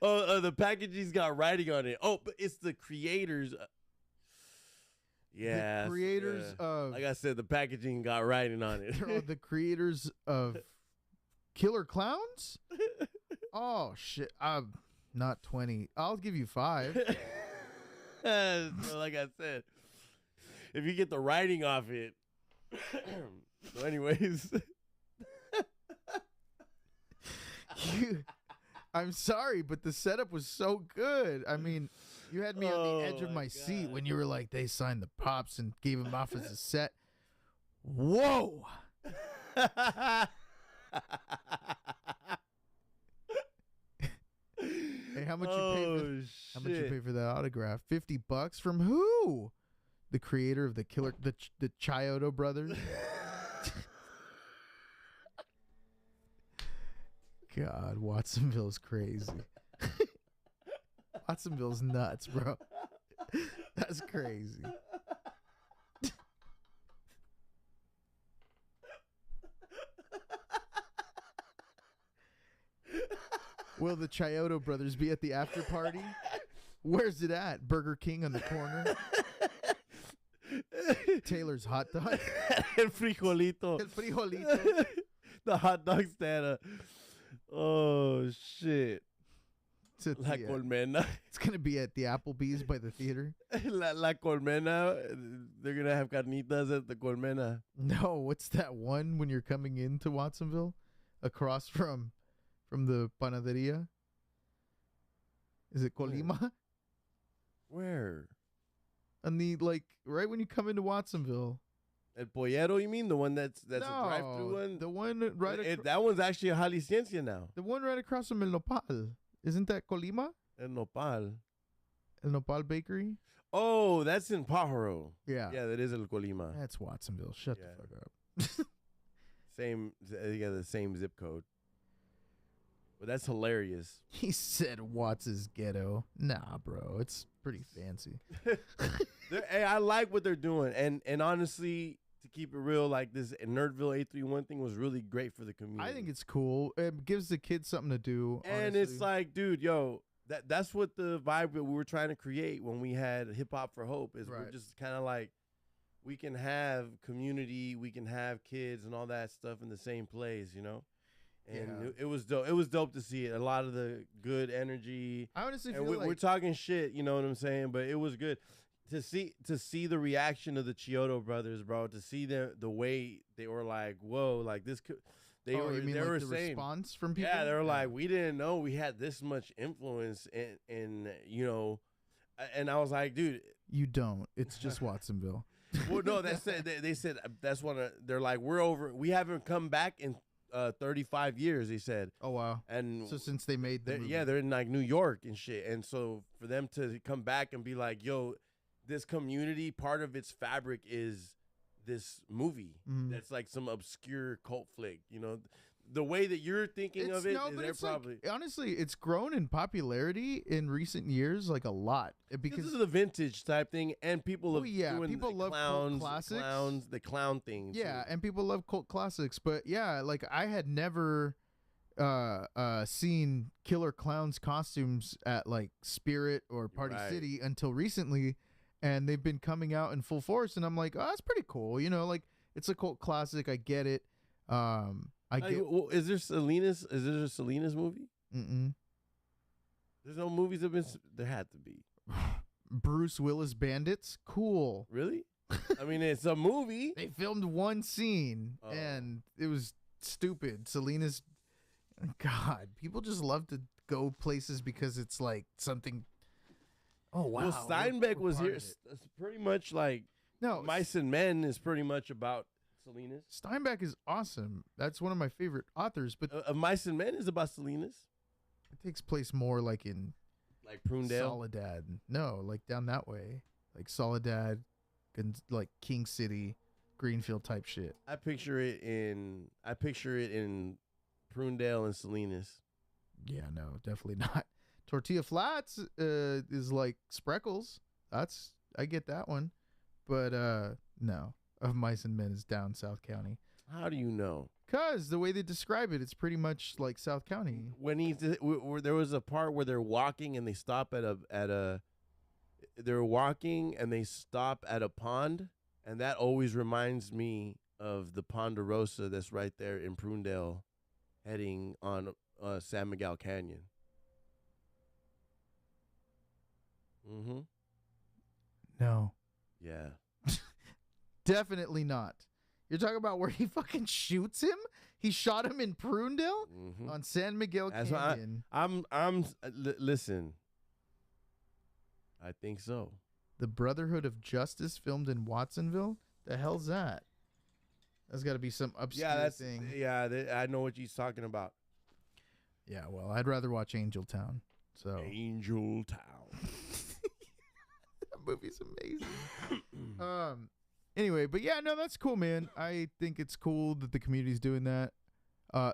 Oh, the packaging's got writing on it. Oh, but it's the creators. Yeah, the creators of, like I said, the packaging got writing on it. the creators of Killer Clowns. Oh shit! I'm not 20. I'll give you 5. So, like I said, if you get the writing off it. So, anyways, I'm sorry, but the setup was so good. I mean, you had me on the edge of my seat when you were like, they signed the pops and gave them off as a set. Whoa! Hey, how much you pay for that autograph? $50 from who? The creator of the Chiodo Brothers. God, Watsonville's crazy. Watsonville's nuts, bro. That's crazy. Will the Chiodo Brothers be at the after party? Where's it at? Burger King on the corner? Taylor's hot dog? El frijolito. El frijolito. The hot dog stand. Oh, shit. La Colmena. It's going to be at the Applebee's by the theater. La Colmena. They're going to have carnitas at the Colmena. No, what's that one when you're coming into Watsonville? Across from the panaderia? Is it Colima? Where? On the, right when you come into Watsonville. El Pollero, you mean? The one that's no, a drive-through one? The one right that one's actually a Jalisciense now. The one right across from El Nopal. Isn't that Colima? El Nopal. El Nopal Bakery? Oh, that's in Pájaro. Yeah. Yeah, that is El Colima. That's Watsonville. Shut the fuck up. The same zip code. But that's hilarious. He said Watts' ghetto. Nah, bro. It's pretty fancy. Hey, I like what they're doing. And honestly, to keep it real, like this Nerdville 831 thing was really great for the community. I think it's cool. It gives the kids something to do. And honestly. it's like, dude, yo, that's what the vibe that we were trying to create when we had Hip Hop for Hope is right. We're just kind of like, we can have community, we can have kids and all that stuff in the same place, you know? And it was dope. It was dope to see it. A lot of the good energy. I honestly and feel we're talking shit, you know what I'm saying? But it was good to see the reaction of the Chiodo brothers, bro. To see the way they were like, whoa, like this could. They were the saying response from people. Yeah, they were like, we didn't know we had this much influence, and and I was like, dude, you don't. It's just Watsonville. Well, no, they said that's one of. They're like, we're over. We haven't come back in 35 years. They said. Oh wow! And so since they made the movie. they're in like New York and shit, and so for them to come back and be like, yo, this community, part of its fabric is this movie that's like some obscure cult flick, the way that you're thinking of it. No, but it's probably honestly, it's grown in popularity in recent years, like a lot. Because this is a vintage type thing, and people love people love cult classics, the clown things. Yeah, and people love cult classics. But yeah, like I had never seen killer clowns costumes at like Spirit or Party City until recently. And they've been coming out in full force, and I'm like, oh, that's pretty cool. Like it's a cult classic. I get it. Is there Selena's movie? Mm-mm. There's no movies that have been. There had to be. Bruce Willis Bandits, cool. Really? I mean, it's a movie. They filmed one scene, and it was stupid. Selena's. God, people just love to go places because it's like something. Oh wow! Well, Steinbeck was here. It's pretty much like Mice and Men is pretty much about Selena's. Steinbeck is awesome. That's one of my favorite authors. But Mice and Men is about Selena's. It takes place more like in Prunedale, Soledad. No, like down that way, like Soledad, and like King City, Greenfield type shit. I picture it in Prunedale and Selena's. Yeah, no, definitely not. Tortilla Flats is like Spreckles. I get that one. But no. Of Mice and Men is down South County. How do you know? Because the way they describe it, it's pretty much like South County. When there was a part where they're walking and they stop they're walking and they stop at a pond, and that always reminds me of the Ponderosa that's right there in Prunedale, heading on San Miguel Canyon. Mm-hmm. No. Yeah. Definitely not. You're talking about where he fucking shoots him? He shot him in Prunedale on San Miguel Canyon. Listen. I think so. The Brotherhood of Justice filmed in Watsonville? The hell's that? That's got to be some obscure thing. Yeah, I know what he's talking about. Yeah, well, I'd rather watch Angel Town. So Angel Town. That movie's amazing. Anyway, but yeah, no, that's cool, man. I think it's cool that the community's doing that.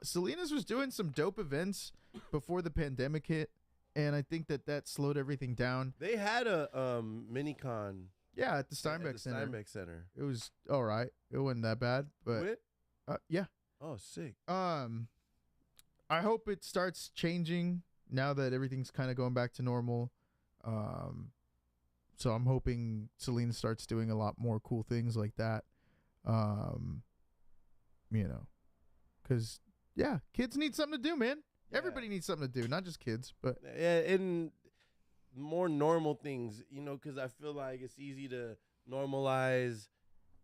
Selena's was doing some dope events before the pandemic hit, and I think that slowed everything down. They had a mini-con. Yeah, at the Steinbeck Center. Steinbeck Center. It was all right. It wasn't that bad, but yeah. Oh, sick. I hope it starts changing now that everything's kind of going back to normal. So I'm hoping Selena starts doing a lot more cool things like that. Because kids need something to do, man. Yeah. Everybody needs something to do, not just kids, but and more normal things, because I feel like it's easy to normalize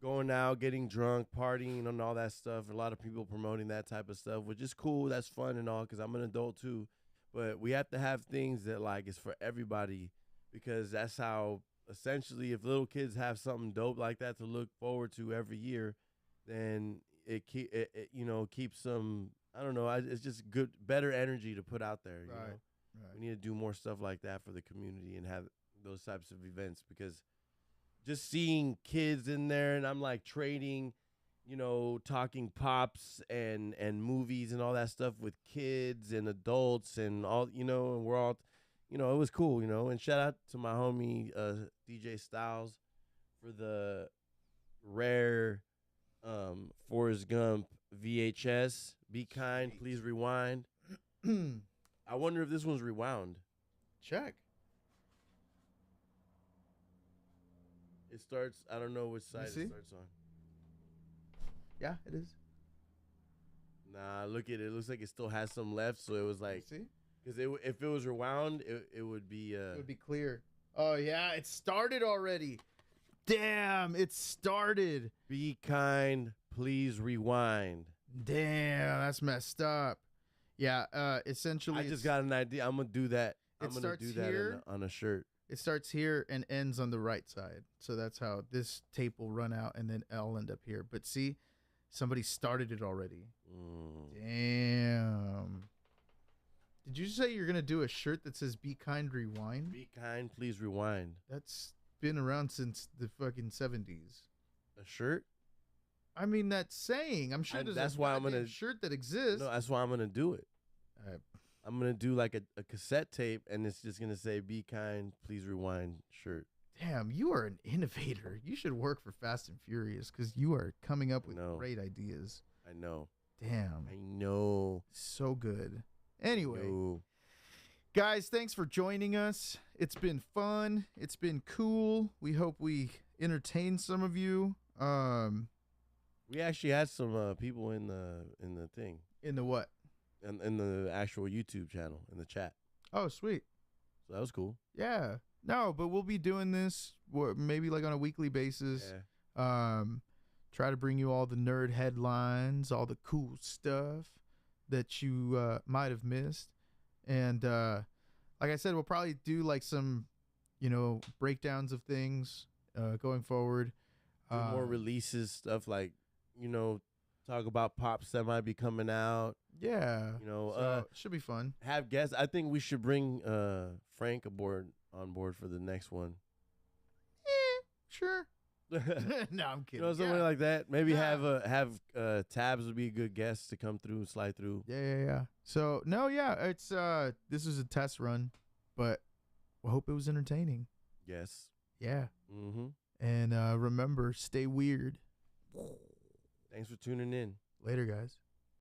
going out, getting drunk, partying, and all that stuff. A lot of people promoting that type of stuff, which is cool. That's fun and all, because I'm an adult too. But we have to have things that like is for everybody, because that's how essentially if little kids have something dope like that to look forward to every year, then it keeps them. I don't know. It's just good, better energy to put out there. Right. We need to do more stuff like that for the community and have those types of events, because just seeing kids in there, and I'm like trading, talking pops and movies and all that stuff with kids and adults and all, and we're all, it was cool, and shout out to my homie, DJ Styles, for the rare Forrest Gump VHS. Be kind, please rewind. I wonder if this one's rewound. Check. It starts, I don't know which side it starts on. Yeah, it is. Nah, look at it. It looks like it still has some left. So it was like, See? because if it was rewound, it would be. It would be clear. Oh, yeah. It started already. Damn. It started. Be kind. Please rewind. Damn. That's messed up. Yeah. Essentially, I just got an idea. I'm going to do that. I'm going to do that here. on a shirt. It starts here and ends on the right side. So that's how this tape will run out, and then I'll end up here. But see, somebody started it already. Damn. Did you say you're going to do a shirt that says Be Kind, Rewind? Be kind, please rewind. That's been around since the fucking 70s. A shirt? I mean, that saying. I'm sure there's a shirt that exists. No, that's why I'm going to do it. I'm going to do like a cassette tape, and it's just going to say, Be kind, please rewind shirt. Damn, you are an innovator. You should work for Fast and Furious because you are coming up with great ideas. I know. Damn. I know. So good. Anyway, guys, thanks for joining us. It's been fun. It's been cool. We hope we entertained some of you. We actually had some people in the thing. In the what? In the actual YouTube channel, in the chat. Oh, sweet. So that was cool. Yeah. No, but we'll be doing this maybe like on a weekly basis. Yeah. Try to bring you all the nerd headlines, all the cool stuff that you might have missed. And like I said, we'll probably do like some, breakdowns of things going forward. More releases, stuff like, talk about pops that might be coming out. Yeah. So should be fun. Have guests. I think we should bring Frank on board for the next one. Sure. No, I'm kidding. Something like that. Maybe have Tabs would be a good guest to come through and slide through. Yeah. So it's this is a test run, but I hope it was entertaining. Yes. Yeah. Mm-hmm. And remember, stay weird. Thanks for tuning in. Later, guys.